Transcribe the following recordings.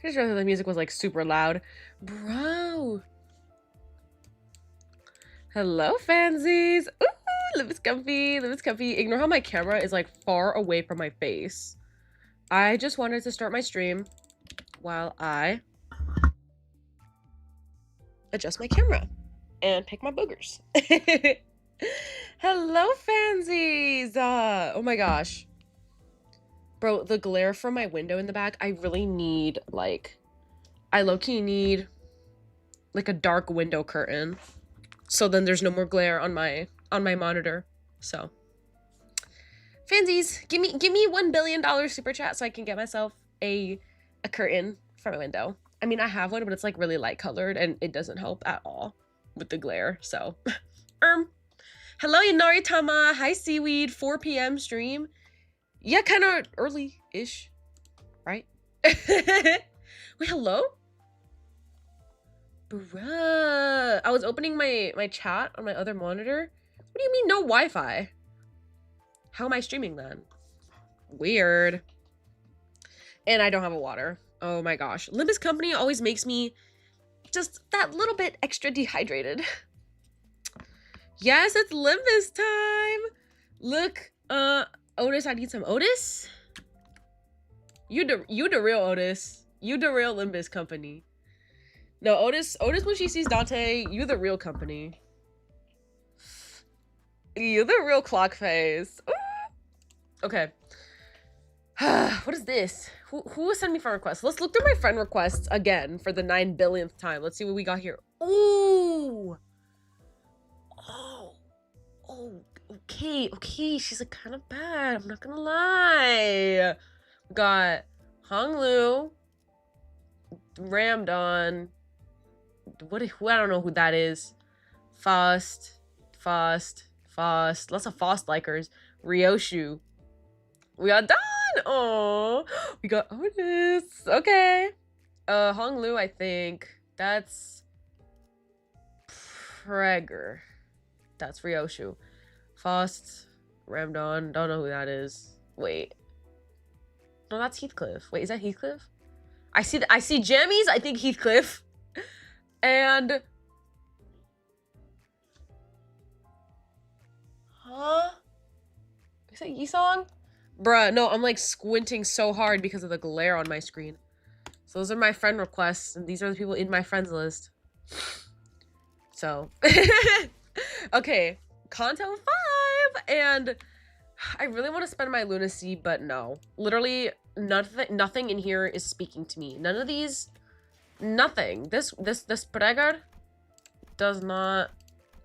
Pretty sure the music was like super loud. Bro. Hello, fansies. Ooh, Limbus comfy, Limbus comfy. Ignore how my camera is like far away from my face. I just wanted to start my stream while I adjust my camera and pick my boogers. Hello, fansies. Oh my gosh. Bro, the glare from my window in the back, I really need like, I low-key need like a dark window curtain. So then there's no more glare on my monitor. So fansies, give me $1 billion super chat so I can get myself a curtain for my window. I mean, I have one, but it's like really light colored and it doesn't help at all with the glare. So hello, Inaritama. Hi, Seaweed. 4 p.m. stream. Yeah, kind of early-ish, right? Wait, hello? Bruh. I was opening my chat on my other monitor. What do you mean no Wi-Fi? How am I streaming then? Weird. And I don't have a water. Oh my gosh. Limbus Company always makes me just that little bit extra dehydrated. Yes, it's Limbus time. Look, Otis, I need some Otis. You the real Otis. You the real Limbus Company. No, Otis when she sees Dante, you the real company. You the real clock face. Ooh. Okay. What is this? Who sent me friend requests? Let's look through my friend requests again for the 9 billionth time. Let's see what we got here. Ooh. Oh, okay. She's like kind of bad. I'm not gonna lie. We got Honglu, Ramdon. Who I don't know who that is. Fost. Lots of Fost likers. Ryoshu. We got Don. Oh, we got Otis. Okay. Honglu, I think. That's Prager. That's Ryoshu. Fost. Ramdon. Don't know who that is. Wait. No, that's Heathcliff. Wait, is that Heathcliff? I see Jammies. I think Heathcliff. And huh? Is that Yisong? Bruh, no, I'm like squinting so hard because of the glare on my screen. So those are my friend requests, and these are the people in my friends list. So okay, Canto 5, and I really want to spend my lunacy, but no. Literally nothing in here is speaking to me. None of these. Nothing. This Gregor does not.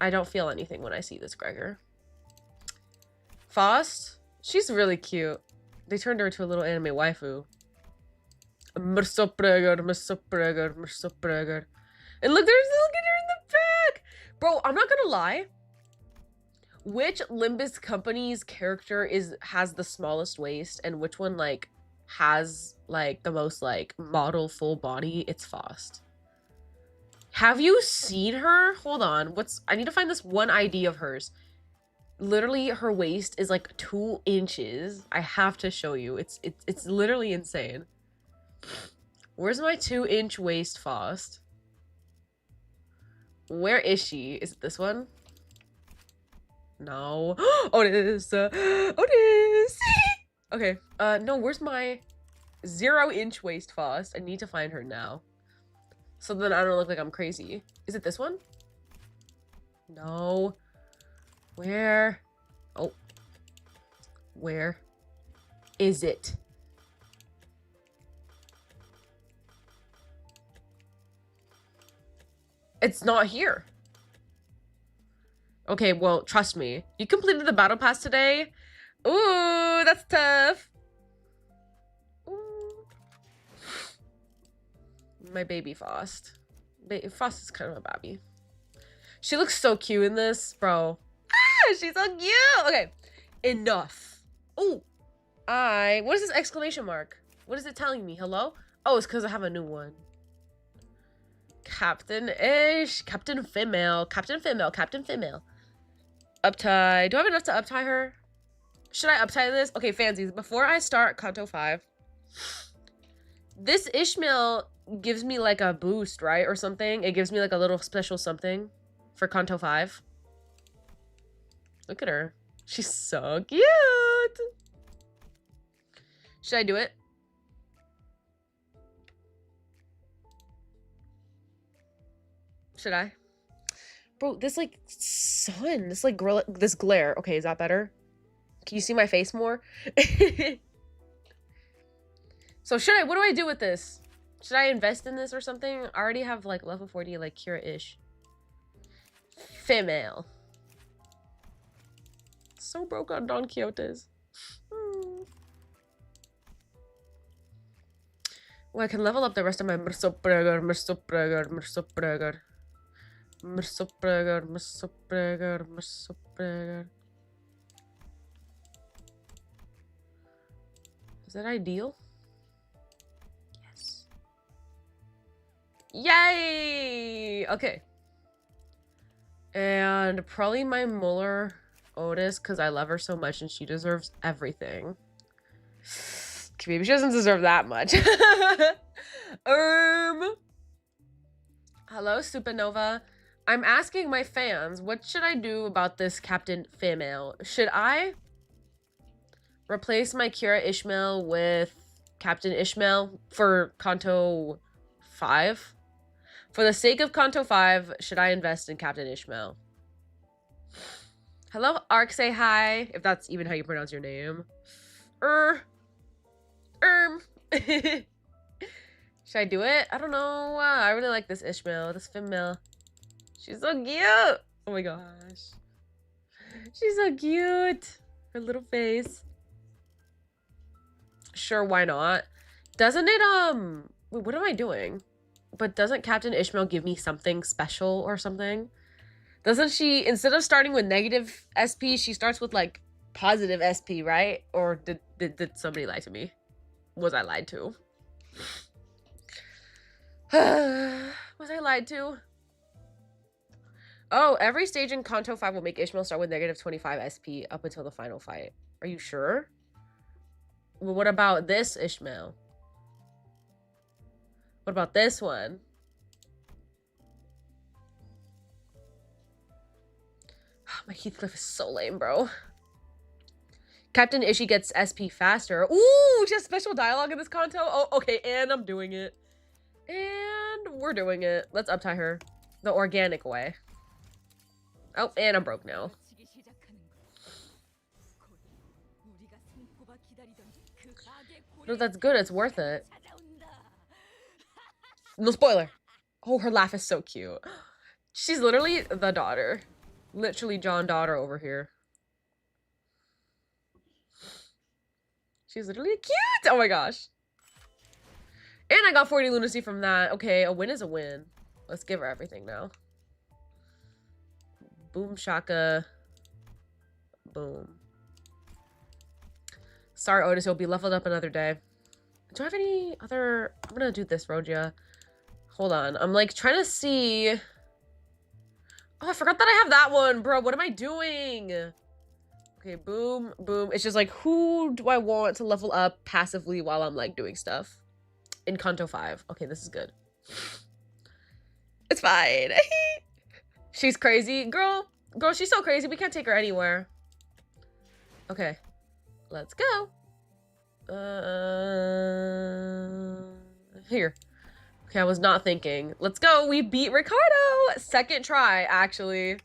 I don't feel anything when I see this Gregor. Fost, she's really cute. They turned her into a little anime waifu. Mr. Gregor. And look at her in the back. Bro, I'm not gonna lie. Which Limbus Company's character has the smallest waist and which one like has like the most like model full body? It's Fost. Have you seen her? Hold on. I need to find this one ID of hers. Literally her waist is like 2 inches. I have to show you. It's literally insane. Where's my 2-inch waist Fost? Where is she? Is it this one? No. Otis. Otis. Okay. No, where's my 0-inch waist Fost? I need to find her now. So then I don't look like I'm crazy. Is it this one? No. Where? Oh. Where is it? It's not here. Okay, well, trust me. You completed the battle pass today? Ooh, that's tough. Ooh. My baby Fost. Fost is kind of a baby. She looks so cute in this, bro. Ah, she's so cute. Okay, enough. Ooh, what is this exclamation mark? What is it telling me? Hello? Oh, it's because I have a new one. Captain-ish. Captain female. Uptie. Do I have enough to uptie her? Should I uptie this? Okay, fansies, before I start Canto 5, This Ishmael gives me like a boost, right? Or something. It gives me like a little special something for Canto 5. Look at her. She's so cute. Should I do it? Should I? Bro, this like sun, this like this glare. Okay, is that better? Can you see my face more? So should I, what do I do with this? Should I invest in this or something? I already have like level 40 like cure-ish. Female. So broke on Don Quixote's. Well, I can level up the rest of my Mersopregar. Is that ideal? Yes. Yay! Okay. And probably my Muller Otis, because I love her so much and she deserves everything. Maybe she doesn't deserve that much. Hello, Supernova. I'm asking my fans, what should I do about this Captain Female? Should I replace my Kira Ishmael with Captain Ishmael for Canto 5? For the sake of Canto 5, should I invest in Captain Ishmael? Hello, Ark, say hi, if that's even how you pronounce your name. Should I do it? I don't know. I really like this Ishmael, this female. She's so cute. Oh my gosh. She's so cute. Her little face. Sure, why not? Doesn't it, wait, what am I doing? But doesn't Captain Ishmael give me something special or something? Doesn't she, instead of starting with negative SP, she starts with like positive SP, right? Or did somebody lie to me? Was I lied to? Was I lied to? Oh, every stage in Canto 5 will make Ishmael start with negative 25 SP up until the final fight. Are you sure? Well, what about this Ishmael? What about this one? My Heathcliff is so lame, bro. Captain Ishii gets SP faster. Ooh, she has special dialogue in this Canto. Oh, okay, and I'm doing it. And we're doing it. Let's uptie her the organic way. Oh, and I'm broke now. No, that's good. It's worth it. No spoiler. Oh, her laugh is so cute. She's literally the daughter. Literally John daughter over here. She's literally cute. Oh my gosh. And I got 40 lunacy from that. Okay, a win is a win. Let's give her everything now. Boom shaka. Boom. Sorry, Otis, you'll be leveled up another day. Do I have any other... I'm gonna do this, Rogia. Hold on. I'm like trying to see... Oh, I forgot that I have that one, bro. What am I doing? Okay, boom, boom. It's just like, who do I want to level up passively while I'm like doing stuff? In Canto 5. Okay, this is good. It's fine. She's crazy. Girl, she's so crazy. We can't take her anywhere. Okay. Let's go. Here. Okay, I was not thinking. Let's go. We beat Ricardo. Second try, actually.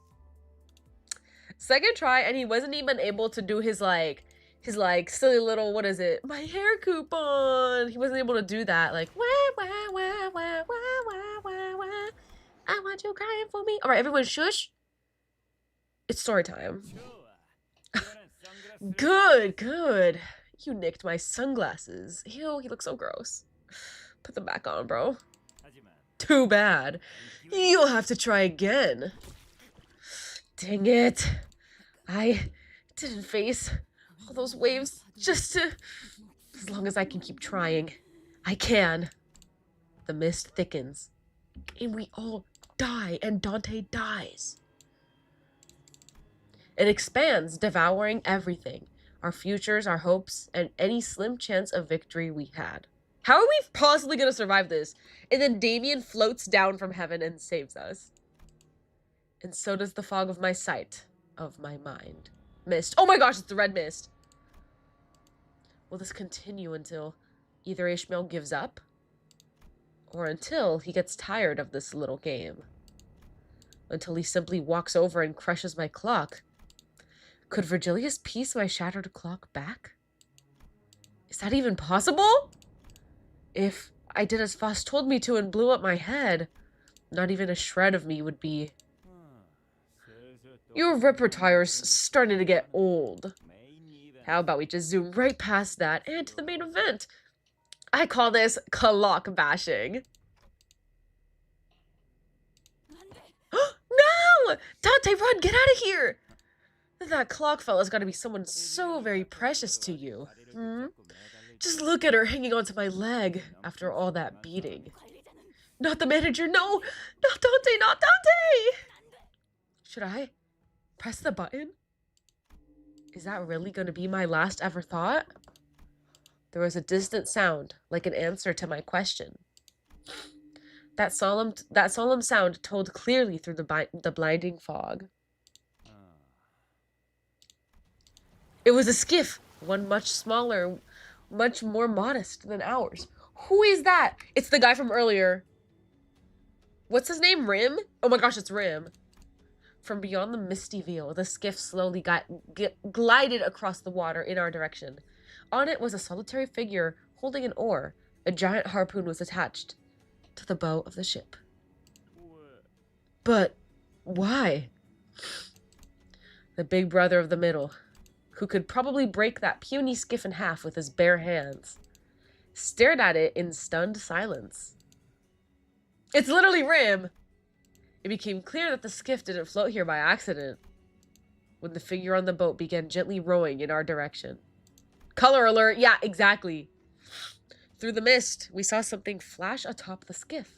Second try, and he wasn't even able to do his silly little, what is it? My hair coupon. He wasn't able to do that. Like, wah, wah, wah, wah, wah, wah, wah, wah. I want you crying for me. All right, everyone shush. It's story time. Good, good. You nicked my sunglasses. Ew, he looks so gross. Put them back on, bro. Too bad. You'll have to try again. Dang it. I didn't face all those waves just to... As long as I can keep trying, I can. The mist thickens, and we all die, and Dante dies. It expands, devouring everything. Our futures, our hopes, and any slim chance of victory we had. How are we possibly gonna survive this? And then Damien floats down from heaven and saves us. And so does the fog of my sight, of my mind. Mist. Oh my gosh, it's the red mist. Will this continue until either Ishmael gives up, or until he gets tired of this little game? Until he simply walks over and crushes my clock? Could Virgilius piece my shattered clock back? Is that even possible? If I did as Foss told me to and blew up my head, not even a shred of me would be... Your repertoire's starting to get old. How about we just zoom right past that and to the main event? I call this clock bashing. No! Dante, run! Get out of here! That clock fella's gotta be someone so very precious to you. Hmm? Just look at her hanging onto my leg after all that beating. Not the manager, no! Not Dante, not Dante! Should I press the button? Is that really gonna be my last ever thought? There was a distant sound, like an answer to my question. That solemn sound told clearly through the blinding fog. It was a skiff, one much smaller, much more modest than ours. Who is that? It's the guy from earlier. What's his name? Rim? Oh my gosh, it's Rim. From beyond the misty veil, the skiff slowly glided across the water in our direction. On it was a solitary figure holding an oar. A giant harpoon was attached to the bow of the ship. But why? The big brother of the middle, who could probably break that puny skiff in half with his bare hands, stared at it in stunned silence. It's literally Rim! It became clear that the skiff didn't float here by accident when the figure on the boat began gently rowing in our direction. Color alert! Yeah, exactly. Through the mist, we saw something flash atop the skiff.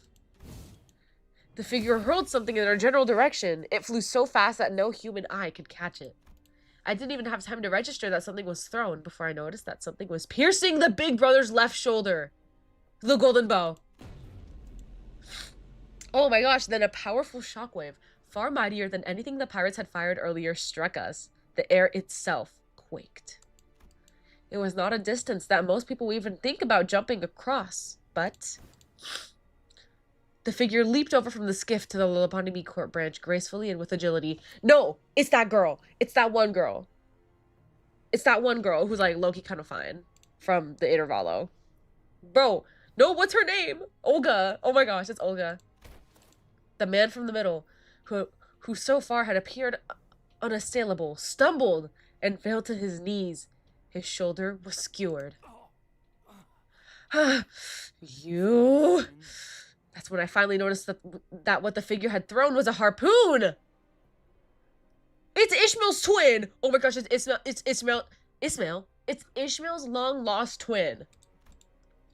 The figure hurled something in our general direction. It flew so fast that no human eye could catch it. I didn't even have time to register that something was thrown before I noticed that something was piercing the big brother's left shoulder. The golden bow. Oh my gosh, then a powerful shockwave, far mightier than anything the pirates had fired earlier, struck us. The air itself quaked. It was not a distance that most people even think about jumping across, but... The figure leaped over from the skiff to the Lobotomy court branch gracefully and with agility. No, it's that girl. It's that one girl. It's that one girl who's like low-key kind of fine from the Intervalo. Bro, no, what's her name? Olga. Oh my gosh, it's Olga. The man from the middle, who so far had appeared unassailable, stumbled and fell to his knees. His shoulder was skewered. You... That's when I finally noticed that what the figure had thrown was a harpoon! It's Ishmael's twin! Oh my gosh, it's Ishmael. It's Ishmael's long-lost twin.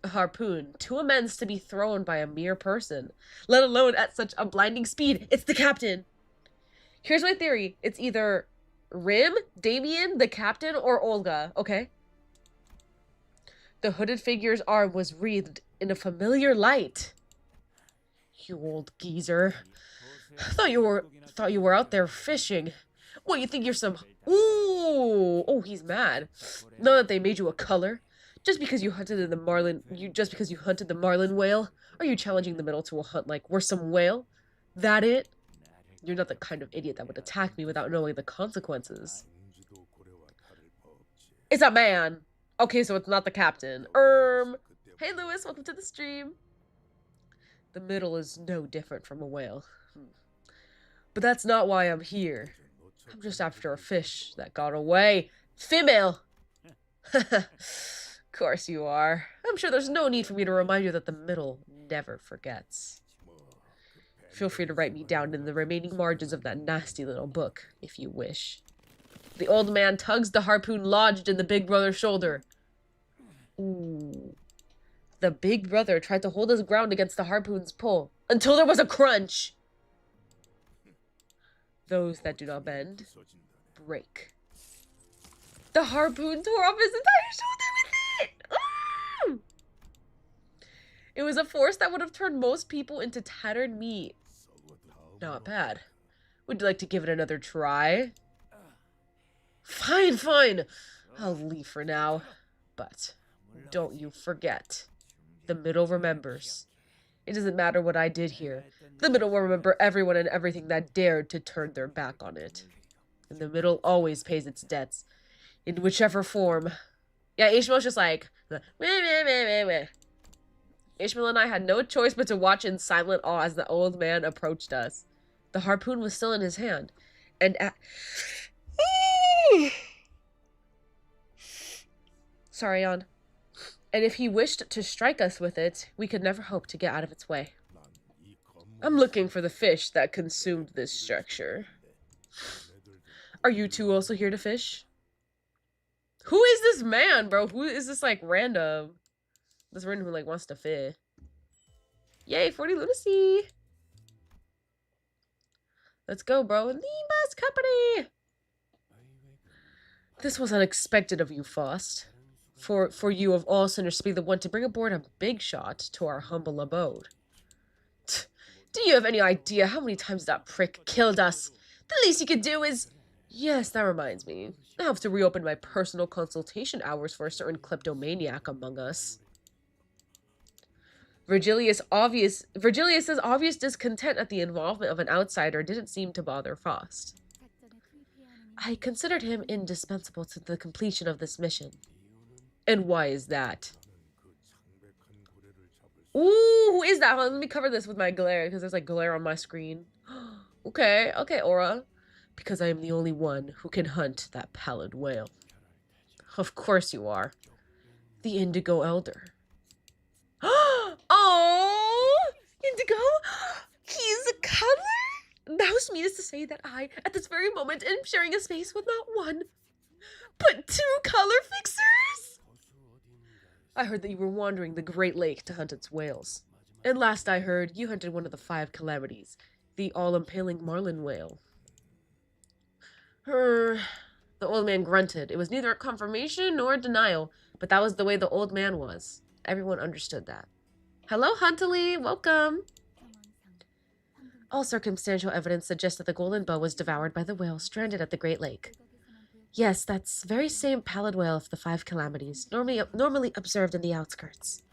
A harpoon, too immense to be thrown by a mere person, let alone at such a blinding speed. It's the captain! Here's my theory. It's either Rim, Damien, the captain, or Olga, okay? The hooded figure's arm was wreathed in a familiar light. You old geezer. Thought you were out there fishing. What, you think you're some... Ooh! Oh, he's mad. Know that they made you a color? Just because you hunted the marlin whale? Are you challenging the middle to a hunt like we're some whale? That it? You're not the kind of idiot that would attack me without knowing the consequences. It's a man! Okay, so it's not the captain. Hey Lewis, welcome to the stream. The middle is no different from a whale. But that's not why I'm here. I'm just after a fish that got away. Female! Of course you are. I'm sure there's no need for me to remind you that the middle never forgets. Feel free to write me down in the remaining margins of that nasty little book, if you wish. The old man tugs the harpoon lodged in the big brother's shoulder. Ooh. The big brother tried to hold his ground against the harpoon's pull, until there was a crunch. Those that do not bend, break. The harpoon tore off his entire shoulder with it! Ooh! It was a force that would have turned most people into tattered meat. Not bad. Would you like to give it another try? Fine, fine. I'll leave for now. But don't you forget. The middle remembers. It doesn't matter what I did here. The middle will remember everyone and everything that dared to turn their back on it. And the middle always pays its debts. In whichever form. Yeah, Ishmael's just like, meh, meh, meh, meh, meh. Ishmael and I had no choice but to watch in silent awe as the old man approached us. The harpoon was still in his hand. And Sorry, Jan. And if he wished to strike us with it, we could never hope to get out of its way. I'm looking for the fish that consumed this structure. Are you two also here to fish? Who is this man, bro? Who is this, like, random? This random who, like, wants to fish. Yay, 40 lunacy! Let's go, bro. Limbus company! This was unexpected of you, Faust. For you of all sinners to be the one to bring aboard a big shot to our humble abode. Do you have any idea how many times that prick killed us? The least you could do is... Yes, that reminds me. I have to reopen my personal consultation hours for a certain kleptomaniac among us. Virgilius's obvious discontent at the involvement of an outsider didn't seem to bother Faust. I considered him indispensable to the completion of this mission. And why is that? Ooh, who is that? Hold on, let me cover this with my glare, because there's like glare on my screen. Okay, Aura. Because I am the only one who can hunt that pallid whale. Of course you are. The Indigo Elder. Oh, Indigo? He's a color? Thou meanest to say that I, at this very moment, am sharing a space with not one, but two color fixers? I heard that you were wandering the Great Lake to hunt its whales. And last I heard, you hunted one of the 5 calamities, the all-impaling marlin whale. The old man grunted. It was neither a confirmation nor a denial, but that was the way the old man was. Everyone understood that. Hello, Huntley. Welcome. All circumstantial evidence suggests that the golden bow was devoured by the whale stranded at the Great Lake. Yes, that's very same pallid whale of the 5 calamities, normally observed in the outskirts.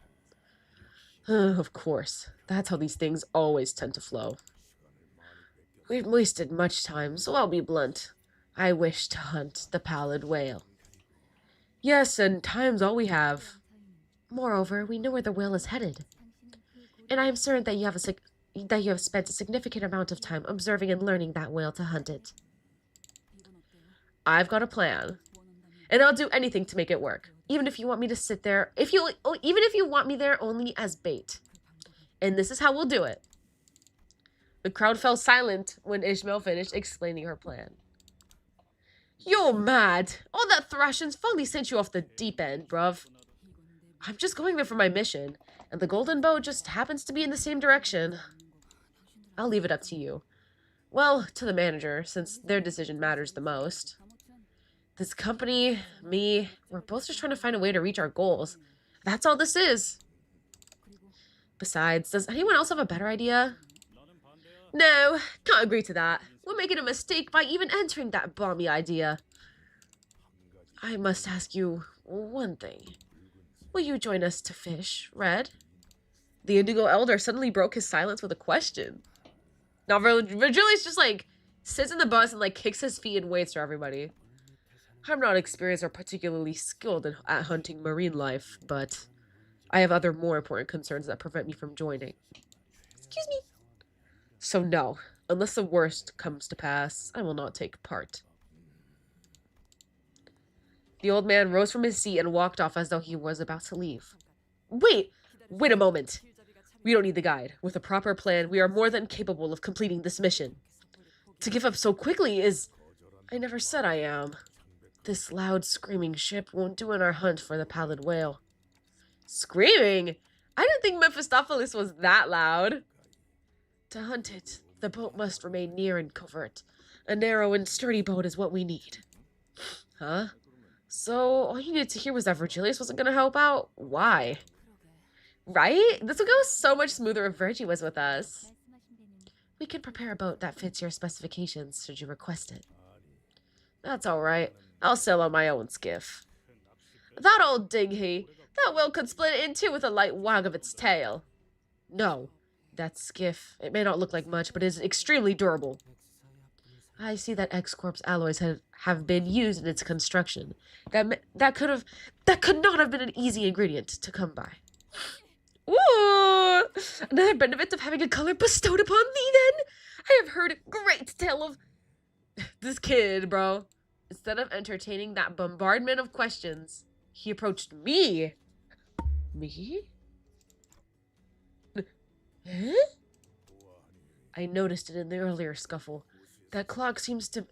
Of course. That's how these things always tend to flow. We've wasted much time, so I'll be blunt. I wish to hunt the pallid whale. Yes, and time's all we have. Moreover, we know where the whale is headed. And I am certain that you have spent a significant amount of time observing and learning that whale to hunt it. I've got a plan. And I'll do anything to make it work. Even if you want me to sit there, even if you want me there only as bait. And this is how we'll do it. The crowd fell silent when Ishmael finished explaining her plan. You're mad. All that thrashing's finally sent you off the deep end, bruv. I'm just going there for my mission, and the golden bow just happens to be in the same direction. I'll leave it up to you. Well, to the manager, since their decision matters the most. This company, me, we're both just trying to find a way to reach our goals. That's all this is. Besides, does anyone else have a better idea? No, can't agree to that. We're making a mistake by even entering that balmy idea. I must ask you one thing. Will you join us to fish, Red? The Indigo Elder suddenly broke his silence with a question. Now, Virgilius just, like, sits in the bus and, like, kicks his feet and waits for everybody. I'm not experienced or particularly skilled at hunting marine life, but I have other more important concerns that prevent me from joining. Excuse me. So no, unless the worst comes to pass, I will not take part. The old man rose from his seat and walked off as though he was about to leave. Wait a moment. We don't need the guide. With a proper plan, we are more than capable of completing this mission. To give up so quickly is... I never said I am. This loud, screaming ship won't do in our hunt for the pallid whale. Screaming? I didn't think Mephistopheles was that loud. To hunt it, the boat must remain near and covert. A narrow and sturdy boat is what we need. Huh? So, all you needed to hear was that Virgilius wasn't going to help out? Why? Right? This would go so much smoother if Virgie was with us. We can prepare a boat that fits your specifications should you request it. That's all right. I'll sail on my own skiff. That old dinghy, that whale could split in two with a light wag of its tail. No, that skiff, it may not look like much, but it is extremely durable. I see that X-Corp's alloys have been used in its construction. That could not have been an easy ingredient to come by. Ooh! Another benefit of having a color bestowed upon thee, then? I have heard a great tale of this kid, bro. Instead of entertaining that bombardment of questions, he approached me. Me? Huh? I noticed it in the earlier scuffle. That clock seems to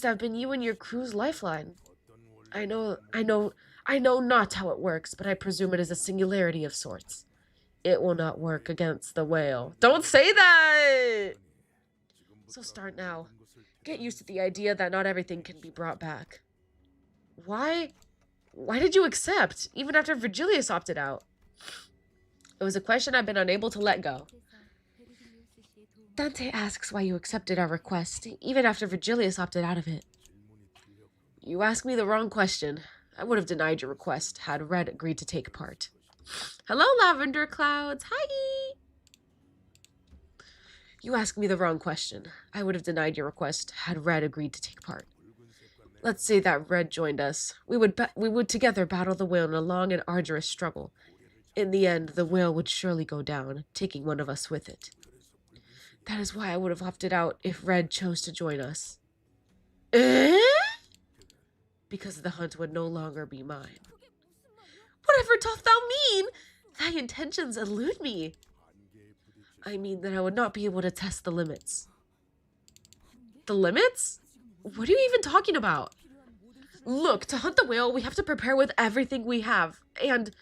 have been you and your crew's lifeline. I know not how it works, but I presume it is a singularity of sorts. It will not work against the whale. Don't say that! So start now. Get used to the idea that not everything can be brought back. Why did you accept, even after Virgilius opted out? It was a question I've been unable to let go. Dante asks why you accepted our request, even after Virgilius opted out of it. You asked me the wrong question. I would have denied your request had Red agreed to take part. Hello, Lavender Clouds. Hi! You asked me the wrong question. I would have denied your request had Red agreed to take part. Let's say that Red joined us. We would together battle the whale in a long and arduous struggle. In the end, the whale would surely go down, taking one of us with it. That is why I would have opted out if Red chose to join us. Eh? Because the hunt would no longer be mine. Whatever doth thou mean? Thy intentions elude me. I mean that I would not be able to test the limits. The limits? What are you even talking about? Look, to hunt the whale, we have to prepare with everything we have, and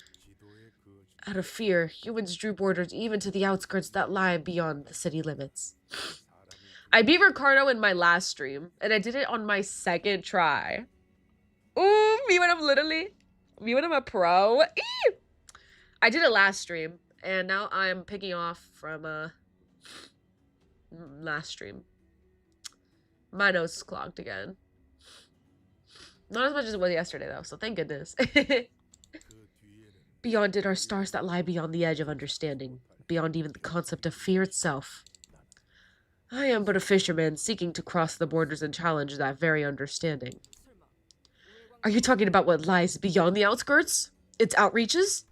out of fear, humans drew borders even to the outskirts that lie beyond the city limits. I beat Ricardo in my last stream, and I did it on my second try. Ooh, me when I'm a pro. Eee! I did it last stream, and now I'm picking off from last stream. My nose is clogged again. Not as much as it was yesterday, though, so thank goodness. Beyond it are stars that lie beyond the edge of understanding, beyond even the concept of fear itself. I am but a fisherman seeking to cross the borders and challenge that very understanding. Are you talking about what lies beyond the outskirts? Its outreaches?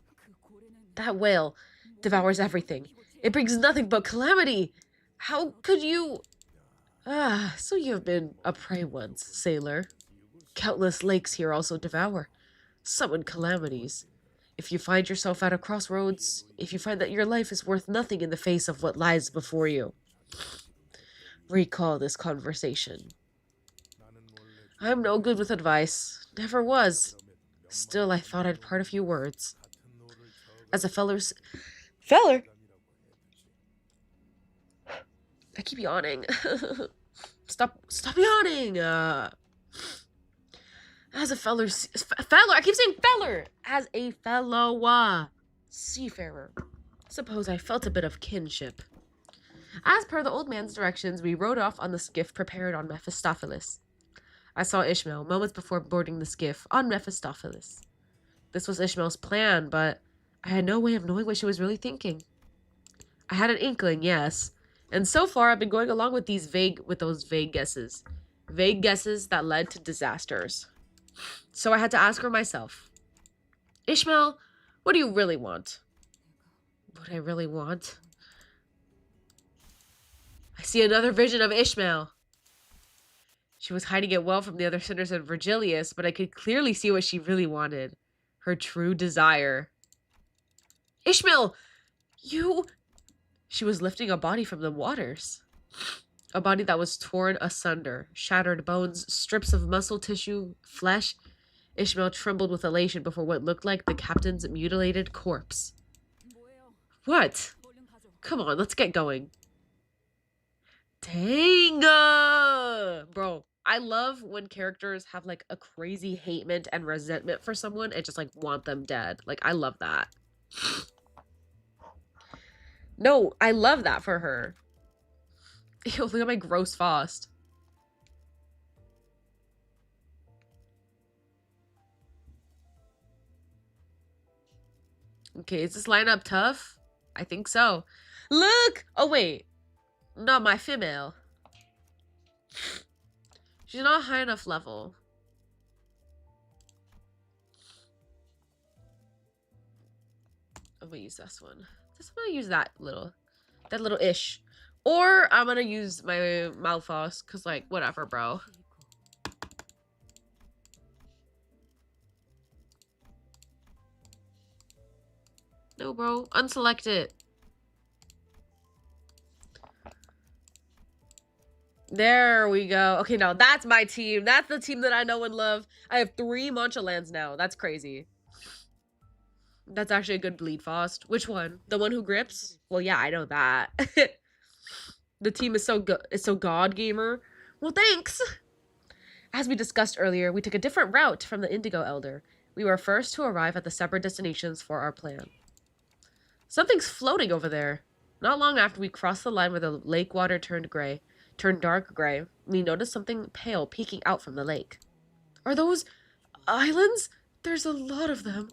That whale devours everything. It brings nothing but calamity. How could you... Ah, so you have been a prey once, sailor. Countless lakes here also devour. Summon calamities. If you find yourself at a crossroads, if you find that your life is worth nothing in the face of what lies before you, recall this conversation. I'm no good with advice. Never was. Still, I thought I'd part a few words. As a feller... I keep yawning. Stop yawning! As a feller... I keep saying feller! As a fellow seafarer, suppose I felt a bit of kinship. As per the old man's directions, we rowed off on the skiff prepared on Mephistopheles. I saw Ishmael moments before boarding the skiff on Mephistopheles. This was Ishmael's plan, but I had no way of knowing what she was really thinking. I had an inkling, yes, and so far I've been going along with those vague guesses. Vague guesses that led to disasters. So I had to ask her myself, Ishmael, what do you really want? What I really want? I see another vision of Ishmael. She was hiding it well from the other sinners and Virgilius, but I could clearly see what she really wanted. Her true desire. Ishmael! You... She was lifting a body from the waters. A body that was torn asunder. Shattered bones, strips of muscle tissue, flesh. Ishmael trembled with elation before what looked like the captain's mutilated corpse. What? Come on, let's get going. Dang! Bro, I love when characters have, like, a crazy hatement and resentment for someone and just, like, want them dead. Like, I love that. No, I love that for her. Ew, look at my gross Faust. Okay, is this lineup tough? I think so. Look! Oh, wait. Not my female. She's not high enough level. I'm gonna use this one. I'm gonna use that little ish. Or I'm gonna use my Malphos, cause like, whatever, bro. No, bro. Unselect it. There we go. Okay, now that's my team. That's the team that I know and love. I have 3 Mancha lands now. That's crazy. That's actually a good bleed Faust. Which one? The one who grips? Well, yeah, I know that. The team is so good. It's so god gamer. Well, thanks. As we discussed earlier, we took a different route from the Indigo Elder. We were first to arrive at the separate destinations for our plan. Something's floating over there. Not long after we crossed the line where the lake water turned dark gray, we noticed something pale peeking out from the lake. Are those islands? There's a lot of them.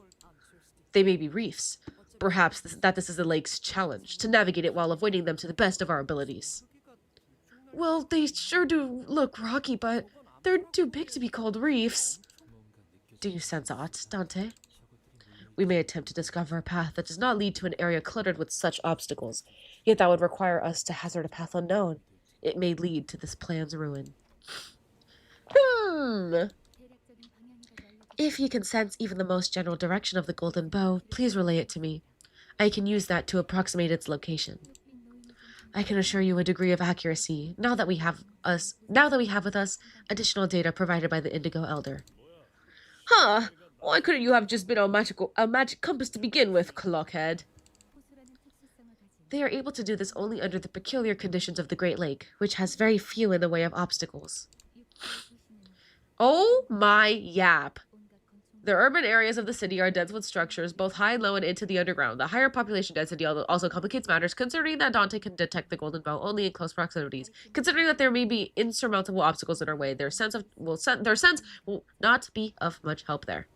They may be reefs. Perhaps this is the lake's challenge, to navigate it while avoiding them to the best of our abilities. Well, they sure do look rocky, but they're too big to be called reefs. Do you sense aught, Dante? We may attempt to discover a path that does not lead to an area cluttered with such obstacles, yet that would require us to hazard a path unknown. It may lead to this plan's ruin. If you can sense even the most general direction of the golden bow, please relay it to me. I can use that to approximate its location. I can assure you a degree of accuracy now that we have with us additional data provided by the Indigo Elder. Huh? Why couldn't you have just been a magic compass to begin with, Clockhead? They are able to do this only under the peculiar conditions of the Great Lake, which has very few in the way of obstacles. Oh my yap. The urban areas of the city are dense with structures, both high and low and into the underground. The higher population density also complicates matters, considering that Dante can detect the golden bow only in close proximities. Considering that there may be insurmountable obstacles in our way, their sense will not be of much help there.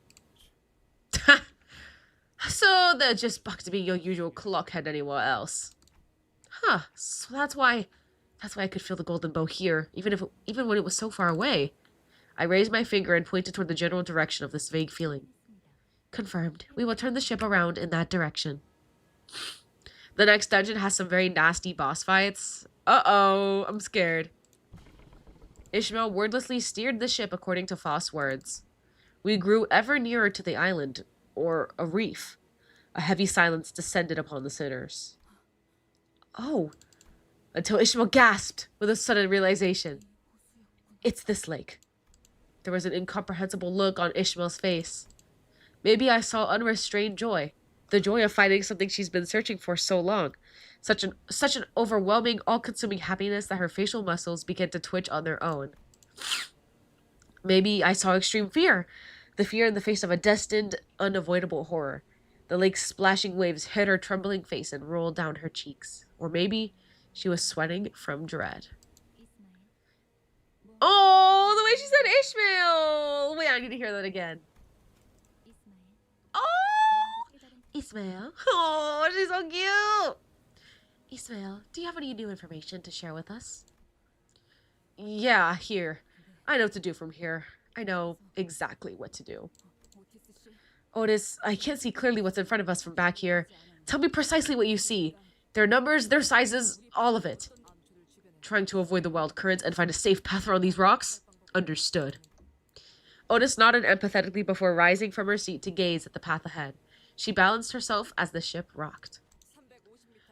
So they're just back to being your usual clockhead anywhere else. Huh, so that's why I could feel the golden bow here, even when it was so far away. I raised my finger and pointed toward the general direction of this vague feeling. Confirmed. We will turn the ship around in that direction. The next dungeon has some very nasty boss fights. Uh-oh, I'm scared. Ishmael wordlessly steered the ship according to Faust's words. We grew ever nearer to the island, or a reef. A heavy silence descended upon the sinners. Oh, until Ishmael gasped with a sudden realization. It's this lake. There was an incomprehensible look on Ishmael's face. Maybe I saw unrestrained joy. The joy of finding something she's been searching for so long. Such an overwhelming, all-consuming happiness that her facial muscles began to twitch on their own. Maybe I saw extreme fear. The fear in the face of a destined, unavoidable horror. The lake's splashing waves hit her trembling face and rolled down her cheeks. Or maybe she was sweating from dread. Oh, the way she said Ishmael! Wait, I need to hear that again. Oh! Ismael. Oh, she's so cute! Ismael, do you have any new information to share with us? Yeah, here. I know what to do from here. I know exactly what to do. Otis, I can't see clearly what's in front of us from back here. Tell me precisely what you see. Their numbers, their sizes, all of it. Trying to avoid the wild currents and find a safe path around these rocks? Understood. Otis nodded empathetically before rising from her seat to gaze at the path ahead. She balanced herself as the ship rocked.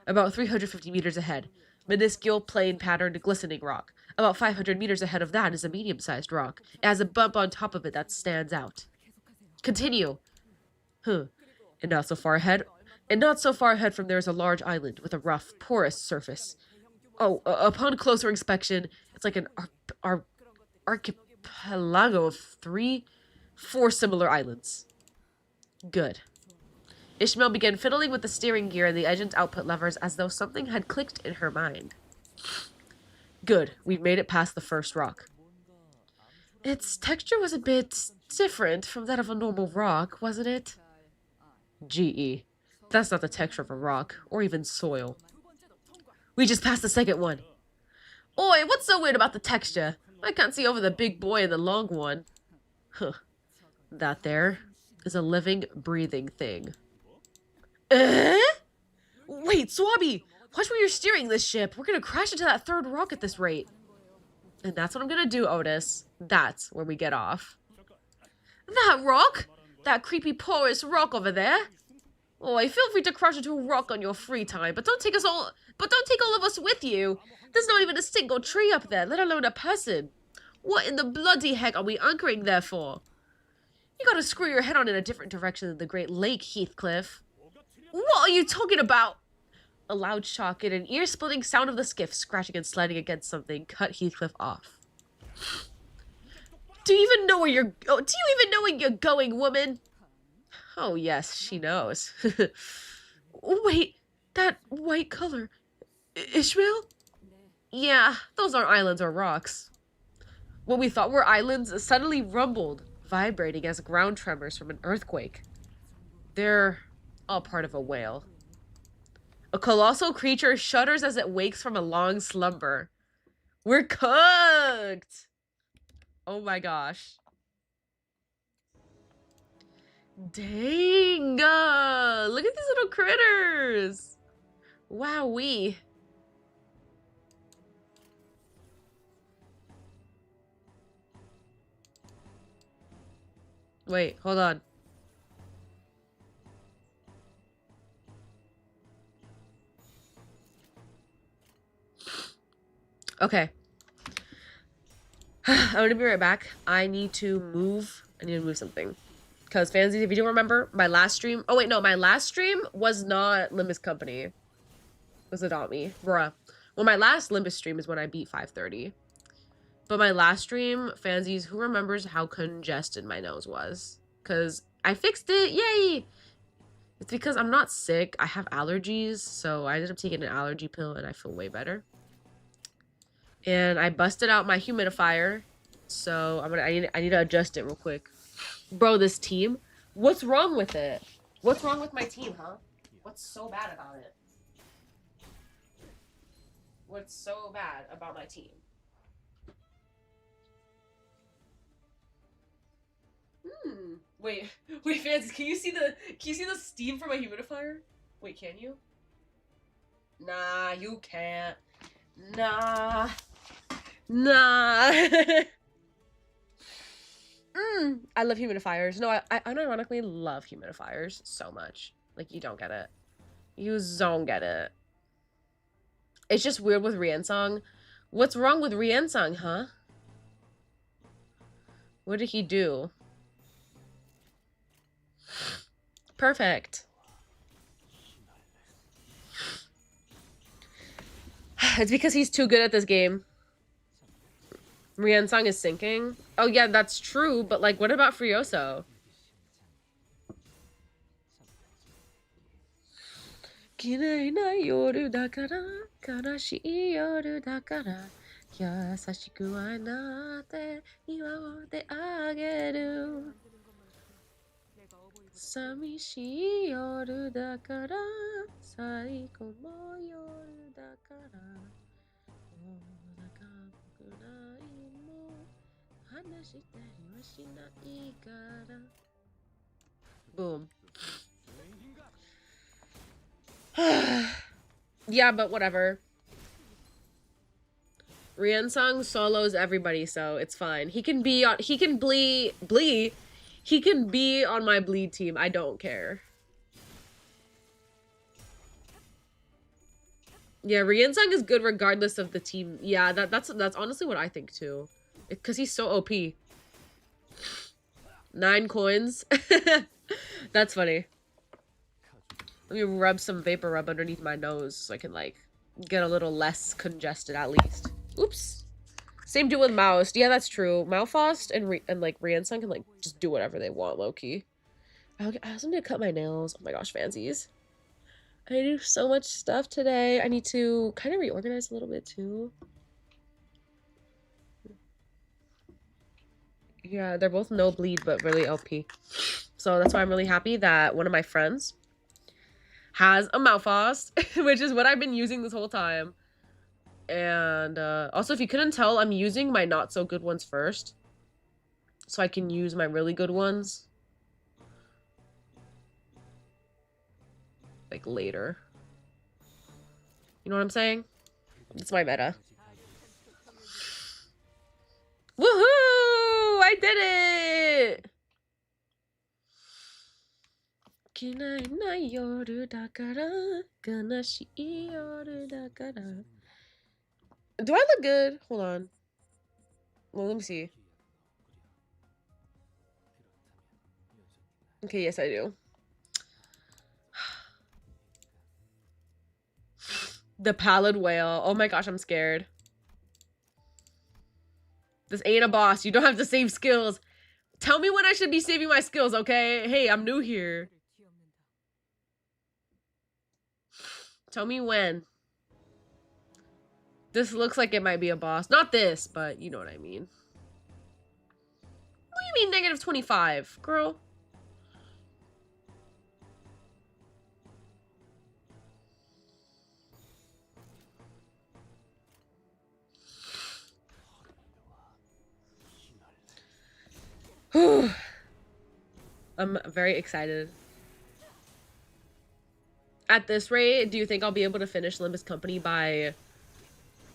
About 350 meters ahead, minuscule plain-patterned glistening rock. About 500 meters ahead of that is a medium-sized rock. It has a bump on top of it that stands out. Continue. And not so far ahead from there is a large island with a rough, porous surface. Oh, upon closer inspection, it's like an archipelago of 4 similar islands. Good. Ishmael began fiddling with the steering gear and the engine output levers as though something had clicked in her mind. Good, we've made it past the first rock. Its texture was a bit different from that of a normal rock, wasn't it? GE. That's not the texture of a rock, or even soil. We just passed the second one. Oi, what's so weird about the texture? I can't see over the big boy and the long one. Huh. That there is a living, breathing thing. Wait, Swabby! Watch where you're steering this ship. We're gonna crash into that third rock at this rate. And that's what I'm gonna do, Otis. That's where we get off. That rock? That creepy porous rock over there? Oh, I feel free to crash into a rock on your free time, but don't take all of us with you. There's not even a single tree up there, let alone a person. What in the bloody heck are we anchoring there for? You gotta screw your head on in a different direction than the Great Lake, Heathcliff. What are you talking about? A loud shock and an ear-splitting sound of the skiff scratching and sliding against something cut Heathcliff off. Do you even know where you're going, woman? Oh, yes, she knows. Wait, that white color. Ishmael? Yeah, those aren't islands or rocks. What we thought were islands suddenly rumbled, vibrating as ground tremors from an earthquake. They're all part of a whale. A colossal creature shudders as it wakes from a long slumber. We're cooked! Oh my gosh. Dang! Look at these little critters! Wowee. Wait, hold on. Okay. I'm gonna be right back. I need to move something. Because, Fansies, if you don't remember, my last stream... Oh, wait, no. My last stream was not Limbus Company. It was Adopt Me. Bruh. Well, my last Limbus stream is when I beat 530. But my last stream, Fansies, who remembers how congested my nose was? Because I fixed it. Yay! It's because I'm not sick. I have allergies. So I ended up taking an allergy pill and I feel way better. And I busted out my humidifier. So I need to adjust it real quick. Bro, this team? What's wrong with it? What's wrong with my team, huh? What's so bad about it? What's so bad about my team? Wait, fans, can you see the steam from my humidifier? Wait, can you? Nah, you can't. Nah. I love humidifiers. No, I unironically love humidifiers so much. Like, you don't get it. You don't get it. It's just weird with Riensong. What's wrong with Riensong, huh? What did he do? Perfect. It's because he's too good at this game. Riensong is sinking. Oh yeah, that's true, but like, what about Frioso? Boom. Yeah, but whatever. Riensong solos everybody, so it's fine. He can be on he can be on my bleed team. I don't care. Yeah, Riensong is good regardless of the team. Yeah, that's honestly what I think too. Because he's so OP. 9 coins. That's funny. Let me rub some vapor rub underneath my nose so I can, like, get a little less congested at least. Oops. Same deal with Maoist. Yeah, that's true. Malphast and like, Riensong can, like, just do whatever they want, low-key. I also need to cut my nails. Oh my gosh, fancies. I do so much stuff today. I need to kind of reorganize a little bit too. Yeah, they're both no bleed, but really LP. So that's why I'm really happy that one of my friends has a mouthwash, which is what I've been using this whole time. And also, if you couldn't tell, I'm using my not so good ones first, so I can use my really good ones like later. You know what I'm saying? It's my meta. Woohoo! I did it! Do I look good? Hold on. Well, let me see. Okay, yes, I do. The pallid whale. Oh my gosh, I'm scared. This ain't a boss. You don't have to save skills. Tell me when I should be saving my skills, okay? Hey, I'm new here. Tell me when. This looks like it might be a boss. Not this, but you know what I mean. What do you mean negative 25, girl? I'm very excited. At this rate, do you think I'll be able to finish Limbus Company by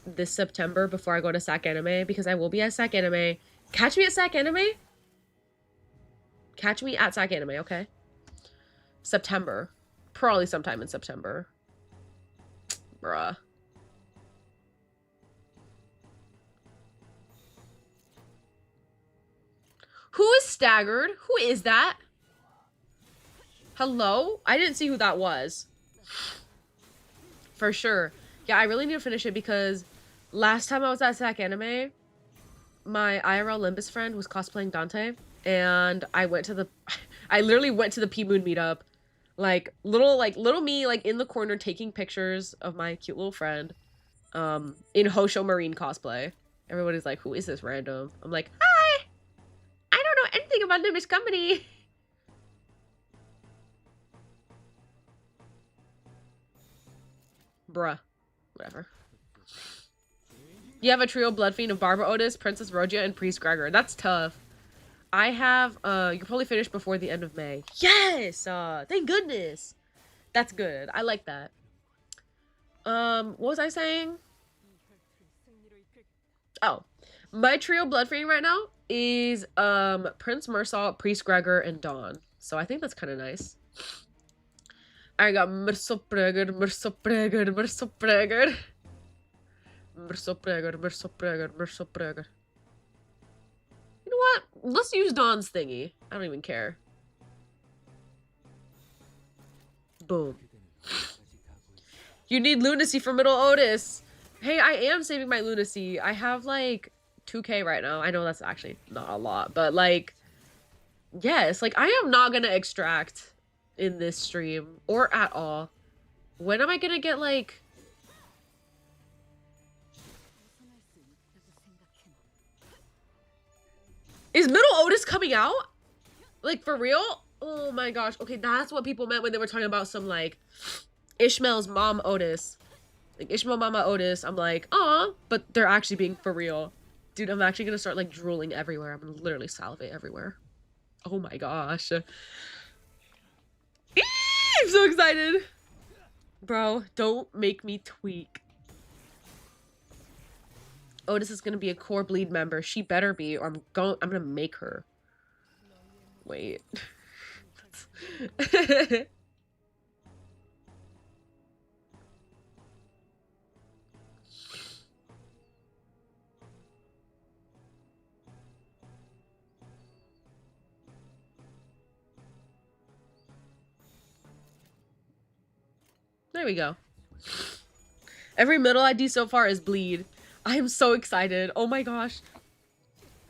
this September before I go to SAC Anime? Because I will be at SAC Anime. Catch me at SAC Anime? Catch me at SAC Anime, okay? September. Probably sometime in September. Bruh. Who is staggered? Who is that? Hello? I didn't see who that was. For sure. Yeah, I really need to finish it because last time I was at SAC Anime, my IRL Limbus friend was cosplaying Dante, and I literally went to the pmoon meetup, like little me like in the corner taking pictures of my cute little friend, in Hosho Marine cosplay. Everybody's like, "Who is this random?" I'm like, "Hi, I don't know anything about Limbus Company." Bruh. Whatever. You have a trio blood fiend of Barbara Otis, Princess Rogia, and Priest Gregor. That's tough. I have, you're probably finished before the end of May. Yes! Thank goodness. That's good. I like that. What was I saying? Oh. My trio blood fiend right now is, Prince Mersault, Priest Gregor, and Dawn. So I think that's kind of nice. I got Mersopreger, Mersopreger, Mersopreger. Mersopreger, Mersopreger, Mersopreger. You know what? Let's use Dawn's thingy. I don't even care. Boom. You need lunacy for middle Otis. Hey, I am saving my lunacy. I have like 2k right now. I know that's actually not a lot, but like, yes, like I am not gonna extract in this stream or at all. When am I gonna get like... Is middle Otis coming out? Like for real? Oh my gosh. Okay, that's what people meant when they were talking about some like Ishmael's mom Otis. Like Ishmael Mama Otis. I'm like, aw, but they're actually being for real. Dude, I'm actually gonna start like drooling everywhere. I'm gonna literally salivate everywhere. Oh my gosh. I'm so excited. Bro, don't make me tweak. Otis is gonna be a core bleed member. She better be, or I'm gonna make her. Wait. There we go. Every middle ID so far is bleed. I am so excited. Oh my gosh.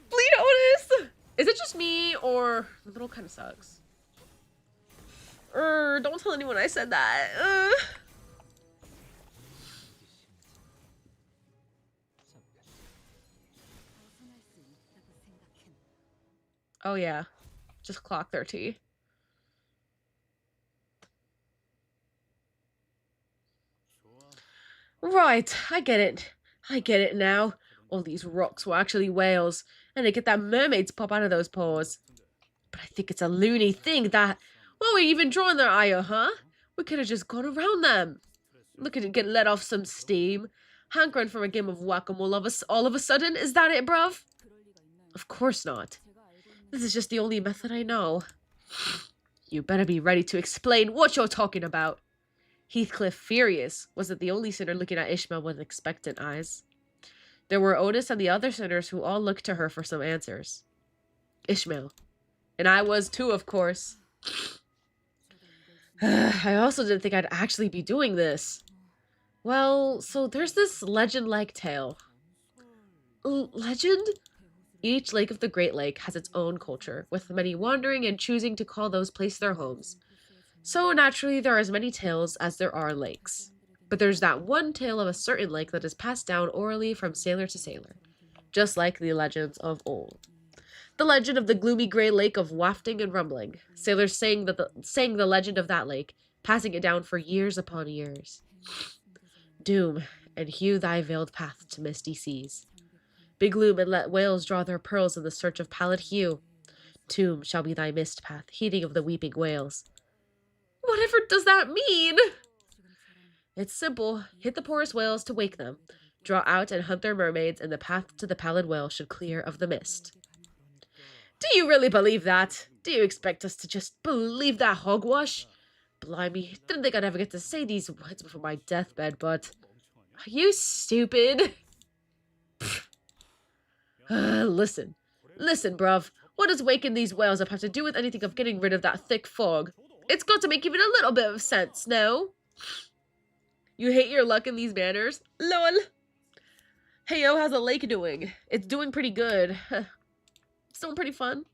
Bleed Otis! Is it just me, or the middle kind of sucks? Don't tell anyone I said that. Oh yeah, just clock their tea. Right, I get it. I get it now. All these rocks were actually whales, and they get that mermaids pop out of those paws. But I think it's a loony thing that... Why were we even drawing their ire, huh? We could have just gone around them. Look at it get let off some steam. Hankering for a game of whack-a-mole all of a sudden, is that it, bruv? Of course not. This is just the only method I know. You better be ready to explain what you're talking about. Heathcliff, furious, wasn't the only sinner looking at Ishmael with expectant eyes. There were Otis and the other sinners who all looked to her for some answers. Ishmael. And I was too, of course. I also didn't think I'd actually be doing this. Well, so there's this legend-like tale. Legend? Each lake of the Great Lake has its own culture, with many wandering and choosing to call those places their homes. So naturally, there are as many tales as there are lakes. But there's that one tale of a certain lake that is passed down orally from sailor to sailor, just like the legends of old. The legend of the gloomy gray lake of wafting and rumbling. Sailors sang the legend of that lake, passing it down for years upon years. Doom, and hew thy veiled path to misty seas. Big loom and let whales draw their pearls in the search of pallid hue. Tomb shall be thy mist path, heeding of the weeping whales. Whatever does that mean? It's simple. Hit the poorest whales to wake them. Draw out and hunt their mermaids, and the path to the pallid whale should clear of the mist. Do you really believe that? Do you expect us to just believe that hogwash? Blimey, didn't think I'd ever get to say these words before my deathbed, but... Are you stupid? Listen, bruv. What does waking these whales up have to do with anything of getting rid of that thick fog? It's got to make even a little bit of sense, no? You hate your luck in these manners? Lol. Hey yo, how's the lake doing? It's doing pretty good. It's doing pretty fun.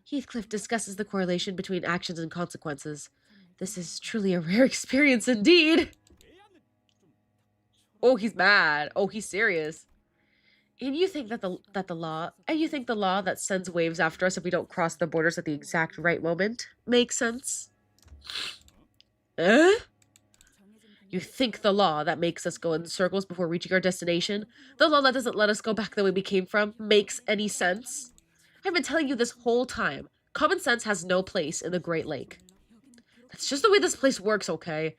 Heathcliff discusses the correlation between actions and consequences. This is truly a rare experience indeed. Oh, he's mad. Oh, he's serious. And you think that the law that sends waves after us if we don't cross the borders at the exact right moment makes sense? You think the law that makes us go in circles before reaching our destination, the law that doesn't let us go back the way we came from, makes any sense? I've been telling you this whole time. Common sense has no place in the Great Lake. That's just the way this place works, okay?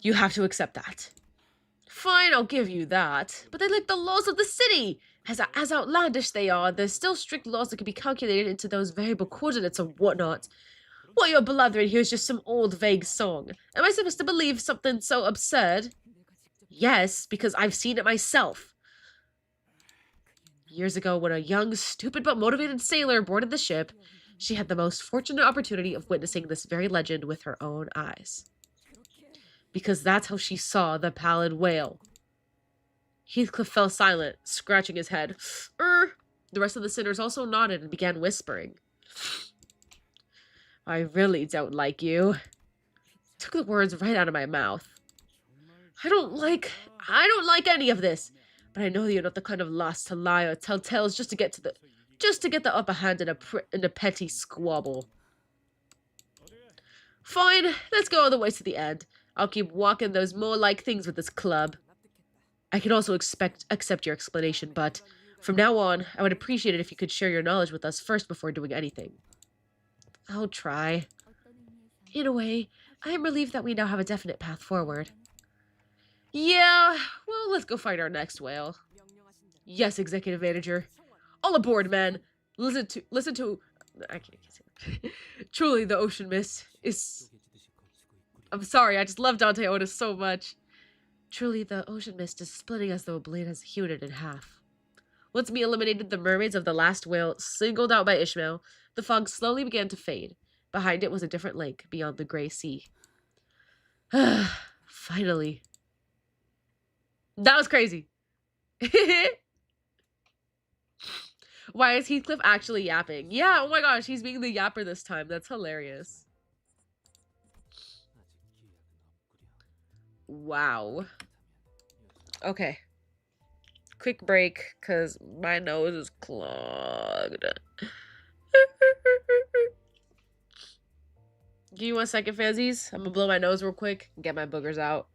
You have to accept that. Fine, I'll give you that. But they like the laws of the city. As outlandish they are, there's still strict laws that can be calculated into those variable coordinates and whatnot. What you're blathering here is just some old vague song. Am I supposed to believe something so absurd? Yes, because I've seen it myself. Years ago, when a young, stupid but motivated sailor boarded the ship, she had the most fortunate opportunity of witnessing this very legend with her own eyes. Because that's how she saw the pallid whale. Heathcliff fell silent, scratching his head. The rest of the sinners also nodded and began whispering. I really don't like you. Took the words right out of my mouth. I don't like any of this. But I know you're not the kind of lass to lie or tell tales just to get the upper hand in a petty squabble. Fine, let's go all the way to the end. I'll keep walking those more like things with this club. I can also accept your explanation, but from now on, I would appreciate it if you could share your knowledge with us first before doing anything. I'll try. In a way, I am relieved that we now have a definite path forward. Yeah, well, let's go find our next whale. Yes, Executive Manager. All aboard, men. Listen to... I can't say that. Truly, the ocean mist is... I'm sorry, I just love Dante Otis so much. Truly, the ocean mist is splitting as though a blade has hewed it in half. Once we eliminated the mermaids of the last whale, singled out by Ishmael, the fog slowly began to fade. Behind it was a different lake, beyond the gray sea. Finally. That was crazy. Why is Heathcliff actually yapping? Yeah, oh my gosh, he's being the yapper this time. That's hilarious. Wow. Okay. Quick break, because my nose is clogged. Give me 1 second, fansies. I'm gonna blow my nose real quick and get my boogers out.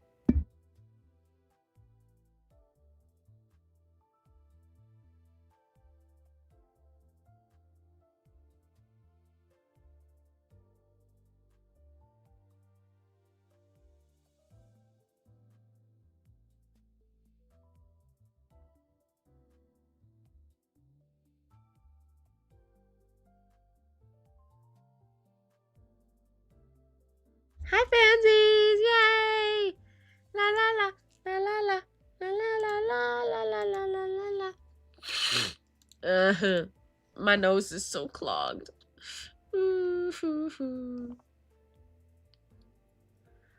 Hi, fansies! Yay! La la la la la la la la la la la la la la. My nose is so clogged.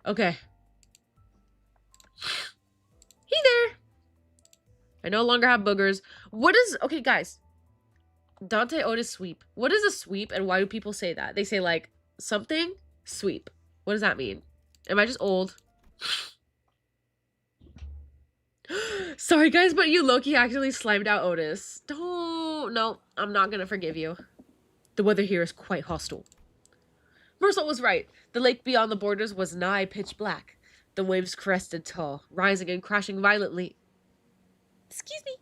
Okay. Hey there! I no longer have boogers. What is... Okay, guys. Dante Otis sweep. What is a sweep and why do people say that? They say, like, something sweep. What does that mean? Am I just old? Sorry, guys, but you Loki actually slimed out Otis. Don't... No, I'm not gonna forgive you. The weather here is quite hostile. Mersault was right. The lake beyond the borders was nigh pitch black. The waves crested tall, rising and crashing violently. Excuse me.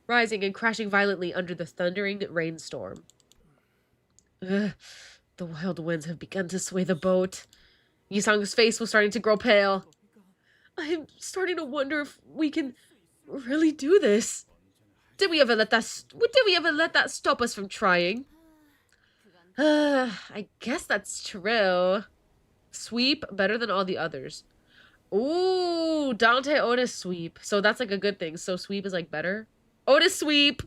Rising and crashing violently under the thundering rainstorm. The wild winds have begun to sway the boat. Yisang's face was starting to grow pale. I'm starting to wonder if we can really do this. Did we ever let that stop us from trying? I guess that's true. Sweep better than all the others. Ooh, Dante Otis sweep. So that's like a good thing. So sweep is like better. Otis sweep.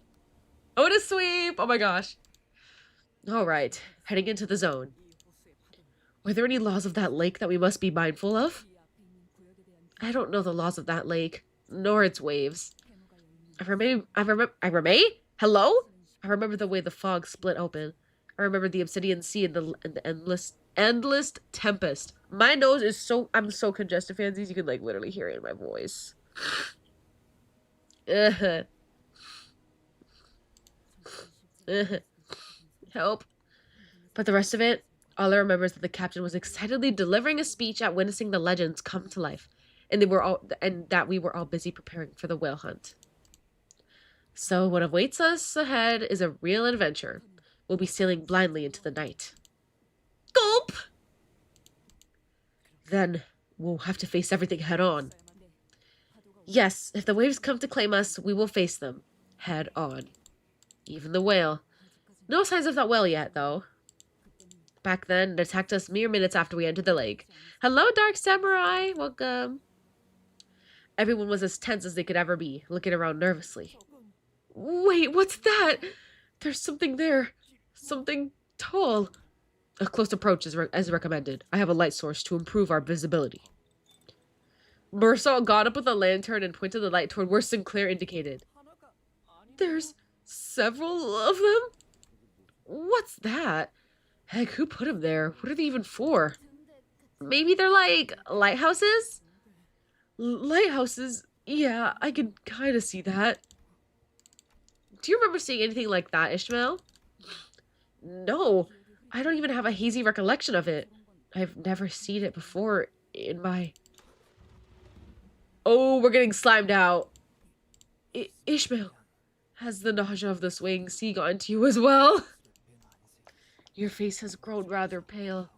Otis sweep. Oh my gosh. All right, heading into the zone. Were there any laws of that lake that we must be mindful of? I don't know the laws of that lake, nor its waves. I remember. Hello? I remember the way the fog split open. I remember the obsidian sea and the endless tempest. My nose is so... I'm so congested, fansies. You can, like, literally hear it in my voice. Help. But the rest of it, all I remember is that the captain was excitedly delivering a speech at witnessing the legends come to life, and that we were all busy preparing for the whale hunt. So what awaits us ahead is a real adventure. We'll be sailing blindly into the night. Gulp! Then we'll have to face everything head on. Yes, if the waves come to claim us, we will face them head on. Even the whale. No signs of that whale yet, though. Back then, it attacked us mere minutes after we entered the lake. Hello, Dark Samurai! Welcome. Everyone was as tense as they could ever be, looking around nervously. Wait, what's that? There's something there. Something tall. A close approach is as recommended. I have a light source to improve our visibility. Mersault got up with a lantern and pointed the light toward where Sinclair indicated. There's several of them? What's that? Heck, who put them there? What are they even for? Maybe they're like lighthouses? Lighthouses? Yeah, I can kind of see that. Do you remember seeing anything like that, Ishmael? No, I don't even have a hazy recollection of it. I've never seen it before in my... Oh, we're getting slimed out. Ishmael, has the nausea of the swaying sea gotten to you as well? Your face has grown rather pale.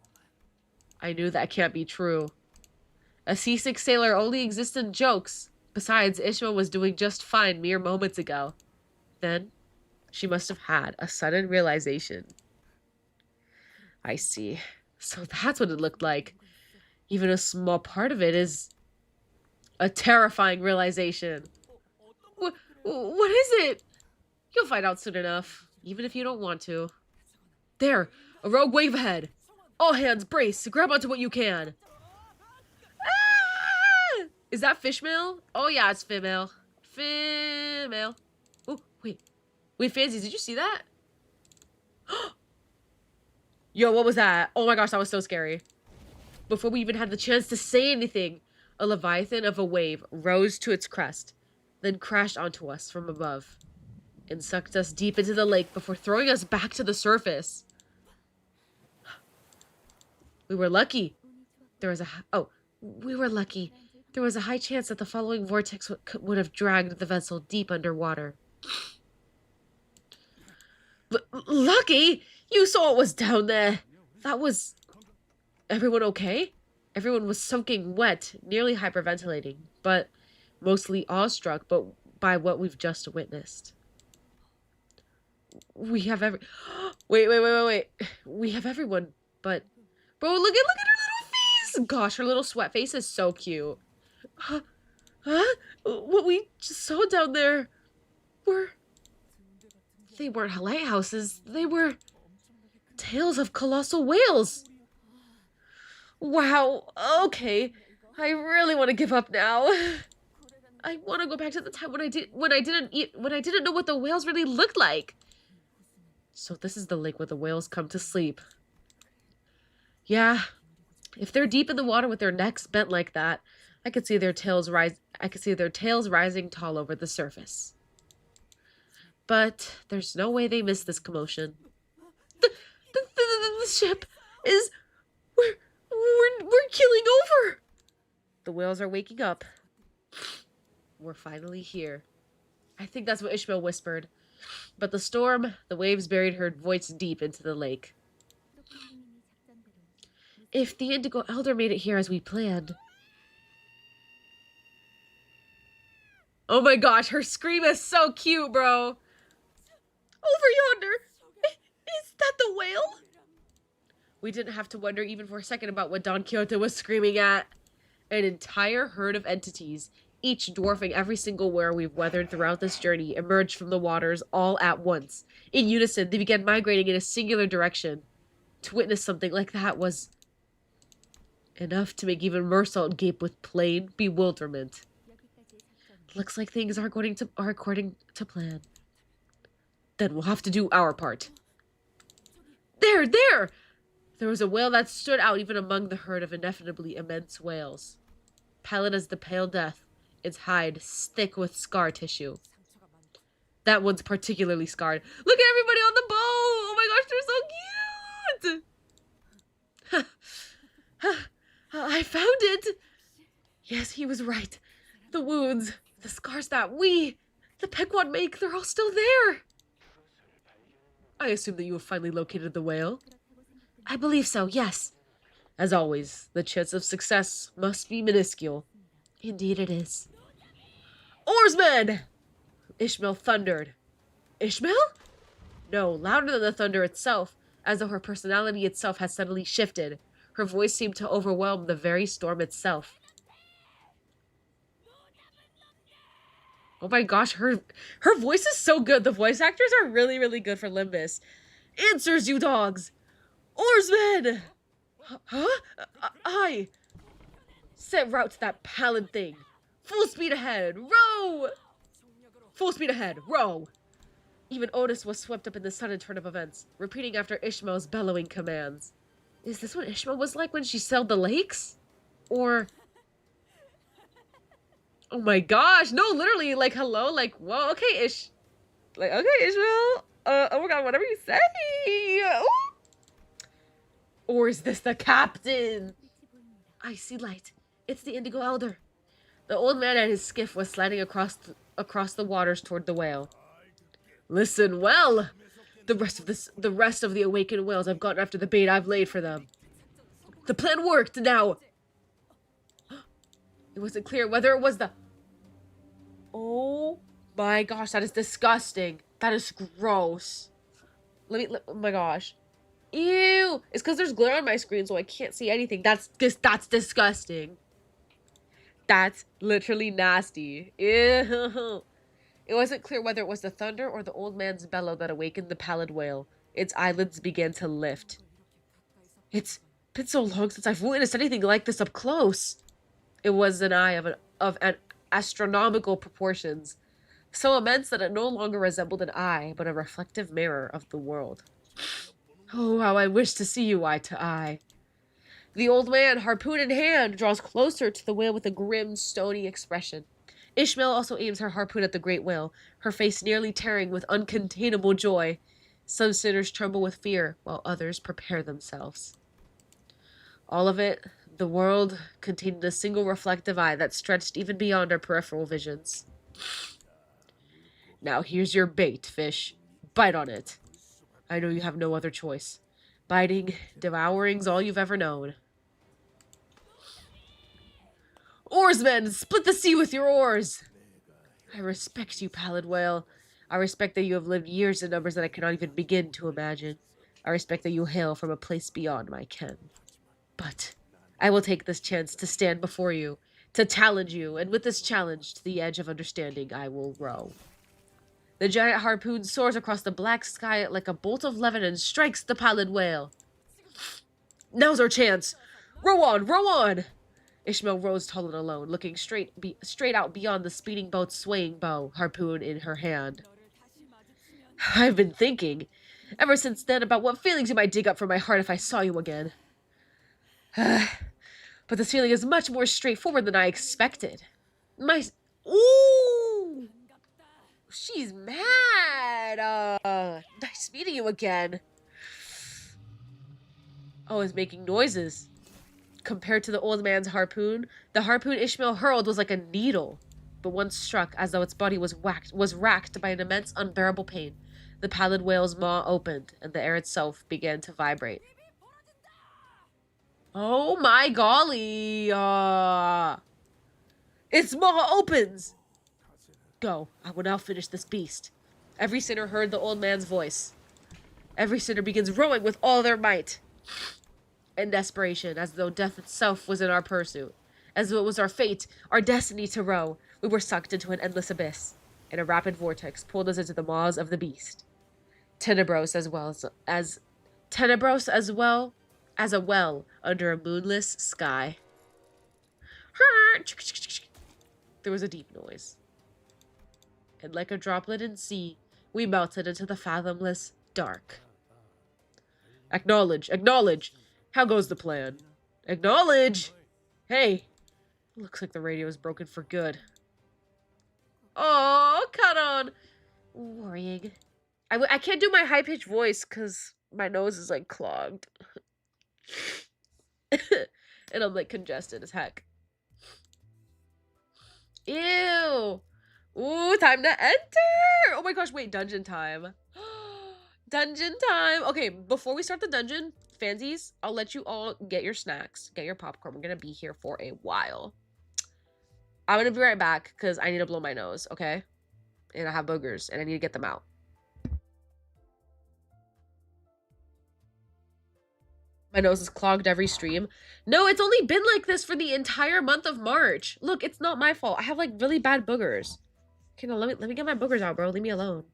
I knew that can't be true. A seasick sailor only exists in jokes. Besides, Ishmael was doing just fine mere moments ago. Then, she must have had a sudden realization. I see. So that's what it looked like. Even a small part of it is a terrifying realization. What is it? You'll find out soon enough, even if you don't want to. There, a rogue wave ahead. All hands brace, grab onto what you can. Ah! Is that fishmail? Oh yeah, it's female. Female. Oh, wait. Wait, Fancy, did you see that? Yo, what was that? Oh my gosh, that was so scary. Before we even had the chance to say anything, a leviathan of a wave rose to its crest, then crashed onto us from above, and sucked us deep into the lake before throwing us back to the surface. We were lucky. We were lucky. There was a high chance that the following vortex would have dragged the vessel deep underwater. Lucky? You saw what was down there. That was... Everyone okay? Everyone was soaking wet, nearly hyperventilating, but mostly awestruck by what we've just witnessed. We have Wait. We have everyone, but... Bro, look at her little face! Gosh, her little sweat face is so cute. Huh? What we just saw down there were... They weren't lighthouses. They were... tails of colossal whales. Wow, okay. I really want to give up now. I want to go back to the time when I didn't know what the whales really looked like. So this is the lake where the whales come to sleep. Yeah, if they're deep in the water with their necks bent like that, I could see their tails rising tall over the surface. But there's no way they missed this commotion. The ship is... We're keeling over! The whales are waking up. We're finally here. I think that's what Ishmael whispered. But the storm, the waves buried her voice deep into the lake. If the Indigo Elder made it here as we planned... Oh my gosh, her scream is so cute, bro. Over yonder! Is that the whale? We didn't have to wonder even for a second about what Don Quixote was screaming at. An entire herd of entities, each dwarfing every single whale we've weathered throughout this journey, emerged from the waters all at once. In unison, they began migrating in a singular direction. To witness something like that was... enough to make even Mersault gape with plain bewilderment. Looks like things are according to plan. Then we'll have to do our part. There! There was a whale that stood out even among the herd of ineffably immense whales. Pallid as the pale death, its hide thick with scar tissue. That one's particularly scarred. Look at everybody on the boat! Oh my gosh, they're so cute! I found it! Yes, he was right. The wounds, the scars that the Pequod make, they're all still there. I assume that you have finally located the whale. I believe so, yes. As always, the chance of success must be minuscule. Indeed it is. Oarsmen! Ishmael thundered. Ishmael? No, louder than the thunder itself, as though her personality itself had suddenly shifted. Her voice seemed to overwhelm the very storm itself. Oh my gosh, her voice is so good. The voice actors are really, really good for Limbus. Answers, you dogs! Oarsmen! Huh? I set route to that pallid thing. Full speed ahead, row! Full speed ahead, row! Even Otis was swept up in the sudden turn of events, repeating after Ishmael's bellowing commands. Is this what Ishmael was like when she sailed the lakes? Or... Oh my gosh, no, literally, like, hello, like, whoa, okay, okay, Ishmael, oh my god, whatever you say. Ooh. Or is this the captain? I see light. It's the Indigo Elder. The old man and his skiff was sliding across the waters toward the whale. Listen well. The rest of the awakened whales have gotten after the bait I've laid for them. The plan worked. Now, it wasn't clear whether it was the... Oh my gosh, that is disgusting. That is gross. Oh my gosh. Ew! It's because there's glare on my screen, so I can't see anything. That's disgusting. That's literally nasty. Ew. It wasn't clear whether it was the thunder or the old man's bellow that awakened the pallid whale. Its eyelids began to lift. It's been so long since I've witnessed anything like this up close. It was an eye of an astronomical proportions. so immense that it no longer resembled an eye, but a reflective mirror of the world. Oh, how I wish to see you eye to eye. The old man, harpoon in hand, draws closer to the whale with a grim, stony expression. Ishmael also aims her harpoon at the great whale, her face nearly tearing with uncontainable joy. Some sinners tremble with fear, while others prepare themselves. All of it, the world, contained a single reflective eye that stretched even beyond our peripheral visions. Now here's your bait, fish. Bite on it. I know you have no other choice. Biting, devouring's all you've ever known. Oarsmen, split the sea with your oars! I respect you, pallid whale. I respect that you have lived years in numbers that I cannot even begin to imagine. I respect that you hail from a place beyond my ken. But I will take this chance to stand before you, to challenge you, and with this challenge to the edge of understanding, I will row. The giant harpoon soars across the black sky like a bolt of levin and strikes the pallid whale. Now's our chance! Row on, row on! Ishmael rose tall and alone, looking straight out beyond the speeding boat's swaying bow, harpoon in her hand. I've been thinking, ever since then, about what feelings you might dig up from my heart if I saw you again. But this feeling is much more straightforward than I expected. Ooh! She's mad! Nice meeting you again. Oh, it's making noises. Compared to the old man's harpoon, the harpoon Ishmael hurled was like a needle. But once struck, as though its body was racked by an immense, unbearable pain, the pallid whale's maw opened, and the air itself began to vibrate. Oh my golly! Its maw opens! Go, I will now finish this beast. Every sinner heard the old man's voice. Every sinner begins rowing with all their might. In desperation, as though death itself was in our pursuit. As though it was our fate, our destiny to row, we were sucked into an endless abyss, and a rapid vortex pulled us into the maws of the beast. Tenebros as a well under a moonless sky. There was a deep noise. And like a droplet in sea, we melted into the fathomless dark. Acknowledge, acknowledge! How goes the plan? Acknowledge! Hey! Looks like the radio is broken for good. Oh, cut on! Worrying. I can't do my high-pitched voice because my nose is, like, clogged. And I'm, like, congested as heck. Ew! Ooh, time to enter! Oh my gosh, wait, dungeon time. Dungeon time! Okay, before we start the dungeon, fansies, I'll let you all get your snacks, get your popcorn. We're gonna be here for a while. I'm gonna be right back because I need to blow my nose, okay? And I have boogers and I need to get them out. My nose is clogged every stream. No, it's only been like this for the entire month of March. Look, it's not my fault. I have like really bad boogers. Okay, no, let me get my boogers out, bro. Leave me alone.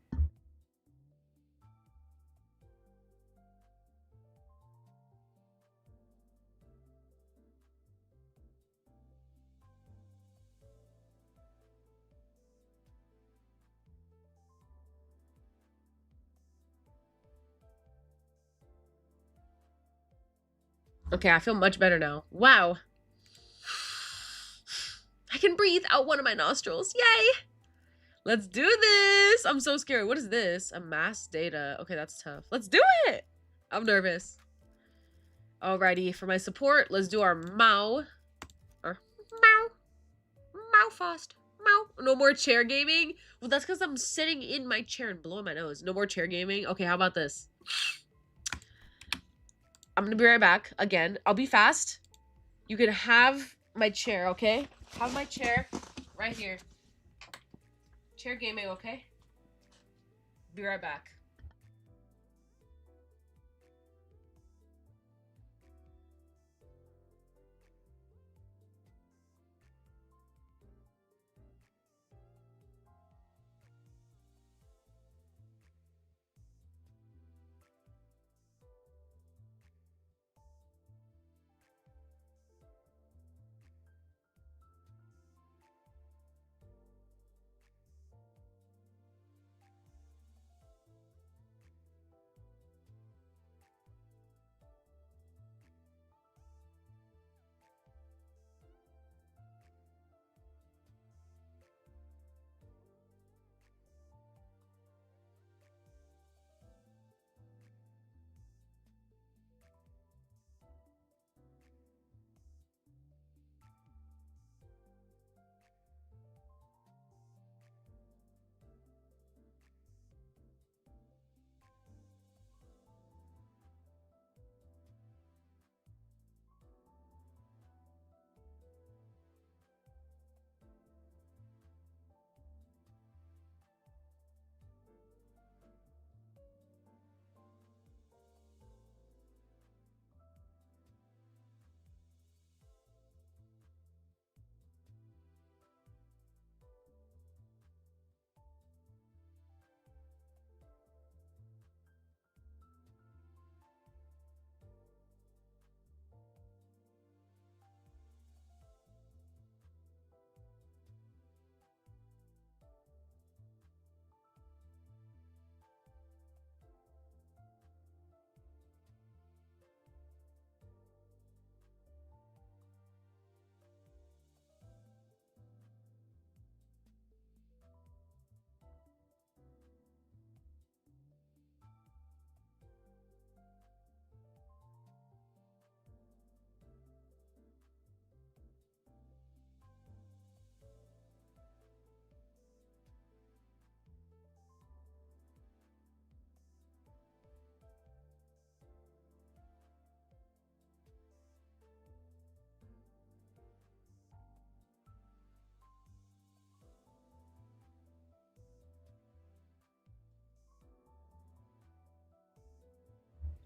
Okay, I feel much better now. Wow. I can breathe out one of my nostrils. Yay! Let's do this! I'm so scared. What is this? A mass data. Okay, that's tough. Let's do it! I'm nervous. Alrighty, for my support, let's do our Mao. Or Mao. Mao fast. Mao. No more chair gaming? Well, that's because I'm sitting in my chair and blowing my nose. No more chair gaming? Okay, how about this? I'm gonna be right back. Again, I'll be fast. You can have my chair, okay? Have my chair right here. Chair gaming, okay? Be right back.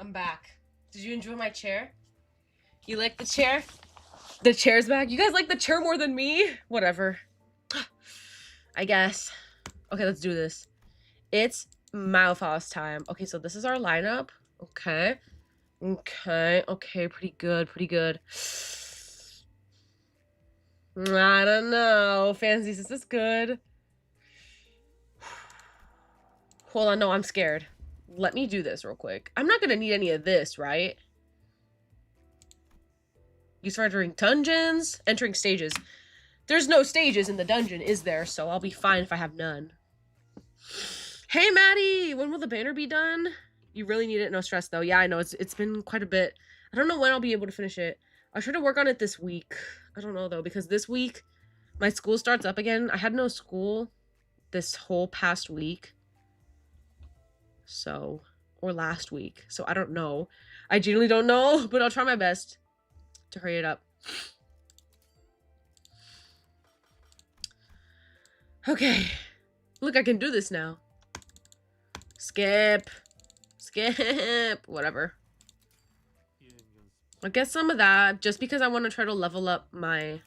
I'm back. Did you enjoy my chair? You like the chair? The chair's back. You guys like the chair more than me? Whatever. I guess. Okay, let's do this. It's Malphos time. Okay, so this is our lineup. Okay. Okay, pretty good, pretty good. I don't know. Fancies, is this good? Hold on, no, I'm scared. Let me do this real quick. I'm not gonna need any of this, right? Use for entering dungeons, entering stages. There's no stages in the dungeon, is there? So I'll be fine if I have none. Hey, Maddie! When will the banner be done? You really need it? No stress, though. Yeah, I know. It's been quite a bit. I don't know when I'll be able to finish it. I'll try to work on it this week. I don't know, though, because this week, my school starts up again. I had no school this whole past week. So, or last week. So, I don't know. I genuinely don't know, but I'll try my best to hurry it up. Okay. Look, I can do this now. Skip. Skip. Whatever. I'll get some of that just because I want to try to level up my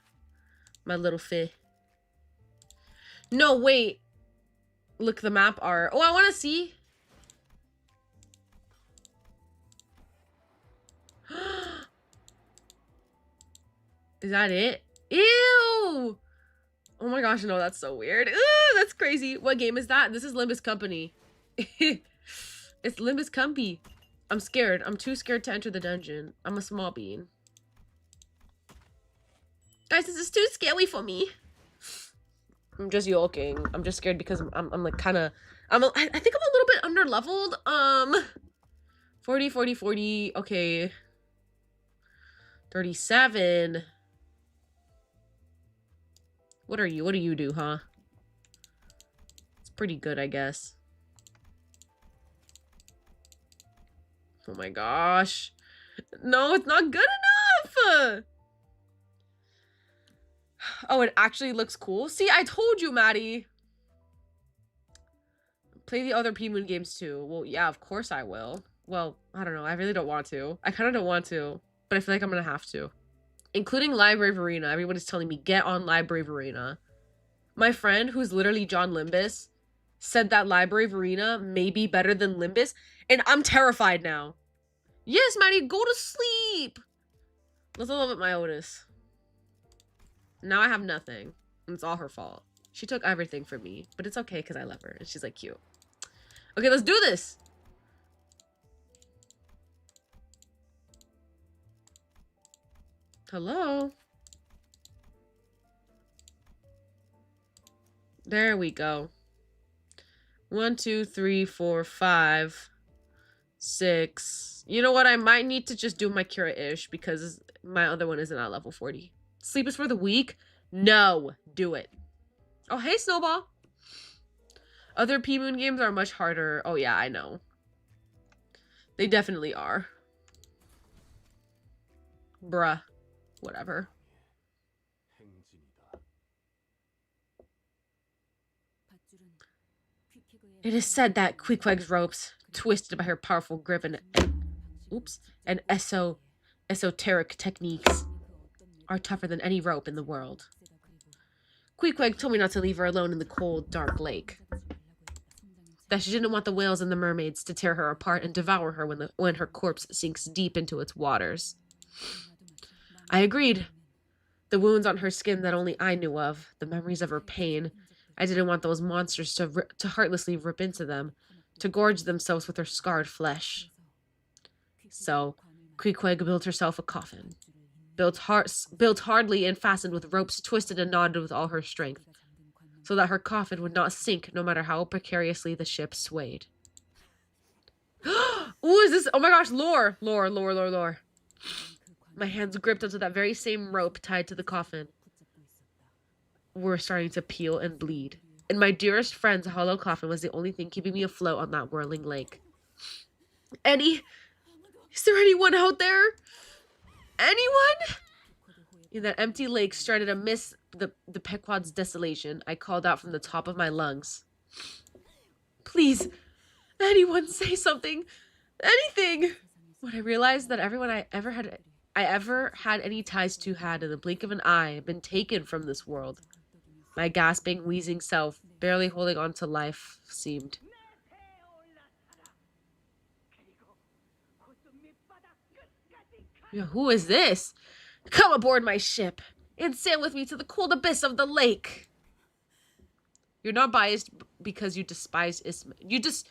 little fi. No, wait. Look, the map art. Oh, I want to see. Is that it? Ew! Oh my gosh, no, that's so weird. Ooh, that's crazy. What game is that? This is Limbus Company. It's Limbus Company. I'm scared. I'm too scared to enter the dungeon. I'm a small bean. Guys, this is too scary for me. I'm just yoking. I'm just scared because I'm like kind of... I think I'm a little bit under-leveled. 40. Okay. 37. What are you? What do you do, huh? It's pretty good, I guess. Oh my gosh. No, it's not good enough! Oh, it actually looks cool. See, I told you, Maddie. Play the other pmoon games too. Well, yeah, of course I will. Well, I don't know. I really don't want to. I kind of don't want to, but I feel like I'm gonna have to. Including Library Arena. Everybody's telling me, get on Library Arena. My friend, who's literally John Limbus, said that Library Arena may be better than Limbus, and I'm terrified now. Yes, Maddie, go to sleep! Let's level up my Otis. Now I have nothing. It's all her fault. She took everything from me, but it's okay because I love her, and she's like cute. Okay, let's do this! Hello? There we go. 1, 2, 3, 4, 5, 6. You know what? I might need to just do my Cura-ish because my other one isn't at level 40. Sleep is for the weak? No. Do it. Oh, hey, Snowball. Other pmoon games are much harder. Oh, yeah, I know. They definitely are. Bruh. Whatever. It is said that Queequeg's ropes, twisted by her powerful grip and esoteric techniques, are tougher than any rope in the world. Queequeg told me not to leave her alone in the cold, dark lake. That she didn't want the whales and the mermaids to tear her apart and devour her when her corpse sinks deep into its waters. I agreed. The wounds on her skin that only I knew of, the memories of her pain. I didn't want those monsters to heartlessly rip into them, to gorge themselves with her scarred flesh. So, Queequeg built herself a coffin. Built hardly and fastened with ropes twisted and knotted with all her strength, so that her coffin would not sink no matter how precariously the ship swayed. Ooh, is this? Oh my gosh, lore! Lore. My hands gripped onto that very same rope tied to the coffin were starting to peel and bleed. And my dearest friend's hollow coffin was the only thing keeping me afloat on that whirling lake. Is there anyone out there? Anyone? In that empty lake stranded amidst the Pequod's desolation, I called out from the top of my lungs. Please, anyone say something. Anything. When I realized that everyone I ever had any ties to had, in the blink of an eye, been taken from this world. My gasping, wheezing self, barely holding on to life, seemed. Who is this? Come aboard my ship and sail with me to the cold abyss of the lake. You're not biased because you despise Ismail. You just...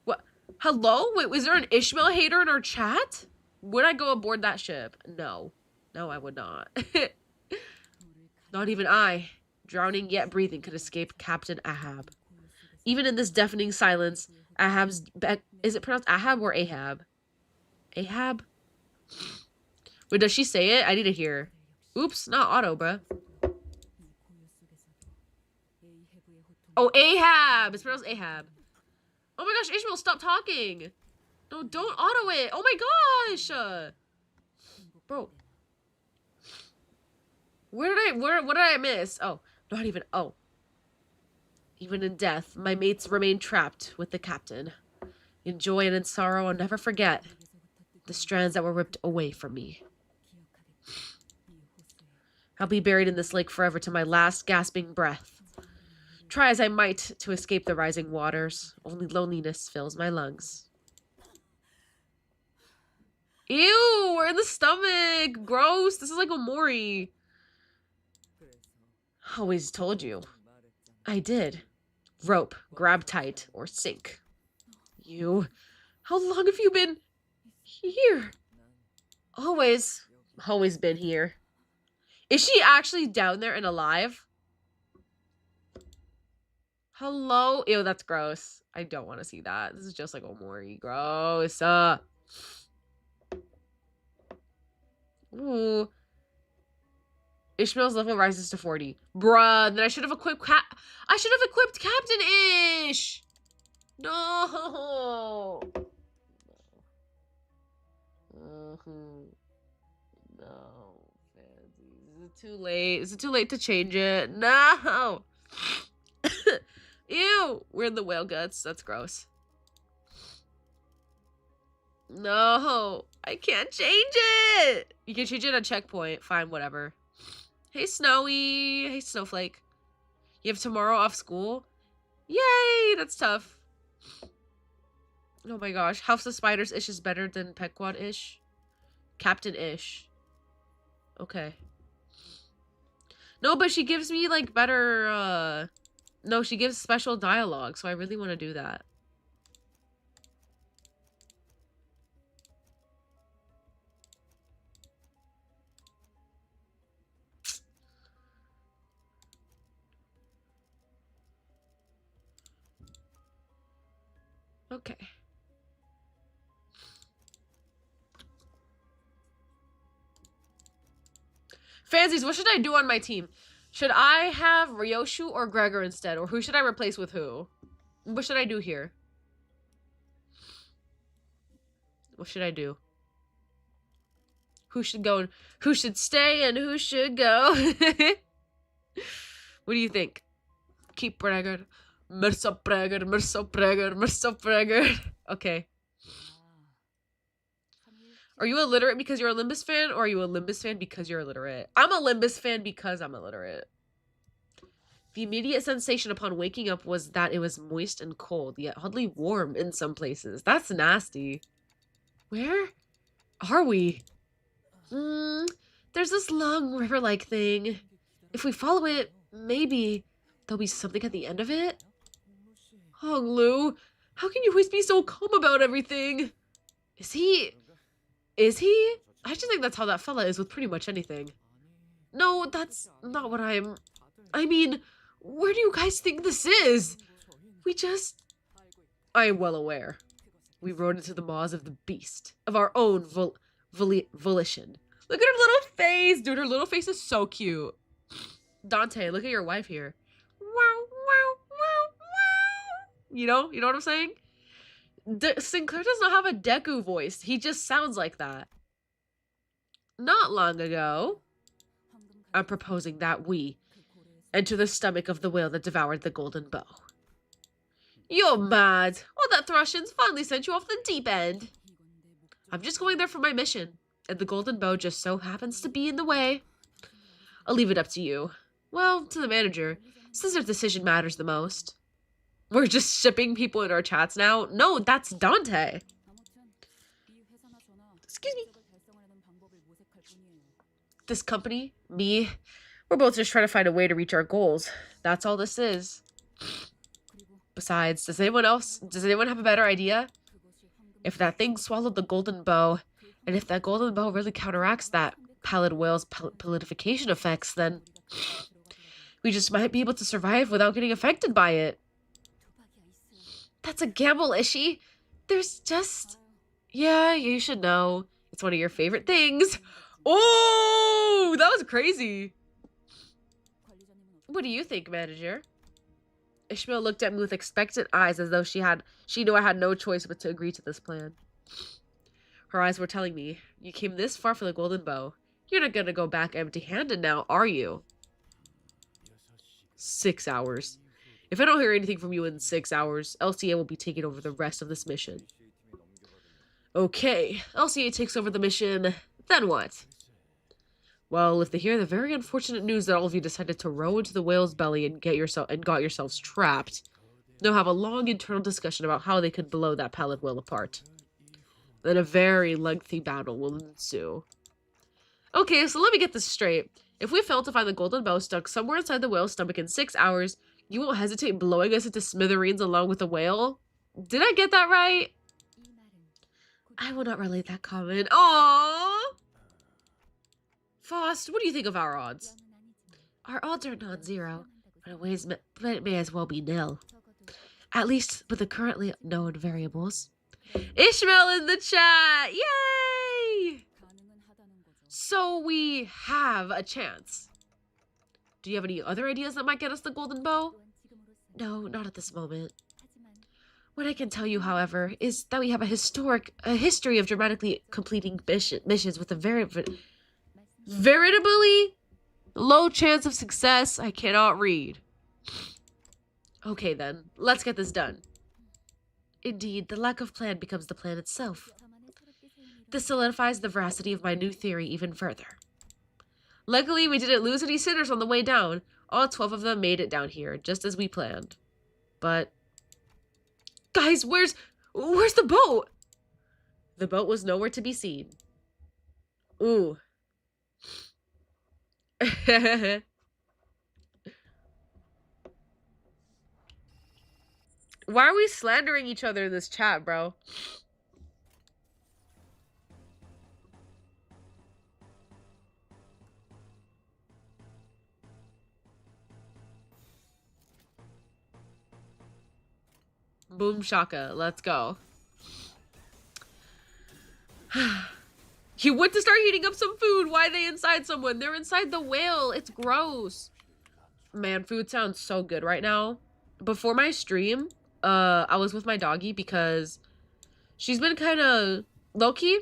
What? Hello? Wait, was there an Ishmael hater in our chat? Would I go aboard that ship? No. No, I would not. Not even I, drowning yet breathing, could escape Captain Ahab. Even in this deafening silence, Ahab's... Is it pronounced Ahab or Ahab? Ahab? Wait, does she say it? I need to hear. Oops, not auto, bruh. Oh, Ahab! It's pronounced Ahab. Oh my gosh, Ishmael, stop talking! No, don't auto it! Oh my gosh! Bro. What did I miss? Oh, not even, oh. Even in death, my mates remain trapped with the captain. In joy and in sorrow, I'll never forget the strands that were ripped away from me. I'll be buried in this lake forever to my last gasping breath. Try as I might to escape the rising waters, only loneliness fills my lungs. Ew, we're in the stomach. Gross. This is like Omori. Always told you. I did. Rope, grab tight, or sink. You. How long have you been here? Always been here. Is she actually down there and alive? Hello? Ew, that's gross. I don't want to see that. This is just like Omori. Gross. Ooh. Ishmael's level rises to 40. Bruh, then I should have equipped Captain Ish! No! No. Is it too late? Is it too late to change it? No! Ew! We're in the whale guts. That's gross. No! I can't change it! You can change it at checkpoint. Fine, whatever. Hey, Snowy! Hey, Snowflake. You have tomorrow off school? Yay! That's tough. Oh my gosh. House of Spiders Ish is better than Pequod Ish? Captain Ish. Okay. No, but she gives me, like, better, No, she gives special dialogue, so I really want to do that. Okay. Fancies, what should I do on my team? Should I have Ryoshu or Gregor instead? Or who should I replace with who? What should I do here? What should I do? Who should go and who should stay and who should go? What do you think? Keep Gregor. Merso Gregor, Merso Gregor, Merso Gregor. Okay. Are you illiterate because you're a Limbus fan, or are you a Limbus fan because you're illiterate? I'm a Limbus fan because I'm illiterate. The immediate sensation upon waking up was that it was moist and cold, yet oddly warm in some places. That's nasty. Where are we? There's this long river-like thing. If we follow it, maybe there'll be something at the end of it? Honglu, how can you always be so calm about everything? Is he? I just think that's how that fella is with pretty much anything. No, that's not what I mean, where do you guys think this is? I am well aware. We rode into the maws of the beast, of our own volition. Look at her little face, dude. Her little face is so cute. Dante, look at your wife here. Wow, wow, wow, wow. You know what I'm saying? Sinclair does not have a Deku voice. He just sounds like that. Not long ago, I'm proposing that we enter the stomach of the whale that devoured the golden bow. You're mad. All that thrashing's finally sent you off the deep end. I'm just going there for my mission, and the golden bow just so happens to be in the way. I'll leave it up to you. Well, to the manager, since their decision matters the most. We're just shipping people in our chats now? No, that's Dante. Excuse me. This company, me, we're both just trying to find a way to reach our goals. That's all this is. Besides, does anyone have a better idea? If that thing swallowed the golden bow, and if that golden bow really counteracts that pallid whale's palidification effects, then we just might be able to survive without getting affected by it. That's a gamble, Ishi. There's just... Yeah, you should know. It's one of your favorite things. Oh, that was crazy. What do you think, manager? Ishmael looked at me with expectant eyes as though she knew I had no choice but to agree to this plan. Her eyes were telling me, you came this far for the golden bow. You're not gonna go back empty-handed now, are you? 6 hours. If I don't hear anything from you in 6 hours, LCA will be taking over the rest of this mission. Okay, LCA takes over the mission, then what? Well, if they hear the very unfortunate news that all of you decided to row into the whale's belly and got yourselves trapped, they'll have a long internal discussion about how they could blow that pallid whale apart. Then a very lengthy battle will ensue. Okay, so let me get this straight. If we fail to find the golden bow stuck somewhere inside the whale's stomach in 6 hours, you won't hesitate blowing us into smithereens along with the whale? Did I get that right? I will not relate that comment. Aww! Faust, what do you think of our odds? Our odds are non-zero, but it may as well be nil. At least with the currently known variables. Ishmael in the chat! Yay! So we have a chance. Do you have any other ideas that might get us the golden bow? No, not at this moment. What I can tell you, however, is that we have a history of dramatically completing missions with a veritably low chance of success. I cannot read. Okay then, let's get this done. Indeed, the lack of plan becomes the plan itself. This solidifies the veracity of my new theory even further. Luckily, we didn't lose any sinners on the way down. All 12 of them made it down here, just as we planned. But... Guys, where's the boat? The boat was nowhere to be seen. Ooh. Why are we slandering each other in this chat, bro? Boom shaka, let's go. You went to start heating up some food. Why are they inside someone? They're inside the whale. It's gross. Man, food sounds so good right now. Before my stream, I was with my doggy because she's been kind of low-key.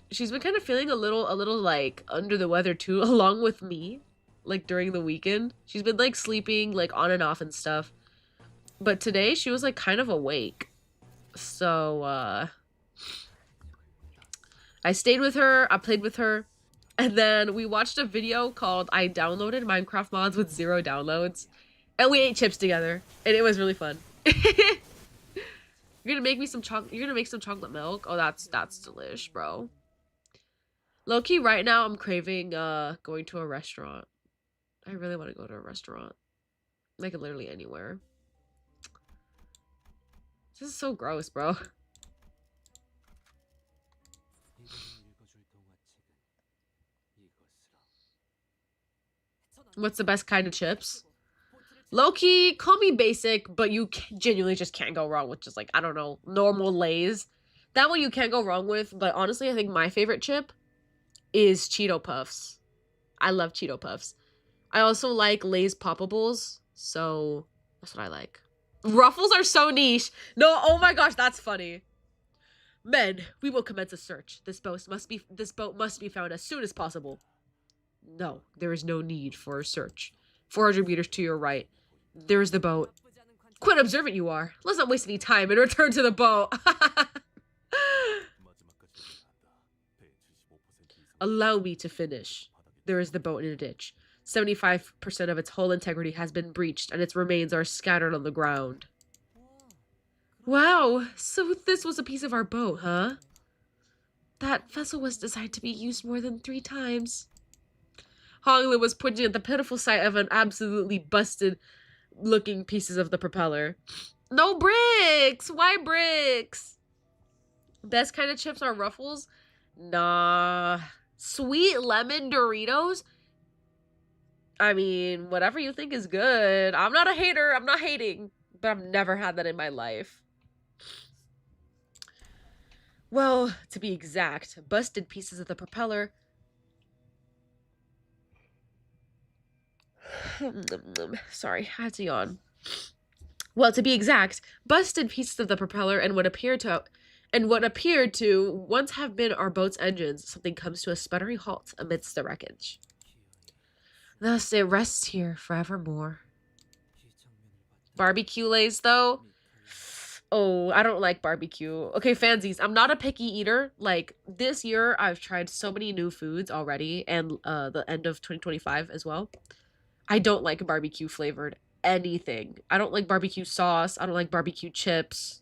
She's been kind of feeling a little like under the weather too, along with me, like during the weekend. She's been like sleeping like on and off and stuff. But today she was like kind of awake. So, I stayed with her, I played with her, and then we watched a video called I Downloaded Minecraft Mods with 0 downloads, and we ate chips together, and it was really fun. You're gonna make some chocolate milk? Oh, that's delish, bro. Low-key, right now, I'm craving, going to a restaurant. I really want to go to a restaurant. Like, literally anywhere. This is so gross, bro. What's the best kind of chips? Low-key, call me basic, but you genuinely just can't go wrong with just, like, I don't know, normal Lay's. That one you can't go wrong with, but honestly, I think my favorite chip is Cheeto Puffs. I love Cheeto Puffs. I also like Lay's Poppables, so that's what I like. Ruffles are so niche. No, oh my gosh, that's funny. Men, we will commence a search. This boat must be found as soon as possible. No, there is no need for a search. 400 meters to your right. There's the boat. Quite observant you are. Let's not waste any time and return to the boat. Allow me to finish. There is the boat in a ditch. 75% of its hull integrity has been breached, and its remains are scattered on the ground. Wow, so this was a piece of our boat, huh? That vessel was designed to be used more than 3 times. Honglu was pointing at the pitiful sight of an absolutely busted looking pieces of the propeller. No bricks! Why bricks? Best kind of chips are Ruffles? Nah. Sweet lemon Doritos? I mean, whatever you think is good. I'm not a hater. I'm not hating. But I've never had that in my life. Well, to be exact, busted pieces of the propeller. Sorry, I had to yawn. Well, to be exact, busted pieces of the propeller and what appeared to once have been our boat's engines, something comes to a sputtering halt amidst the wreckage. Thus, it rests here forevermore. Barbecue lays, though? Oh, I don't like barbecue. Okay, fansies, I'm not a picky eater. Like, this year, I've tried so many new foods already, and the end of 2025 as well. I don't like barbecue flavored anything. I don't like barbecue sauce. I don't like barbecue chips.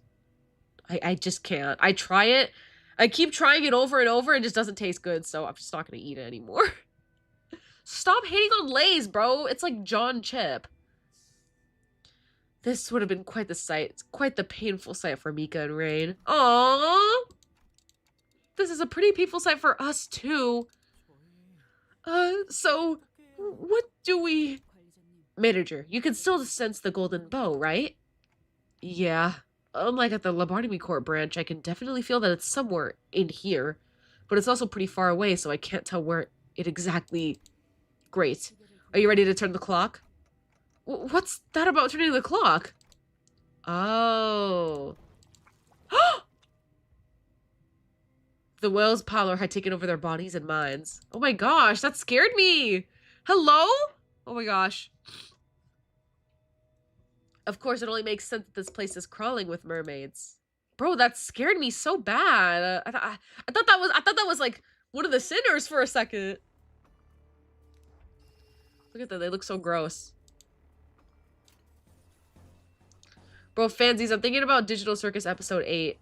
I just can't. I try it. I keep trying it over and over. It just doesn't taste good, so I'm just not going to eat it anymore. Stop hating on Lay's, bro. It's like John Chip. This would have been quite the sight. It's quite the painful sight for Mika and Rain. Aww. This is a pretty painful sight for us, too. So, what do we... Manager, you can still sense the golden bow, right? Yeah. Unlike at the lobotomy court branch, I can definitely feel that it's somewhere in here. But it's also pretty far away, so I can't tell where it exactly... Great. Are you ready to turn the clock? What's that about turning the clock? Oh. The whale's power had taken over their bodies and minds. Oh my gosh, that scared me! Hello? Oh my gosh. Of course, it only makes sense that this place is crawling with mermaids. Bro, that scared me so bad. I thought that was like one of the sinners for a second. Look at them, they look so gross. Bro, fansies, I'm thinking about Digital Circus episode 8.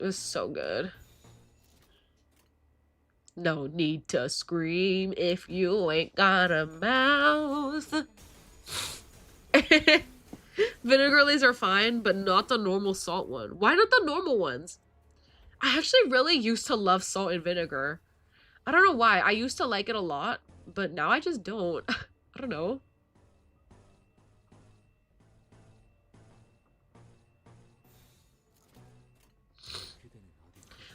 It was so good. No need to scream if you ain't got a mouth. Vinegar lays are fine, but not the normal salt one. Why not the normal ones? I actually really used to love salt and vinegar. I don't know why. I used to like it a lot, but now I just don't. I don't know.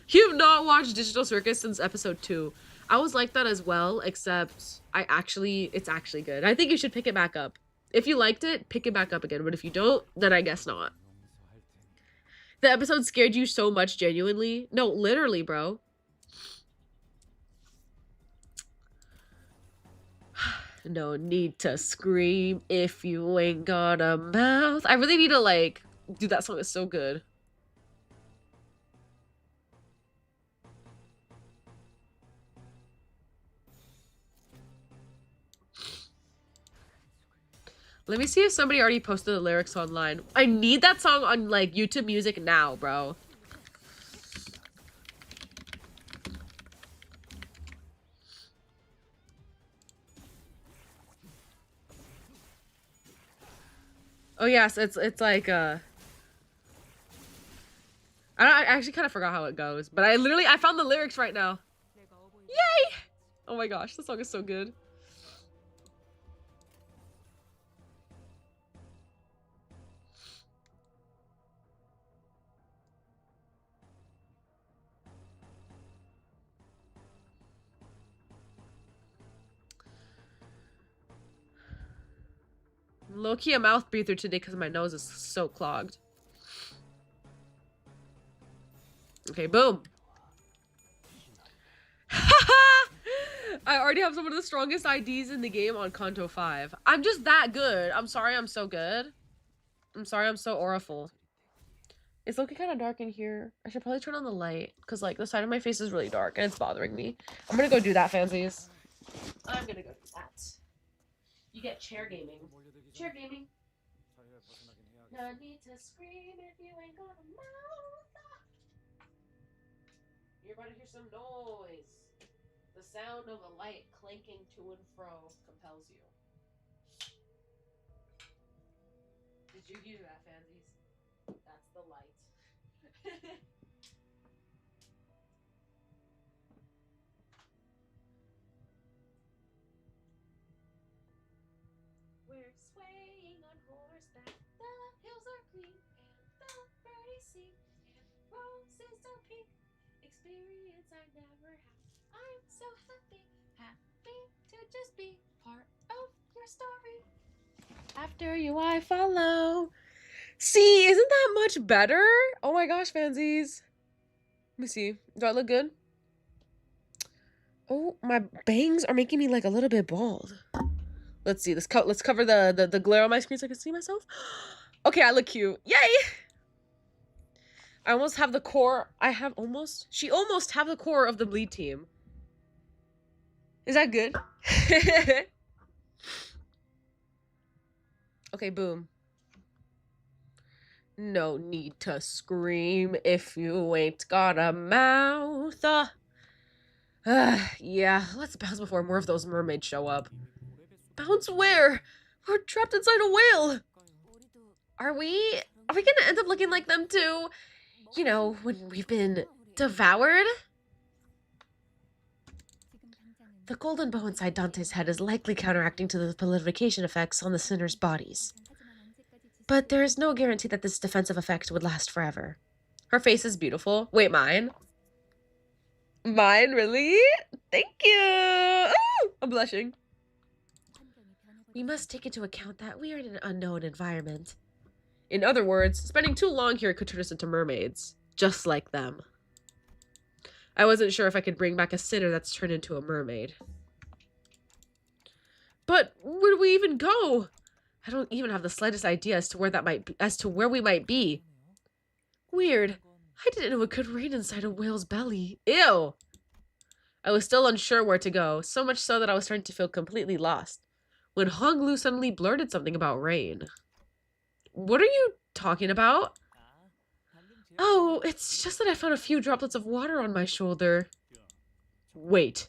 You've not watched Digital Circus since episode 2. I was like that as well, except it's actually good. I think you should pick it back up. If you liked it, pick it back up again. But if you don't, then I guess not. The episode scared you so much, genuinely. No, literally, bro. No need to scream if you ain't got a mouth. I really need to, like, dude, that song is so good. Let me see if somebody already posted the lyrics online. I need that song on, like, YouTube Music now, bro. Oh, yes, it's like, I actually kind of forgot how it goes, but I found the lyrics right now. Yay! Oh my gosh, the song is so good. Low-key a mouth breather today because my nose is so clogged. Okay, boom. I already have some of the strongest IDs in the game on Canto 5. I'm just that good. I'm sorry I'm so good. I'm sorry I'm so auriful. It's looking kind of dark in here. I should probably turn on the light because like the side of my face is really dark and it's bothering me. I'm gonna go do that, fancies. I'm gonna go do that. You get chair gaming. Chair gaming. No need to scream if you ain't got a mouth. You're about to hear some noise. The sound of a light clanking to and fro compels you. Did you hear that, fancies? That's the light. We're swaying on horseback. The hills are green and the birdies sing and roses are pink. Experience I never had. I'm so happy, happy to just be part of your story. After you, I follow. See, isn't that much better? Oh my gosh, fancies. Let me see. Do I look good? Oh, my bangs are making me like a little bit bald. Let's see. Let's cover the glare on my screen so I can see myself. Okay, I look cute. Yay! I almost have the core. She almost have the core of the bleed team. Is that good? Okay, boom. No need to scream if you ain't got a mouth. Yeah, let's bounce before more of those mermaids show up. Bounce where? We're trapped inside a whale. Are we gonna end up looking like them too? You know, when we've been devoured? The golden bow inside Dante's head is likely counteracting to the purification effects on the sinners' bodies. But there is no guarantee that this defensive effect would last forever. Her face is beautiful. Wait, mine? Mine, really? Thank you! Ooh, I'm blushing. We must take into account that we are in an unknown environment. In other words, spending too long here could turn us into mermaids. Just like them. I wasn't sure if I could bring back a sinner that's turned into a mermaid. But where do we even go? I don't even have the slightest idea as to where we might be. Weird. I didn't know it could rain inside a whale's belly. Ew! I was still unsure where to go, so much so that I was starting to feel completely lost, when Hong Lu suddenly blurted something about rain. What are you talking about? Oh, it's just that I found a few droplets of water on my shoulder. Wait.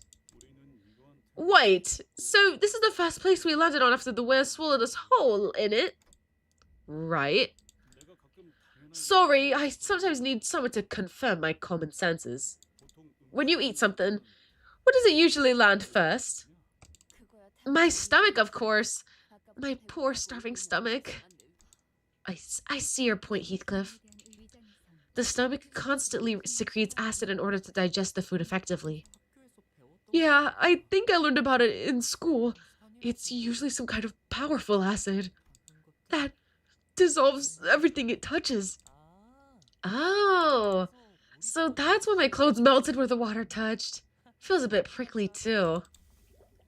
So this is the first place we landed on after the whale swallowed us whole in it? Right. Sorry, I sometimes need someone to confirm my common senses. When you eat something, what does it usually land first? My stomach, of course. My poor starving stomach. I see your point, Heathcliff. The stomach constantly secretes acid in order to digest the food effectively. Yeah, I think I learned about it in school. It's usually some kind of powerful acid that dissolves everything it touches. Oh, so that's why my clothes melted where the water touched. Feels a bit prickly, too.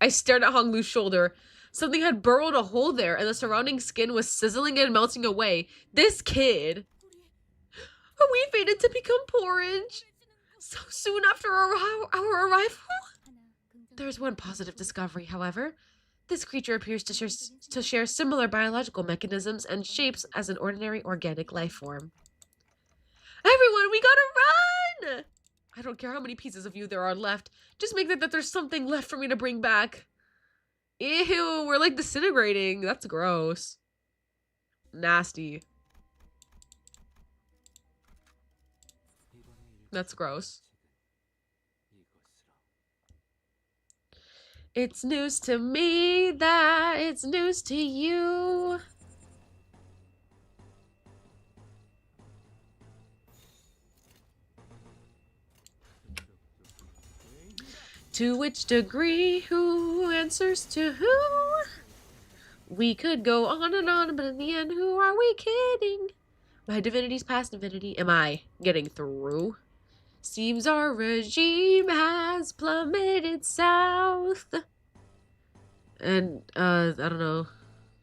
I stared at Hong Lu's shoulder. Something had burrowed a hole there, and the surrounding skin was sizzling and melting away. This kid! We fated to become porridge! So soon after our arrival? There's one positive discovery, however. This creature appears to share similar biological mechanisms and shapes as an ordinary organic life form. Everyone, we gotta run! I don't care how many pieces of you there are left. Just make that there's something left for me to bring back. Ew, we're like disintegrating. That's gross. Nasty. That's gross. It's news to me that it's news to you. To which degree, who answers to who? We could go on and on, but in the end, who are we kidding? My divinity's past divinity. Am I getting through? Seems our regime has plummeted south. And, I don't know.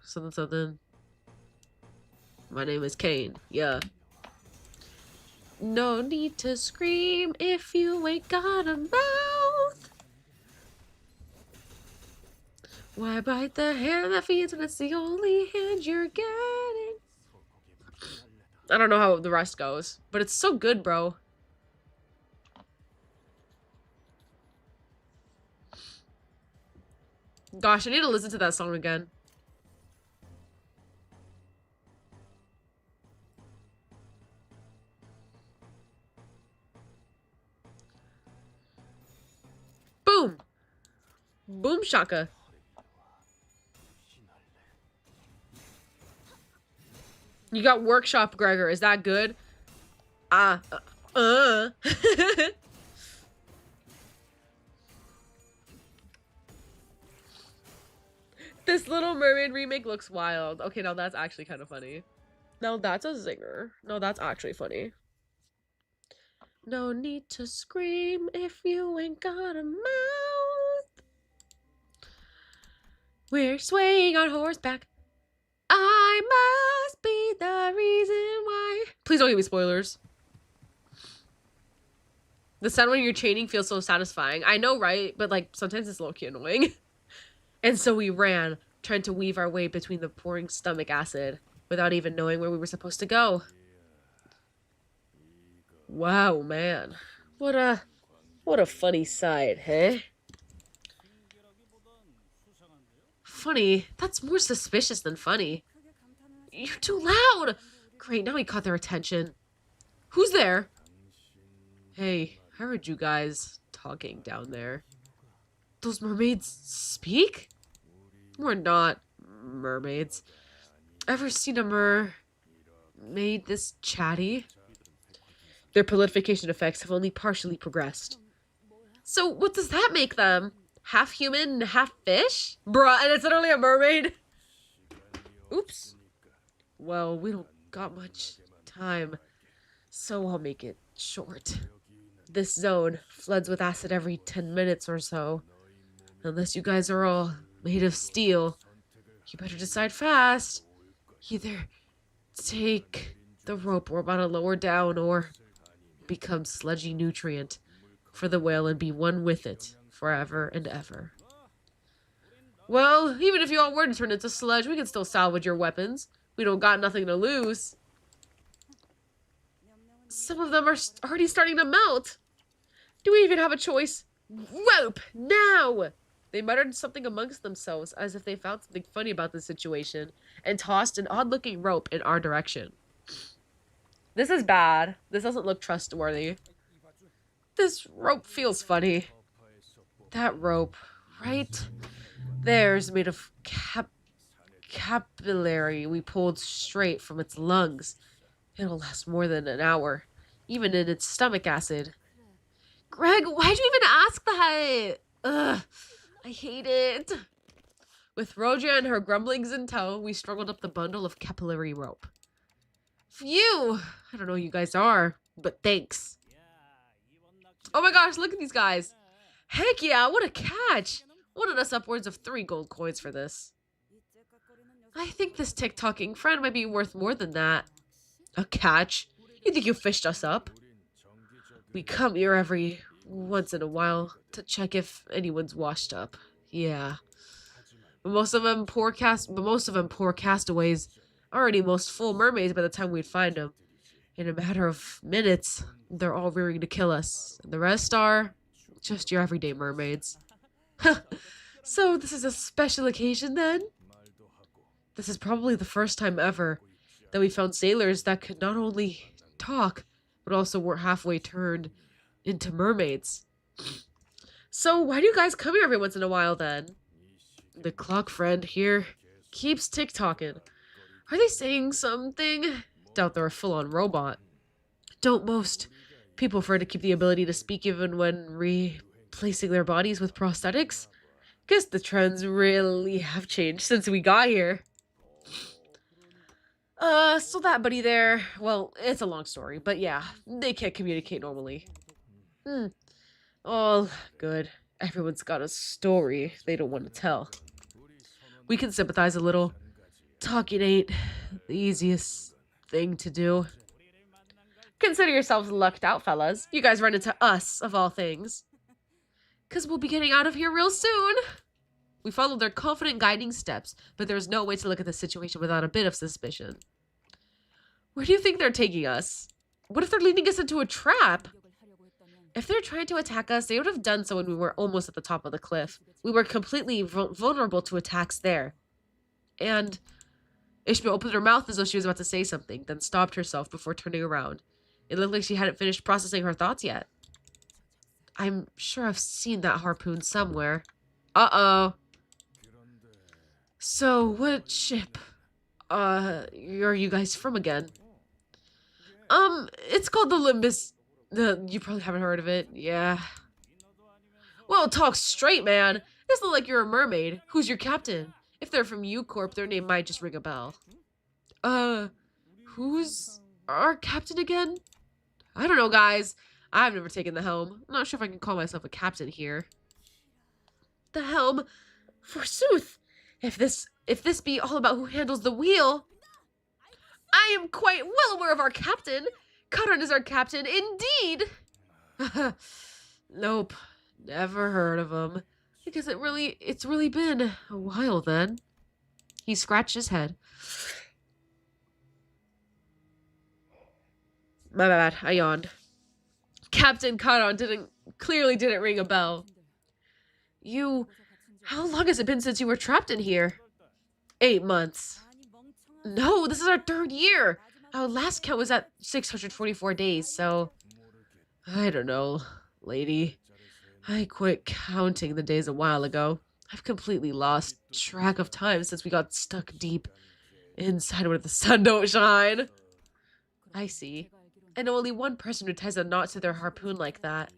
Something. My name is Kane. Yeah. No need to scream if you ain't got a mouth. Why bite the hand that feeds when it's the only hand you're getting? I don't know how the rest goes, but it's so good, bro. Gosh, I need to listen to that song again. Boom! Boom shaka. You got workshop, Gregor. Is that good? This Little Mermaid remake looks wild. Okay, now that's actually kind of funny. No, that's a zinger. No, that's actually funny. No need to scream if you ain't got a mouth. We're swaying on horseback. I must be the reason why. Please don't give me spoilers. The sound when you're chaining feels so satisfying. I know, right? But like sometimes it's low-key annoying. And so we ran, trying to weave our way between the pouring stomach acid without even knowing where we were supposed to go. Wow, man. What a funny sight, hey? Funny? That's more suspicious than funny. You're too loud! Great, now we caught their attention. Who's there? Hey, I heard you guys talking down there. Those mermaids speak? We're not mermaids. Ever seen a mermaid this chatty? Their prolification effects have only partially progressed. So what does that make them? Half human, half fish? Bruh, and it's literally a mermaid? Oops. Well, we don't got much time, so I'll make it short. This zone floods with acid every 10 minutes or so. Unless you guys are all made of steel, you better decide fast. Either take the rope we're about to lower down or become sludgy nutrient for the whale and be one with it forever and ever. Well, even if you all were to turn into sludge, we can still salvage your weapons. We don't got nothing to lose. Some of them are already starting to melt. Do we even have a choice? Rope! Now! They muttered something amongst themselves as if they found something funny about the situation and tossed an odd-looking rope in our direction. This is bad. This doesn't look trustworthy. This rope feels funny. That rope, right there's made of capillary we pulled straight from its lungs. It'll last more than an hour, even in its stomach acid. Greg, why'd you even ask that? Ugh, I hate it. With Roja and her grumblings in tow, we struggled up the bundle of capillary rope. Phew! I don't know who you guys are, but thanks. Oh my gosh, look at these guys. Heck yeah, what a catch! Wanted us upwards of 3 gold coins for this. I think this tick-tocking friend might be worth more than that. A catch? You think you fished us up? We come here every once in a while to check if anyone's washed up. Yeah. But most of them poor castaways. Already most full mermaids by the time we'd find them. In a matter of minutes, they're all rearing to kill us. And the rest are just your everyday mermaids. So this is a special occasion then? This is probably the first time ever that we found sailors that could not only talk, but also were halfway turned into mermaids. So why do you guys come here every once in a while then? The clock friend here keeps tick-tocking. Are they saying something? Doubt they're a full-on robot. Don't most people prefer to keep the ability to speak even when replacing their bodies with prosthetics? Guess the trends really have changed since we got here. So that buddy there, well, it's a long story, but yeah, they can't communicate normally. All good. Everyone's got a story they don't want to tell. We can sympathize a little. Talking ain't the easiest thing to do. Consider yourselves lucked out, fellas. You guys run into us, of all things. Because we'll be getting out of here real soon. We followed their confident guiding steps, but there was no way to look at the situation without a bit of suspicion. Where do you think they're taking us? What if they're leading us into a trap? If they're trying to attack us, they would have done so when we were almost at the top of the cliff. We were completely vulnerable to attacks there. And Ishmael opened her mouth as though she was about to say something, then stopped herself before turning around. It looked like she hadn't finished processing her thoughts yet. I'm sure I've seen that harpoon somewhere. Uh-oh. So, what ship, are you guys from again? It's called the Limbus. You probably haven't heard of it. Yeah. Well, talk straight, man. It's not like you're a mermaid. Who's your captain? If they're from U-Corp, their name might just ring a bell. Who's our captain again? I don't know, guys. I've never taken the helm. I'm not sure if I can call myself a captain here. The helm? Forsooth! If this be all about who handles the wheel, I am quite well aware of our captain. Karan is our captain, indeed. Nope, never heard of him. Because it's really been a while then. He scratched his head. My bad, I yawned. Captain Karan clearly didn't ring a bell. How long has it been since you were trapped in here? 8 months. No, this is our 3rd year. Our last count was at 644 days, so... I don't know, lady. I quit counting the days a while ago. I've completely lost track of time since we got stuck deep inside where the sun don't shine. I see. And only one person who ties a knot to their harpoon like that.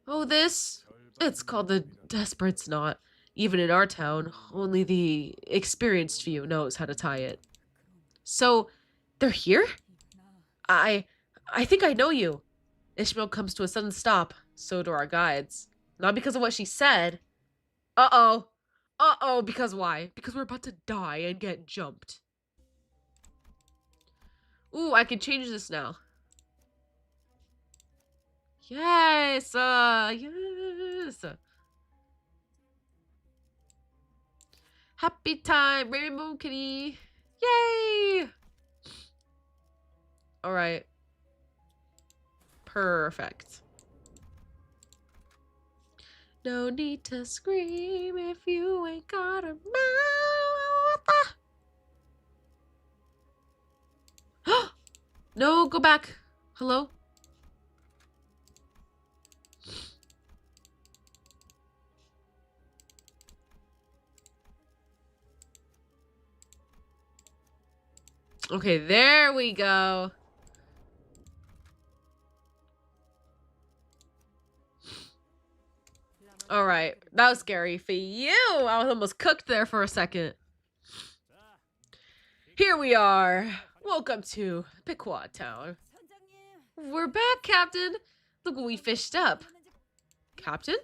Oh, this? It's called the Desperate's Knot. Even in our town, only the experienced few knows how to tie it. So, they're here? I think I know you. Ishmael comes to a sudden stop. So do our guides. Not because of what she said. Uh-oh. Uh-oh, because why? Because we're about to die and get jumped. Ooh, I can change this now. Yes, yes. Happy time, Rainbow Kitty. Yay! Alright. Perfect. No need to scream if you ain't got a mouth. No, go back. Hello? Okay, there we go. Alright, that was scary for you. I was almost cooked there for a second. Here we are. Welcome to Pequod Town. We're back, Captain. Look what we fished up. Captain?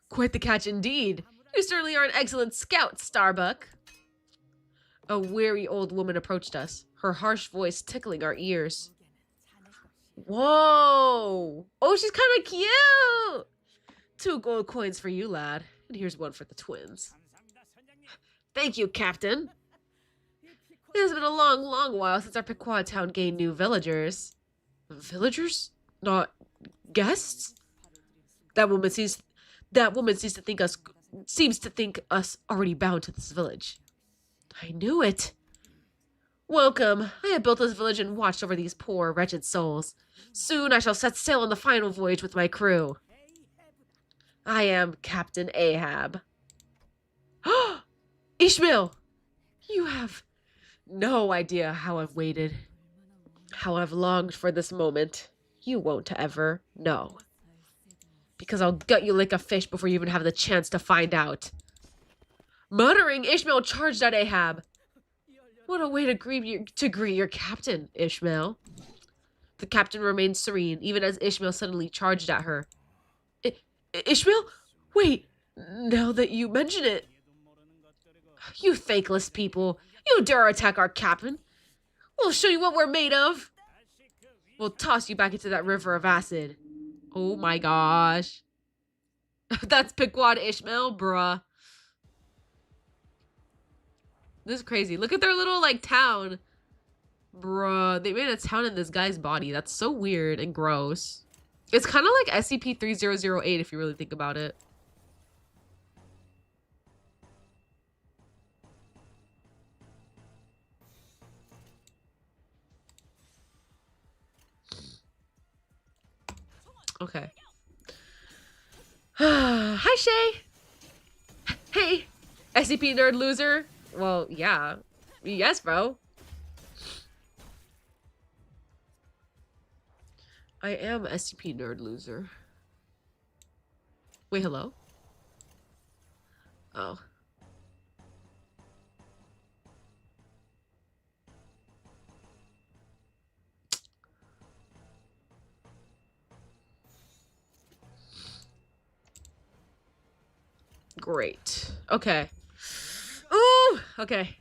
Quite the catch indeed. You certainly are an excellent scout, Starbuck. A weary old woman approached us, her harsh voice tickling our ears. Whoa! Oh, she's kind of cute! 2 gold coins for you, lad. And here's 1 for the twins. Thank you, Captain. It has been a long, long while since our Pequod town gained new villagers. Villagers? Not guests? That woman seems to think us already bound to this village. I knew it. Welcome. I have built this village and watched over these poor, wretched souls. Soon I shall set sail on the final voyage with my crew. I am Captain Ahab. Ishmael! You have no idea how I've waited. How I've longed for this moment. You won't ever know. Because I'll gut you like a fish before you even have the chance to find out. Muttering, Ishmael charged at Ahab. What a way to greet your captain, Ishmael. The captain remained serene, even as Ishmael suddenly charged at her. Ishmael? Wait, now that you mention it. You thankless people. You dare attack our captain. We'll show you what we're made of. We'll toss you back into that river of acid. Oh my gosh. That's Pequod Ishmael, bruh. This is crazy. Look at their little, like, town. Bruh, they made a town in this guy's body. That's so weird and gross. It's kind of like SCP-3008 if you really think about it. Okay. Hi, Shay. Hey, SCP nerd loser. Well, yeah. Yes, bro. I am SCP nerd loser. Wait, hello? Oh. Great. Okay. Ooh! Okay.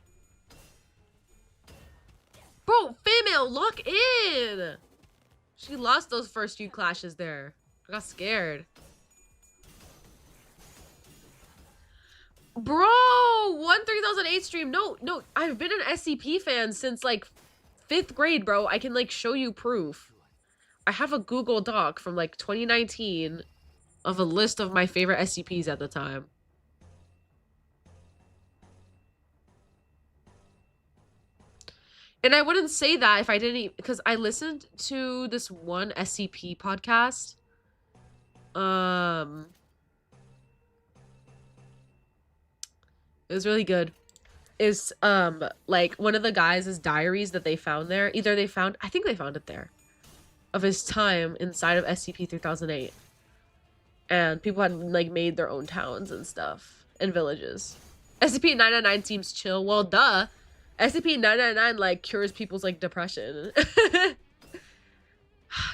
Bro, female, lock in! She lost those first few clashes there. I got scared. Bro! 3008 stream. No, I've been an SCP fan since, like, 5th grade, bro. I can, like, show you proof. I have a Google Doc from, like, 2019 of a list of my favorite SCPs at the time. And I wouldn't say that if I didn't, because I listened to this one SCP podcast. It was really good. Is like one of the guys' diaries that they found there. Either they found, I think they found it there, of his time inside of SCP-3008. And people had like made their own towns and stuff and villages. SCP-999 seems chill. Well, duh. SCP-999 like cures people's like depression.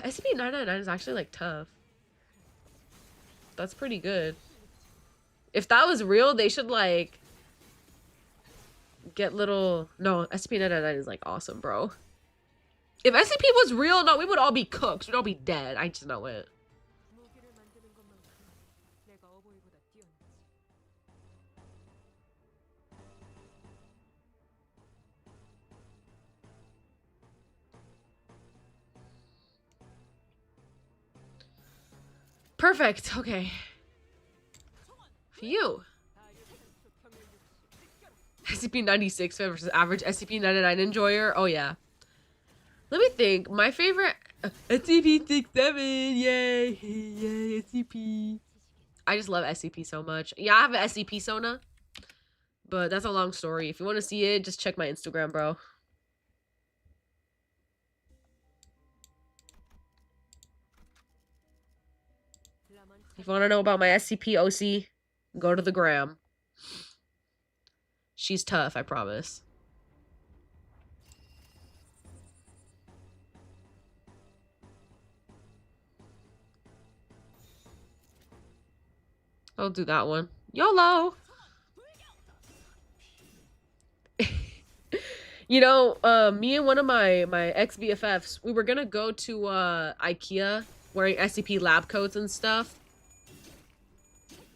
SCP-999 is actually like tough. That's pretty good. If that was real, they should like get little... No, SCP-999 is like awesome, bro. If SCP was real, no, we would all be cooked. We'd all be dead. I just know it. Perfect. Okay. For you. SCP-96 versus average SCP-99 enjoyer. Oh, yeah. Let me think. My favorite... SCP-67. Yay. Yay, SCP. I just love SCP so much. Yeah, I have an SCP Sona. But that's a long story. If you want to see it, just check my Instagram, bro. If you want to know about my SCP OC, go to the gram. She's tough, I promise. I'll do that one. YOLO! You know, me and one of my ex-BFFs, we were gonna go to IKEA wearing SCP lab coats and stuff.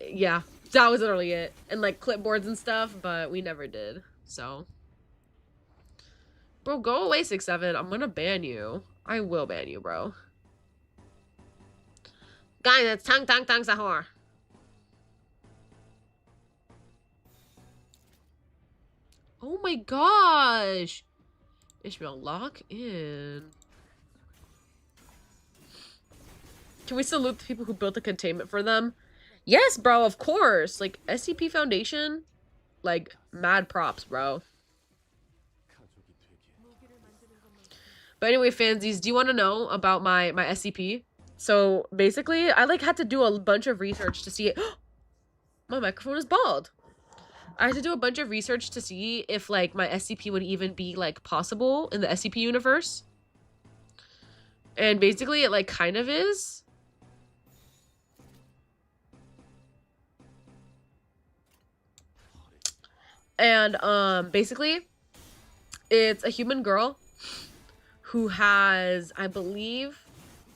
Yeah, that was literally it. And like clipboards and stuff, but we never did. So. Bro, go away, 6-7. I'm gonna ban you. I will ban you, bro. Guys, it's tang sahur. Oh my gosh. Ishmael, lock in. Can we salute the people who built the containment for them? Yes, bro, of course. Like, SCP Foundation, like, mad props, bro. But anyway, fansies, do you want to know about my SCP? So, basically, I, like, had to do a bunch of research to see it. My microphone is bald. I had to do a bunch of research to see if, like, my SCP would even be, like, possible in the SCP universe. And basically, it, like, kind of is. And, basically, it's a human girl who has, I believe,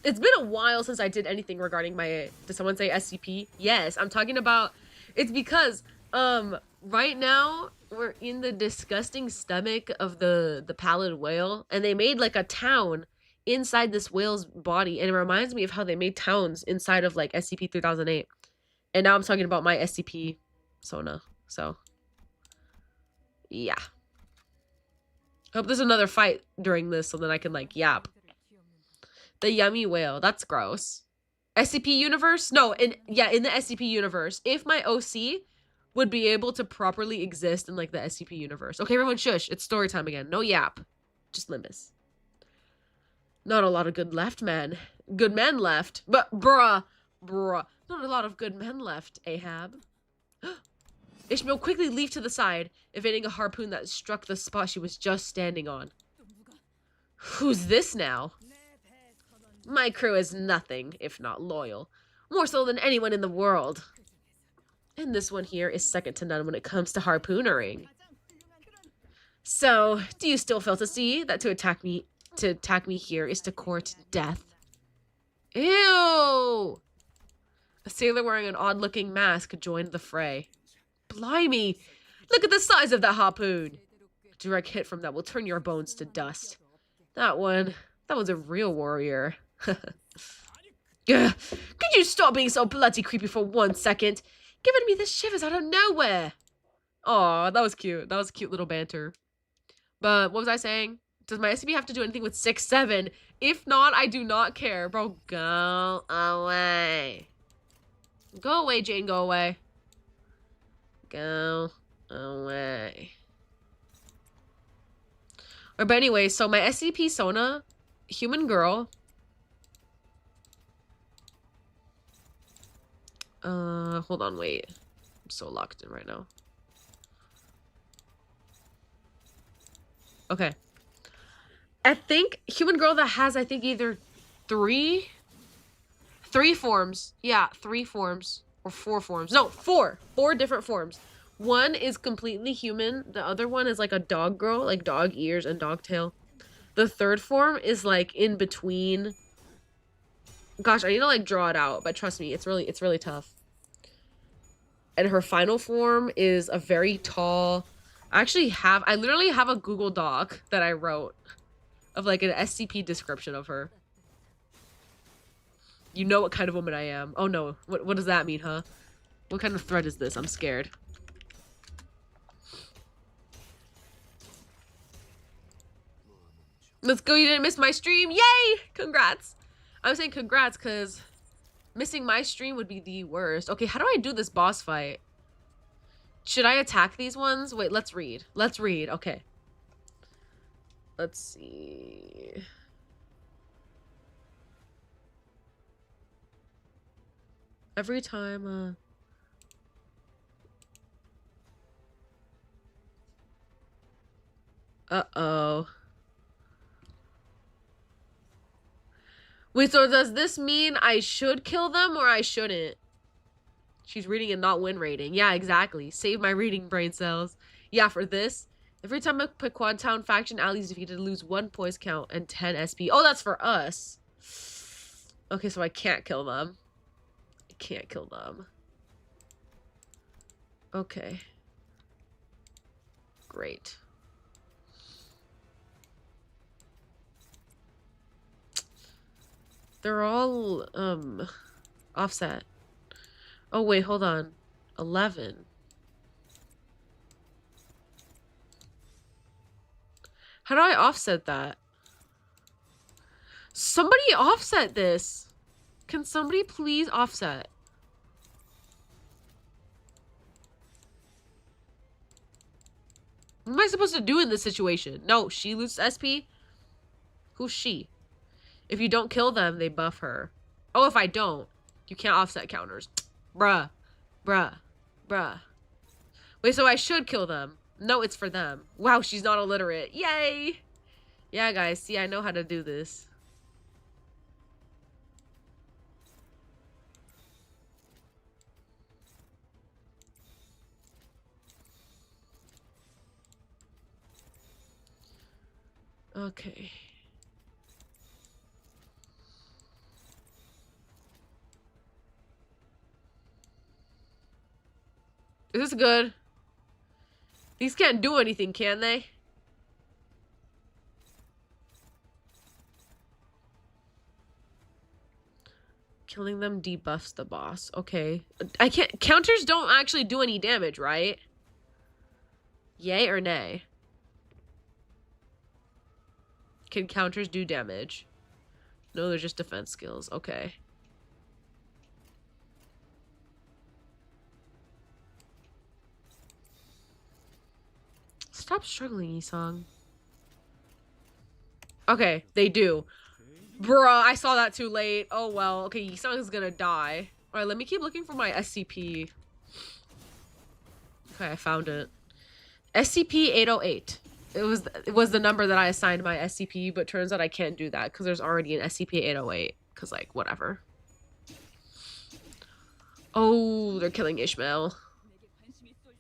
it's been a while since I did anything regarding my, did someone say SCP? Yes, I'm talking about, it's because, right now, we're in the disgusting stomach of the pallid whale, and they made, like, a town inside this whale's body, and it reminds me of how they made towns inside of, like, SCP-3008. And now I'm talking about my SCP Sona, so, yeah. Hope there's another fight during this so then I can, like, yap. The yummy whale. That's gross. SCP universe? No, in the SCP universe. If my OC would be able to properly exist in, like, the SCP universe. Okay, everyone shush. It's story time again. No yap. Just Limbus. Not a lot of good left, man. Good men left. But, bruh. Not a lot of good men left, Ahab. Ishmael quickly leaped to the side, evading a harpoon that struck the spot she was just standing on. Who's this now? My crew is nothing, if not loyal. More so than anyone in the world. And this one here is second to none when it comes to harpooneering. So, do you still fail to see that to attack me here is to court death? Ew! A sailor wearing an odd-looking mask joined the fray. Blimey! Look at the size of that harpoon! A direct hit from that will turn your bones to dust. That one's a real warrior. Could you stop being so bloody creepy for 1 second? Giving me the shivers out of nowhere. Aw, that was cute. That was cute little banter. But what was I saying? Does my SCP have to do anything with 6-7? If not, I do not care. Bro, go away. Go away, Jane, go away. Go away. But anyway, so my SCP Sona, human girl. Hold on, wait. I'm so locked in right now. Okay. I think human girl that has, I think, either three forms. Yeah, 3 forms. Or 4 forms. No, 4. 4 different forms. One is completely human. The other one is like a dog girl, like dog ears and dog tail. The third form is like in between. Gosh, I need to like draw it out, but trust me, it's really tough. And her final form is a very tall. I literally have a Google Doc that I wrote of like an SCP description of her. You know what kind of woman I am. Oh no, what does that mean, huh? What kind of thread is this? I'm scared. Let's go, you didn't miss my stream. Yay! Congrats. I was saying congrats because missing my stream would be the worst. Okay, how do I do this boss fight? Should I attack these ones? Wait, let's read. Let's read. Okay. Let's see. Every time, uh-oh. Wait, so does this mean I should kill them or I shouldn't? She's reading and not win rating. Yeah, exactly. Save my reading brain cells. Yeah, for this, every time a Pequod Town faction ally is defeated, lose 1 poise count and 10 SP. Oh, that's for us. Okay, so I can't kill them. I can't kill them. Okay. Great. They're all, offset. Oh, wait, hold on. 11. How do I offset that? Somebody offset this. Can somebody please offset? What am I supposed to do in this situation? No, she loses SP? Who's she? If you don't kill them, they buff her. Oh, if I don't, you can't offset counters. Bruh. Wait, so I should kill them. No, it's for them. Wow, she's not illiterate. Yay! Yeah, guys, see, I know how to do this. Okay. Is this good? These can't do anything, can they? Killing them debuffs the boss. Okay. I can't... Counters don't actually do any damage, right? Yay or nay? Can counters do damage? No, they're just defense skills. Okay. Stop struggling, Isong. Okay, they do. Bruh, I saw that too late. Oh well. Okay, Isong is gonna die. Alright, let me keep looking for my SCP. Okay, I found it. SCP-808. It was the number that I assigned my SCP, but turns out I can't do that because there's already an SCP-808. Because, like, whatever. Oh, they're killing Ishmael.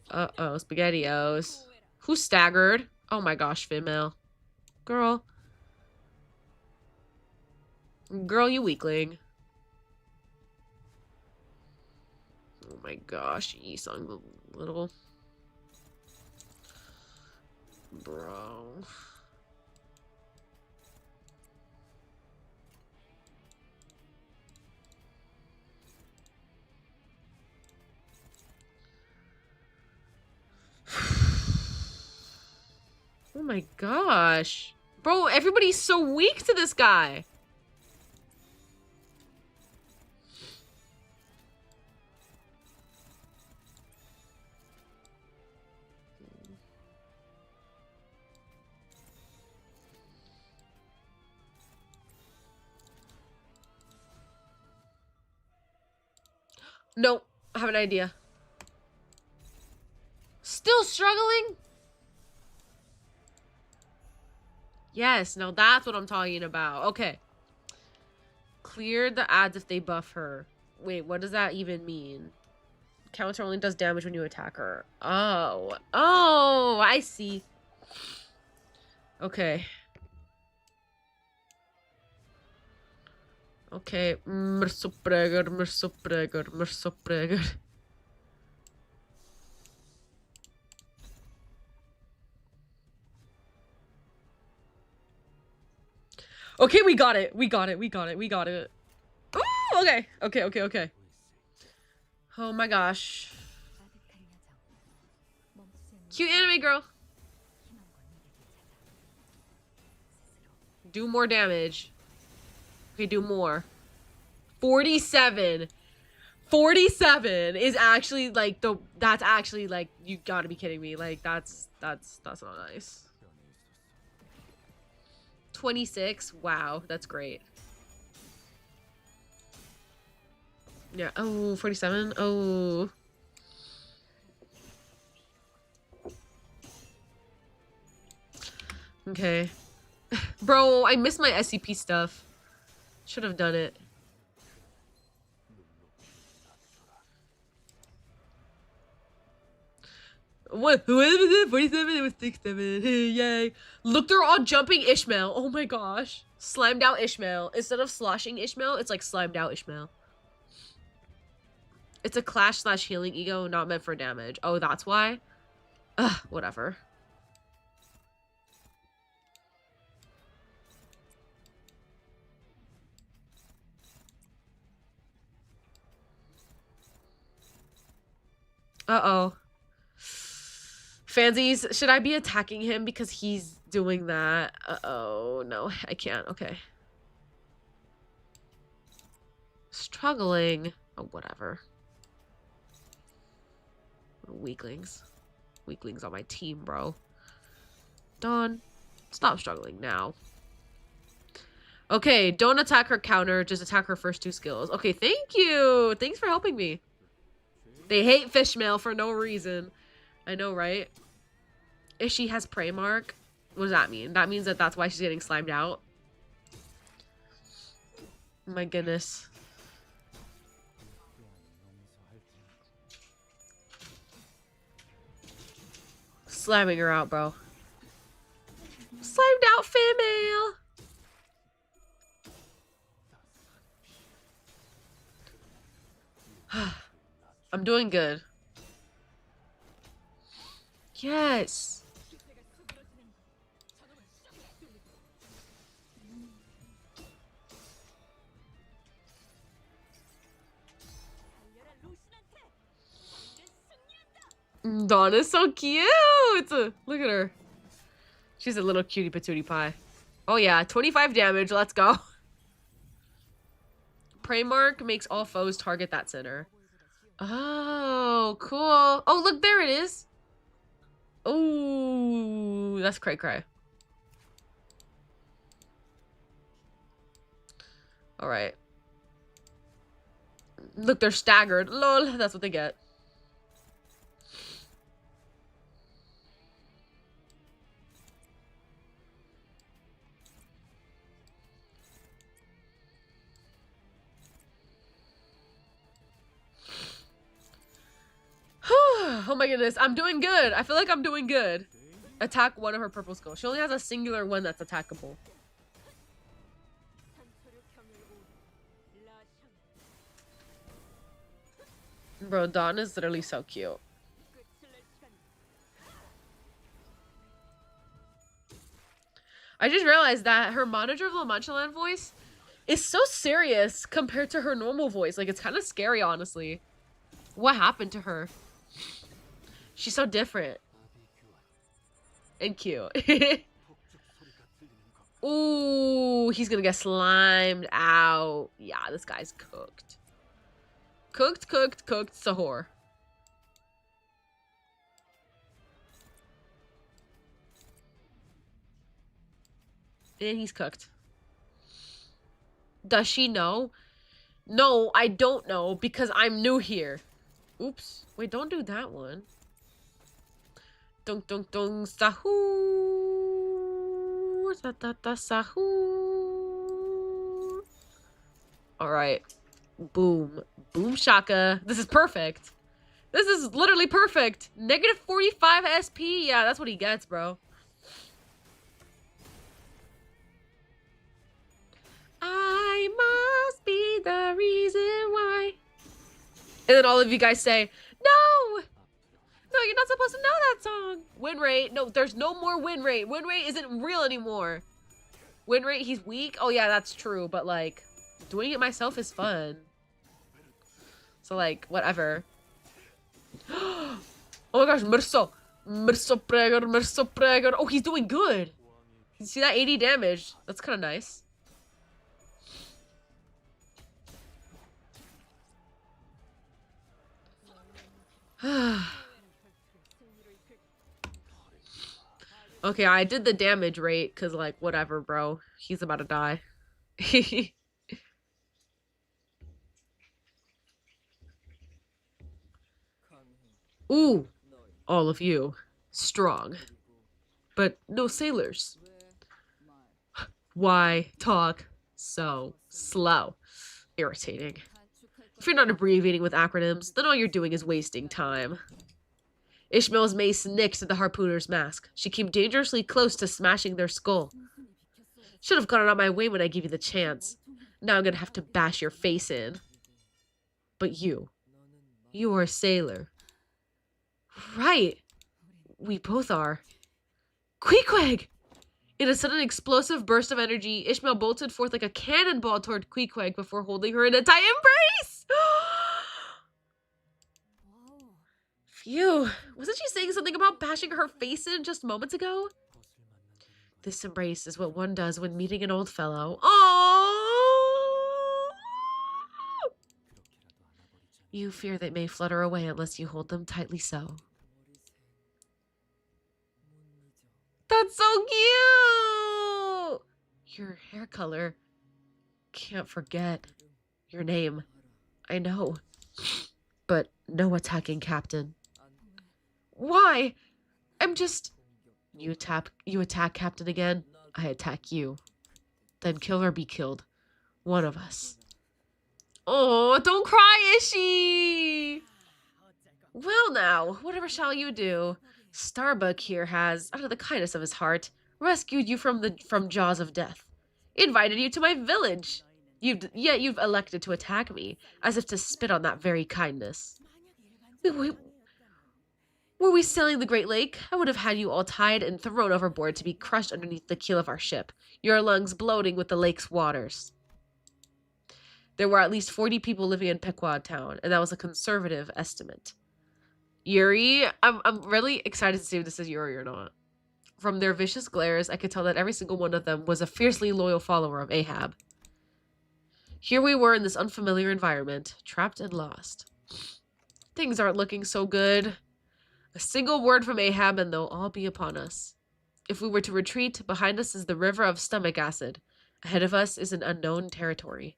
Uh-oh, SpaghettiOs. Who staggered? Oh my gosh, female. Girl. Girl, you weakling. Oh my gosh, Isong the little... Bro. Oh my gosh. Bro, everybody's so weak to this guy. Nope. I have an idea. Still struggling? Yes, now that's what I'm talking about. Okay. Clear the ads if they buff her. Wait, what does that even mean? Counter only does damage when you attack her. Oh. Oh, I see. Okay. Okay. Mersopreger. Okay, we got it. We got it. Oh, okay. Okay. Oh my gosh. Cute anime girl. Do more damage. Okay, do more. 47. 47 is actually like that's actually like, you gotta be kidding me. Like that's not nice. 26. Wow, that's great. Yeah. Oh, 47. Oh. Okay. Bro, I missed my SCP stuff. Should have done it. What was it? 47? It was 67. Yay. Look, they're all jumping Ishmael. Oh my gosh. Slimed out Ishmael. Instead of sloshing Ishmael, it's like slimed out Ishmael. It's a clash/healing ego, not meant for damage. Oh, that's why? Ugh, whatever. Uh-oh. Fansies, should I be attacking him because he's doing that? Uh-oh, no, I can't. Okay. Struggling. Oh, whatever. Weaklings. Weaklings on my team, bro. Dawn, stop struggling now. Okay, don't attack her counter, just attack her first 2 skills. Okay, thank you! Thanks for helping me. They hate fishmail for no reason. I know, right? If she has prey mark, what does that mean? That means that that's why she's getting slimed out. My goodness. Slamming her out, bro. Slimed out female. I'm doing good. Yes. Dawn is so cute. Look at her. She's a little cutie patootie pie. Oh yeah, 25 damage. Let's go. Prey mark makes all foes target that center. Oh, cool. Oh, look, there it is. Oh, that's cray cray. All right. Look, they're staggered. Lol, that's what they get. Oh my goodness, I'm doing good. I feel like I'm doing good. Attack one of her purple skulls. She only has a singular one that's attackable. Bro, Dawn is literally so cute. I just realized that her Monitor of La Mancha Land voice is so serious compared to her normal voice. Like, it's kind of scary, honestly. What happened to her? She's so different. And cute. Ooh, he's gonna get slimed out. Yeah, this guy's cooked. Cooked, Sahur. And he's cooked. Does she know? No, I don't know because I'm new here. Oops. Wait, don't do that one. Dunk, dunk, dunk, sahur. Sahur. Alright. Boom. Boom shaka. This is perfect. This is literally perfect. Negative 45 SP. Yeah, that's what he gets, bro. I must be the reason why. And then all of you guys say, no! No, you're not supposed to know that song. Win rate. No, there's no more win rate. Win rate isn't real anymore. Win rate, he's weak. Oh, yeah, that's true. But, like, doing it myself is fun. So, like, whatever. Oh, my gosh. Merso pregor. Oh, he's doing good. You see that 80 damage? That's kind of nice. Okay, I did the damage rate because, like, whatever, bro. He's about to die. Ooh, all of you. Strong. But no sailors. Why talk so slow? Irritating. If you're not abbreviating with acronyms, then all you're doing is wasting time. Ishmael's mace nicked at the harpooner's mask. She came dangerously close to smashing their skull. Should have gone out my way when I gave you the chance. Now I'm gonna have to bash your face in. But you are a sailor. Right. We both are. Queequeg! In a sudden explosive burst of energy, Ishmael bolted forth like a cannonball toward Queequeg before holding her in a tight embrace! Phew. Wasn't she saying something about bashing her face in just moments ago? This embrace is what one does when meeting an old fellow. Oh! You fear they may flutter away unless you hold them tightly so. That's so cute! Your hair color. Can't forget. Your name. I know. But no attacking, Captain. Why? I'm just... You attack Captain again, I attack you. Then kill or be killed. One of us. Oh, don't cry, Ishi! Well now, whatever shall you do? Starbuck here has, out of the kindness of his heart, rescued you from jaws of death. Invited you to my village. Yet you've elected to attack me, as if to spit on that very kindness. Wait, Were we sailing the Great Lake, I would have had you all tied and thrown overboard to be crushed underneath the keel of our ship, your lungs bloating with the lake's waters. There were at least 40 people living in Pequod town, and that was a conservative estimate. Yuri, I'm really excited to see if this is Yuri or not. From their vicious glares, I could tell that every single one of them was a fiercely loyal follower of Ahab. Here we were in this unfamiliar environment, trapped and lost. Things aren't looking so good. A single word from Ahab and they'll all be upon us. If we were to retreat, behind us is the river of stomach acid. Ahead of us is an unknown territory.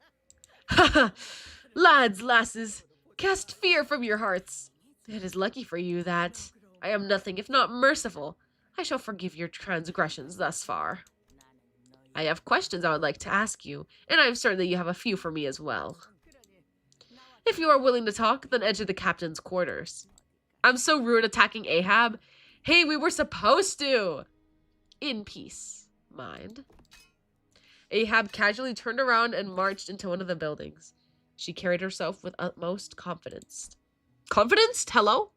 Ha ha! Lads, lasses, cast fear from your hearts. It is lucky for you that I am nothing if not merciful. I shall forgive your transgressions thus far. I have questions I would like to ask you, and I am certain that you have a few for me as well. If you are willing to talk, then enter the captain's quarters. I'm so rude attacking Ahab. Hey, we were supposed to! In peace, mind. Ahab casually turned around and marched into one of the buildings. She carried herself with utmost confidence. Confidence? Hello?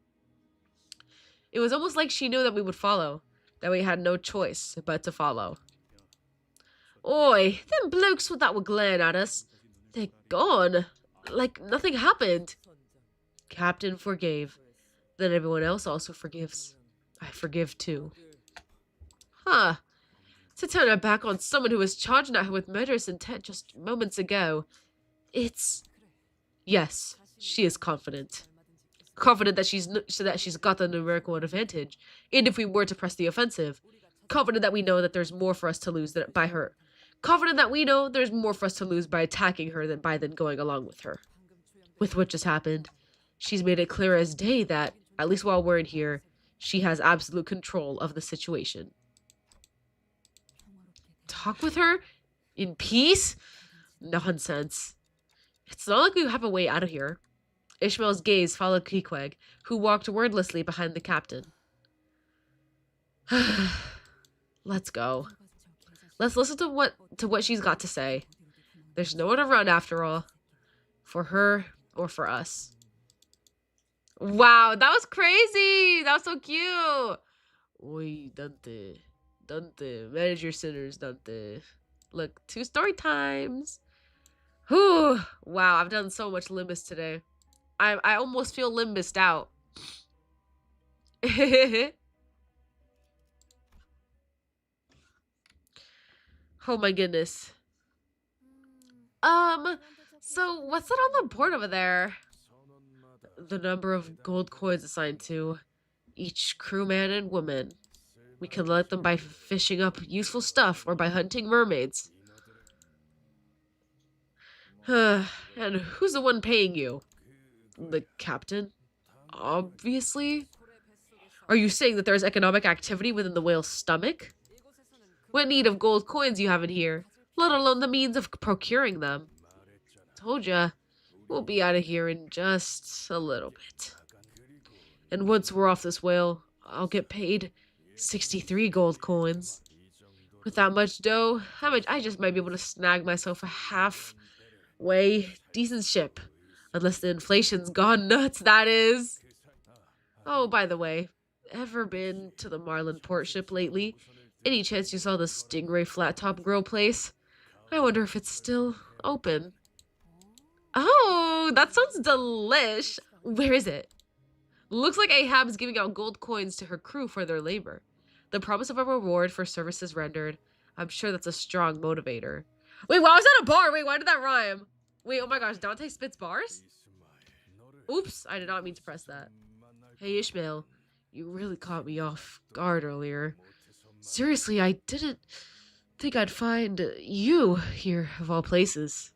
It was almost like she knew that we would follow, that we had no choice but to follow. Oi, them blokes that were glaring at us, they're gone. Like nothing happened. Captain forgave. Then everyone else also forgives. I forgive too. Huh. To turn her back on someone who was charging at her with murderous intent just moments ago. It's... Yes, she is confident. Confident that she's got the numerical advantage, and if we were to press the offensive. Confident that we know that there's more for us to lose by her. Confident that we know there's more for us to lose by attacking her than by then going along with her. With what just happened, she's made it clear as day that, at least while we're in here, she has absolute control of the situation. Talk with her? In peace? Nonsense. It's not like we have a way out of here. Ishmael's gaze followed Queequeg, who walked wordlessly behind the captain. Let's go. Let's listen to what she's got to say. There's nowhere to run after all. For her or for us. Wow, that was crazy! That was so cute! Oi, Dante. Dante. Manage your sinners, Dante. Look, 2 story times. Whew. Wow, I've done so much Limbus today. I almost feel Limbused out. Oh my goodness. So what's that on the board over there? The number of gold coins assigned to each crewman and woman. We can let them by fishing up useful stuff or by hunting mermaids. And who's the one paying you? The captain? Obviously. Are you saying that there's economic activity within the whale's stomach? What need of gold coins you have in here, let alone the means of procuring them. Told ya, we'll be out of here in just a little bit. And once we're off this whale, I'll get paid 63 gold coins. With that much dough, I just might be able to snag myself a halfway decent ship. Unless the inflation's gone nuts, that is. Oh, by the way, ever been to the Marlin port ship lately? Any chance you saw the Stingray flat top grill place? I wonder if it's still open. Oh, that sounds delish. Where is it? Looks like Ahab is giving out gold coins to her crew for their labor. The promise of a reward for services rendered. I'm sure that's a strong motivator. Wait, why was that a bar? Wait, why did that rhyme? Wait, oh my gosh, Dante spits bars? Oops, I did not mean to press that. Hey, Ishmael, you really caught me off guard earlier. Seriously, I didn't think I'd find you here, of all places.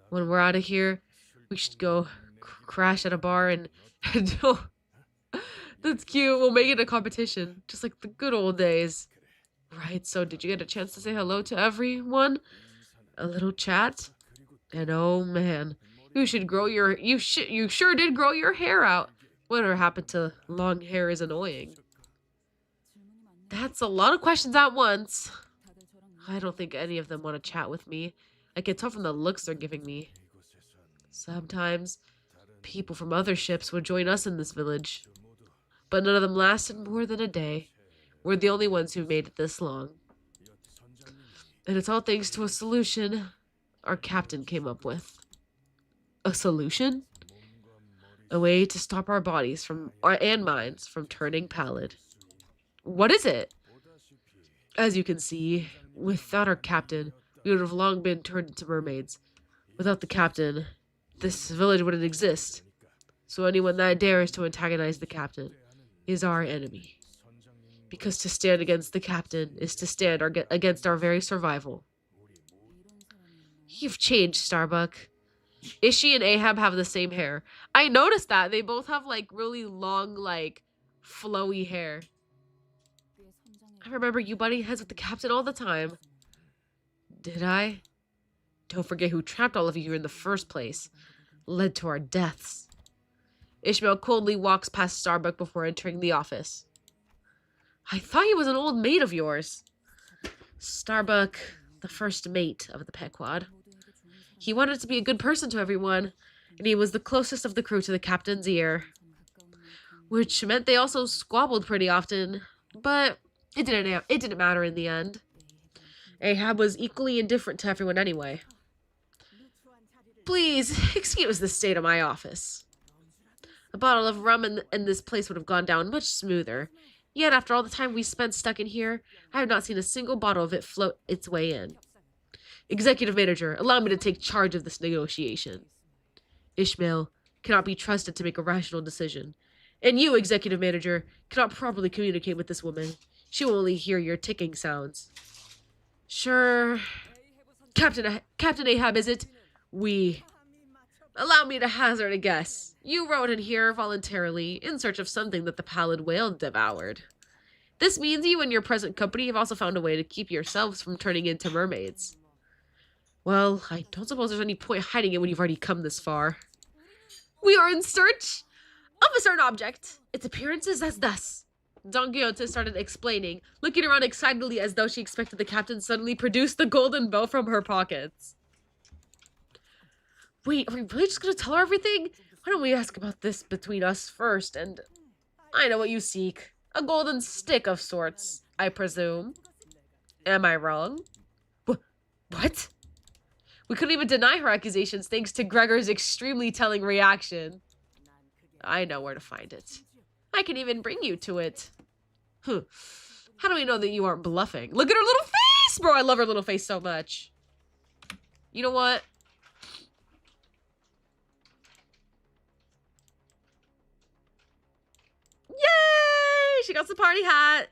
When we're out of here, we should go crash at a bar and... oh, that's cute. We'll make it a competition, just like the good old days. Right, so did you get a chance to say hello to everyone? A little chat? And oh man, you should grow your... You sure did grow your hair out. Whatever happened to long hair is annoying. That's a lot of questions at once. I don't think any of them want to chat with me. I can tell from the looks they're giving me. Sometimes, people from other ships would join us in this village. but none of them lasted more than a day. We're the only ones who made it this long. And it's all thanks to a solution our captain came up with. A solution? A way to stop our bodies and minds from turning pallid. What is it? As you can see, without our captain, we would have long been turned into mermaids. Without the captain, this village wouldn't exist. So anyone that dares to antagonize the captain is our enemy. Because to stand against the captain is to stand against our very survival. You've changed, Starbuck. Ishi and Ahab have the same hair. I noticed that. They both have, like, really long, like, flowy hair. I remember you butting heads with the captain all the time. Did I? Don't forget who trapped all of you in the first place. Led to our deaths. Ishmael coldly walks past Starbuck before entering the office. I thought he was an old mate of yours. Starbuck, the first mate of the Pequod. He wanted to be a good person to everyone, and he was the closest of the crew to the captain's ear. Which meant they also squabbled pretty often, but it didn't matter in the end. Ahab was equally indifferent to everyone anyway. Please, excuse the state of my office. A bottle of rum in this place would have gone down much smoother. Yet, after all the time we spent stuck in here, I have not seen a single bottle of it float its way in. Executive Manager, allow me to take charge of this negotiation. Ishmael cannot be trusted to make a rational decision. And you, Executive Manager, cannot properly communicate with this woman. She will only hear your ticking sounds. Sure. Captain Ahab, is it? Allow me to hazard a guess. You rode in here voluntarily, in search of something that the pallid whale devoured. This means you and your present company have also found a way to keep yourselves from turning into mermaids. Well, I don't suppose there's any point hiding it when you've already come this far. We are in search of a certain object. Its appearance is as thus. Don Quixote started explaining, looking around excitedly as though she expected the captain suddenly produce the golden bow from her pockets. Wait, are we really just going to tell her everything? Why don't we ask about this between us first, and I know what you seek. A golden stick of sorts, I presume. Am I wrong? What? We couldn't even deny her accusations thanks to Gregor's extremely telling reaction. I know where to find it. I can even bring you to it. How do we know that you aren't bluffing? Look at her little face! Bro, I love her little face so much. You know what? Yay! She got the party hat.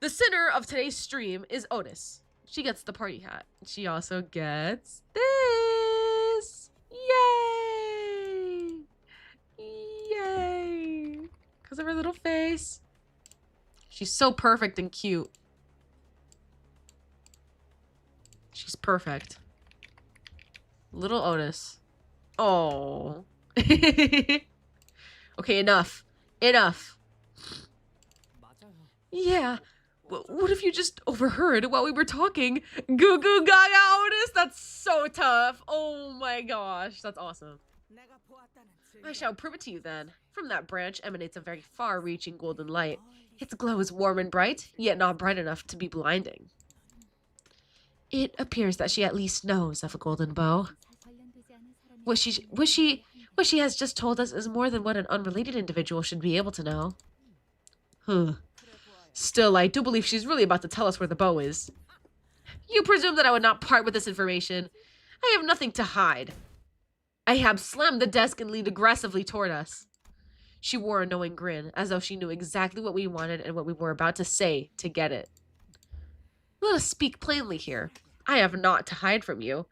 The center of today's stream is Otis. She gets the party hat. She also gets this. Yay! Yay! Because of her little face. She's so perfect and cute. She's perfect. Little Otis. Oh. Okay, enough. Enough. Yeah. What if you just overheard while we were talking? Goo goo gaga Otis? That's so tough. Oh my gosh. That's awesome. I shall prove it to you then. From that branch emanates a very far-reaching golden light. Its glow is warm and bright, yet not bright enough to be blinding. It appears that she at least knows of a golden bow. What she has just told us is more than what an unrelated individual should be able to know. Still, I do believe she's really about to tell us where the bow is. You presume that I would not part with this information. I have nothing to hide. Ahab slammed the desk and leaned aggressively toward us. She wore a knowing grin, as though she knew exactly what we wanted and what we were about to say to get it. Let us speak plainly here. I have naught to hide from you.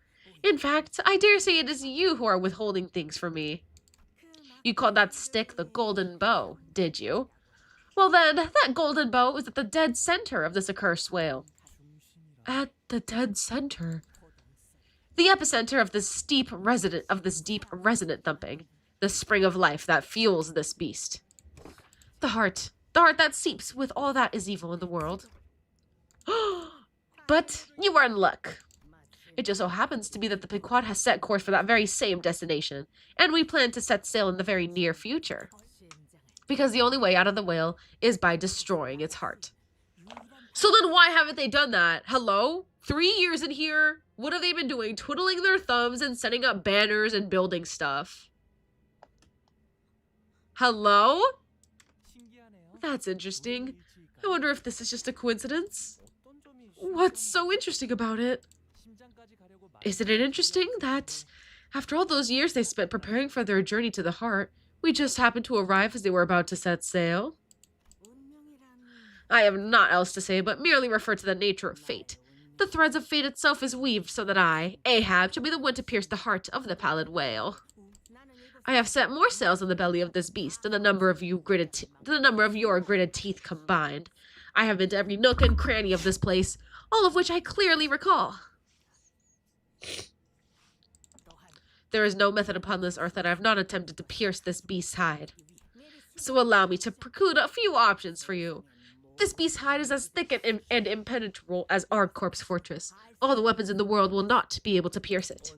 In fact, I dare say it is you who are withholding things from me. You called that stick the golden bow, did you? Well then, that golden bow is at the dead center of this accursed whale. At the dead center? The epicenter of this deep resonant thumping. The spring of life that fuels this beast. The heart that seeps with all that is evil in the world. But you are in luck. It just so happens to be that the Pequod has set course for that very same destination, and we plan to set sail in the very near future. Because the only way out of the whale is by destroying its heart. So then why haven't they done that? Hello? 3 years in here? What have they been doing? Twiddling their thumbs and setting up banners and building stuff. Hello? That's interesting. I wonder if this is just a coincidence. What's so interesting about it? Isn't it interesting that, after all those years they spent preparing for their journey to the heart, we just happened to arrive as they were about to set sail? I have naught else to say, but merely refer to the nature of fate. The threads of fate itself is weaved so that I, Ahab, shall be the one to pierce the heart of the pallid whale. I have set more sails on the belly of this beast than the number of your gritted teeth combined. I have been to every nook and cranny of this place, all of which I clearly recall. There is no method upon this earth that I have not attempted to pierce this beast's hide. So allow me to preclude a few options for you. This beast's hide is as thick and impenetrable as Argcorp's fortress. All the weapons in the world will not be able to pierce it.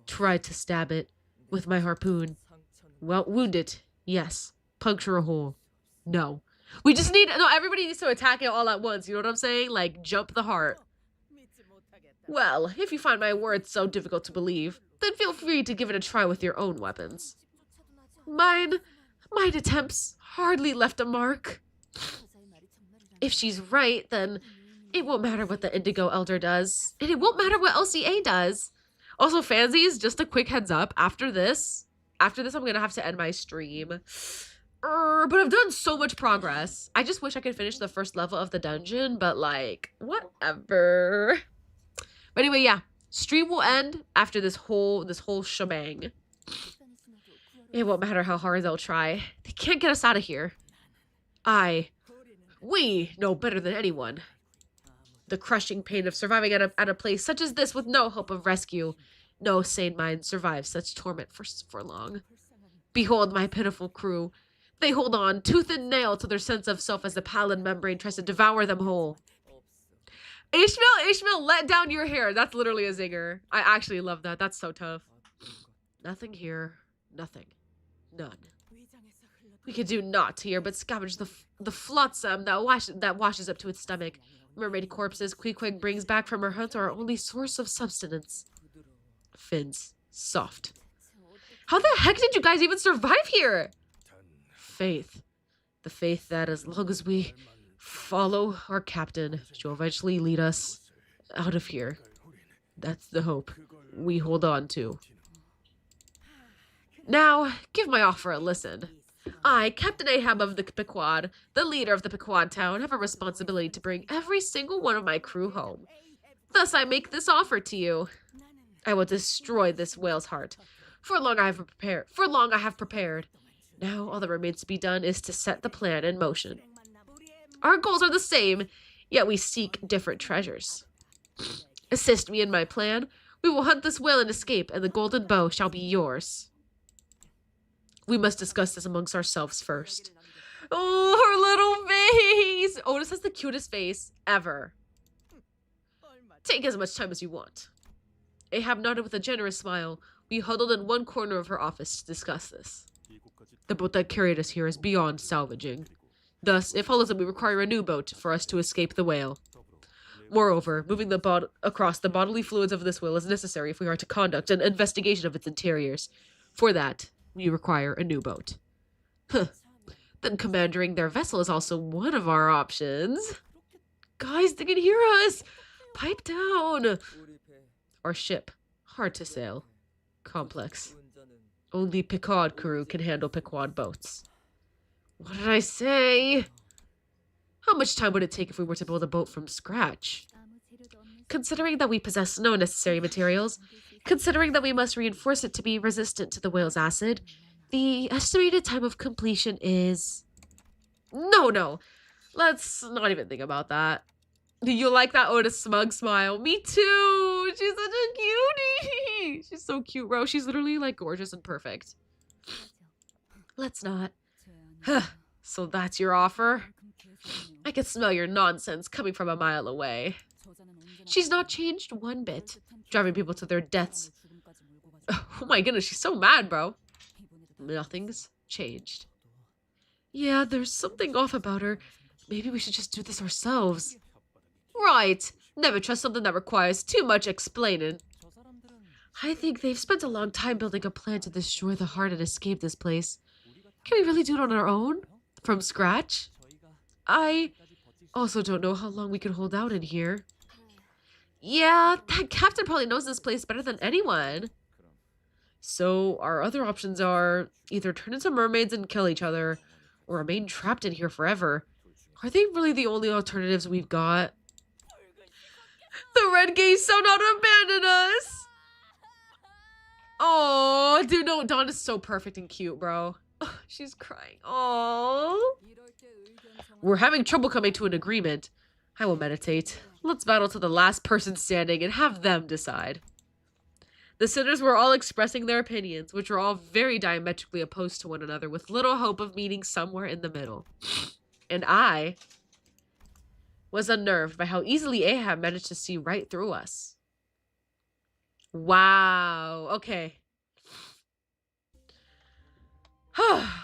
Try to stab it with my harpoon. Well, wound it. Yes. Puncture a hole. No. We just need... No, everybody needs to attack it all at once. You know what I'm saying? Like, jump the heart. Well, if you find my words so difficult to believe, then feel free to give it a try with your own weapons. Mine attempts hardly left a mark. If she's right, then it won't matter what the Indigo Elder does, and it won't matter what LCA does. Also, fansies, just a quick heads up, after this, I'm gonna have to end my stream. But I've done so much progress. I just wish I could finish the first level of the dungeon, but like, whatever. But anyway, yeah, stream will end after this whole shebang. It won't matter how hard they'll try. They can't get us out of here. We know better than anyone. The crushing pain of surviving at a place such as this with no hope of rescue. No sane mind survives such torment for long. Behold my pitiful crew. They hold on, tooth and nail, to their sense of self as the pallid membrane tries to devour them whole. Ishmael, let down your hair. That's literally a zinger. I actually love that. That's so tough. Nothing here. Nothing. None. We can do naught here but scavenge the flotsam that washes up to its stomach. Mermaid corpses Queequeg brings back from her hunt are our only source of substance. Fins. Soft. How the heck did you guys even survive here? Faith. The faith that as long as we follow our captain, she'll eventually lead us out of here. That's the hope we hold on to. Now, give my offer a listen. I, Captain Ahab of the Pequod, the leader of the Pequod town, have a responsibility to bring every single one of my crew home. Thus I make this offer to you. I will destroy this whale's heart. For long I have prepared. Now all that remains to be done is to set the plan in motion. Our goals are the same, yet we seek different treasures. Assist me in my plan. We will hunt this whale and escape, and the golden bow shall be yours. We must discuss this amongst ourselves first. Oh, her little face! Otis has the cutest face ever. Take as much time as you want. Ahab nodded with a generous smile. We huddled in one corner of her office to discuss this. The boat that carried us here is beyond salvaging. Thus, it follows that we require a new boat for us to escape the whale. Moreover, moving the boat across the bodily fluids of this whale is necessary if we are to conduct an investigation of its interiors. For that, we require a new boat. Huh. Then commandering their vessel is also one of our options. Guys, they can hear us! Pipe down! Our ship. Hard to sail. Complex. Only Pequod crew can handle Pequod boats. What did I say? How much time would it take if we were to build a boat from scratch? Considering that we possess no necessary materials, considering that we must reinforce it to be resistant to the whale's acid, the estimated time of completion is... No. Let's not even think about that. You like that Otis smug smile? Me too! She's such a cutie! She's so cute, bro. She's literally, like, gorgeous and perfect. Let's not. So that's your offer? I can smell your nonsense coming from a mile away. She's not changed one bit, driving people to their deaths. Oh my goodness, she's so mad, bro. Nothing's changed. Yeah, there's something off about her. Maybe we should just do this ourselves. Right. Never trust something that requires too much explaining. I think they've spent a long time building a plan to destroy the heart and escape this place. Can we really do it on our own? From scratch? I also don't know how long we can hold out in here. Yeah, that captain probably knows this place better than anyone. So our other options are either turn into mermaids and kill each other, or remain trapped in here forever. Are they really the only alternatives we've got? The red gays shall not abandon us! Oh, dude, no, Dawn is so perfect and cute, bro. She's crying. Oh. We're having trouble coming to an agreement. I will meditate. Let's battle to the last person standing and have them decide. The sinners were all expressing their opinions, which were all very diametrically opposed to one another, with little hope of meeting somewhere in the middle. And I was unnerved by how easily Ahab managed to see right through us. Wow. Okay.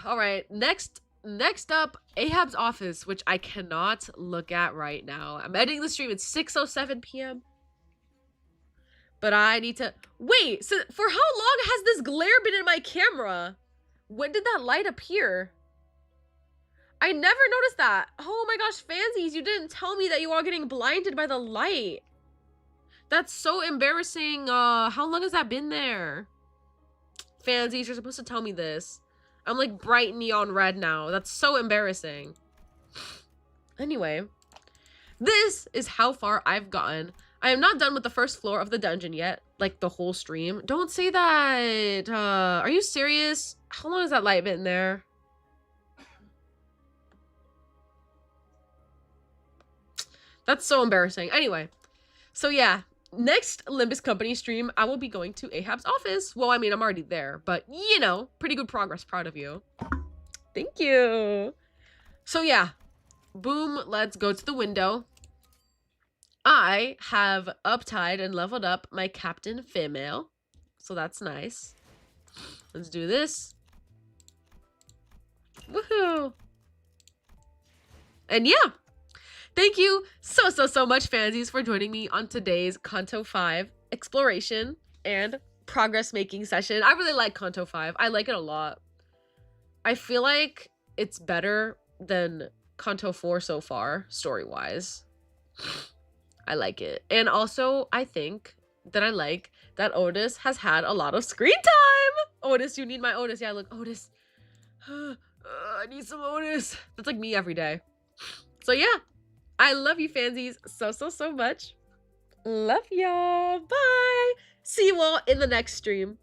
All right. Next up, Ahab's office, which I cannot look at right now. I'm editing the stream at 6:07 p.m. But I need to... Wait, so for how long has this glare been in my camera? When did that light appear? I never noticed that. Oh my gosh, fansies, you didn't tell me that you are getting blinded by the light. That's so embarrassing. How long has that been there? Fansies, you're supposed to tell me this. I'm like bright neon red now. That's so embarrassing. Anyway, this is how far I've gotten. I am not done with the first floor of the dungeon yet. Like the whole stream. Don't say that. Are you serious? How long has that light been there? That's so embarrassing. Anyway, so yeah. Next Limbus Company stream, I will be going to Ahab's office. Well, I mean, I'm already there, but you know, pretty good progress. Proud of you. Thank you. So yeah, boom, let's go to the window. I have uptied and leveled up my captain female. So that's nice. Let's do this. Woohoo. And yeah. Thank you so much, fansies, for joining me on today's Canto 5 exploration and progress making session. I really like Canto 5. I like it a lot. I feel like it's better than Canto 4 so far, story-wise. I like it. And also, I think that I like that Otis has had a lot of screen time. Otis, you need my Otis. Yeah, look, Otis. I need some Otis. That's like me every day. So yeah. I love you, fansies, so much. Love y'all. Bye. See you all in the next stream.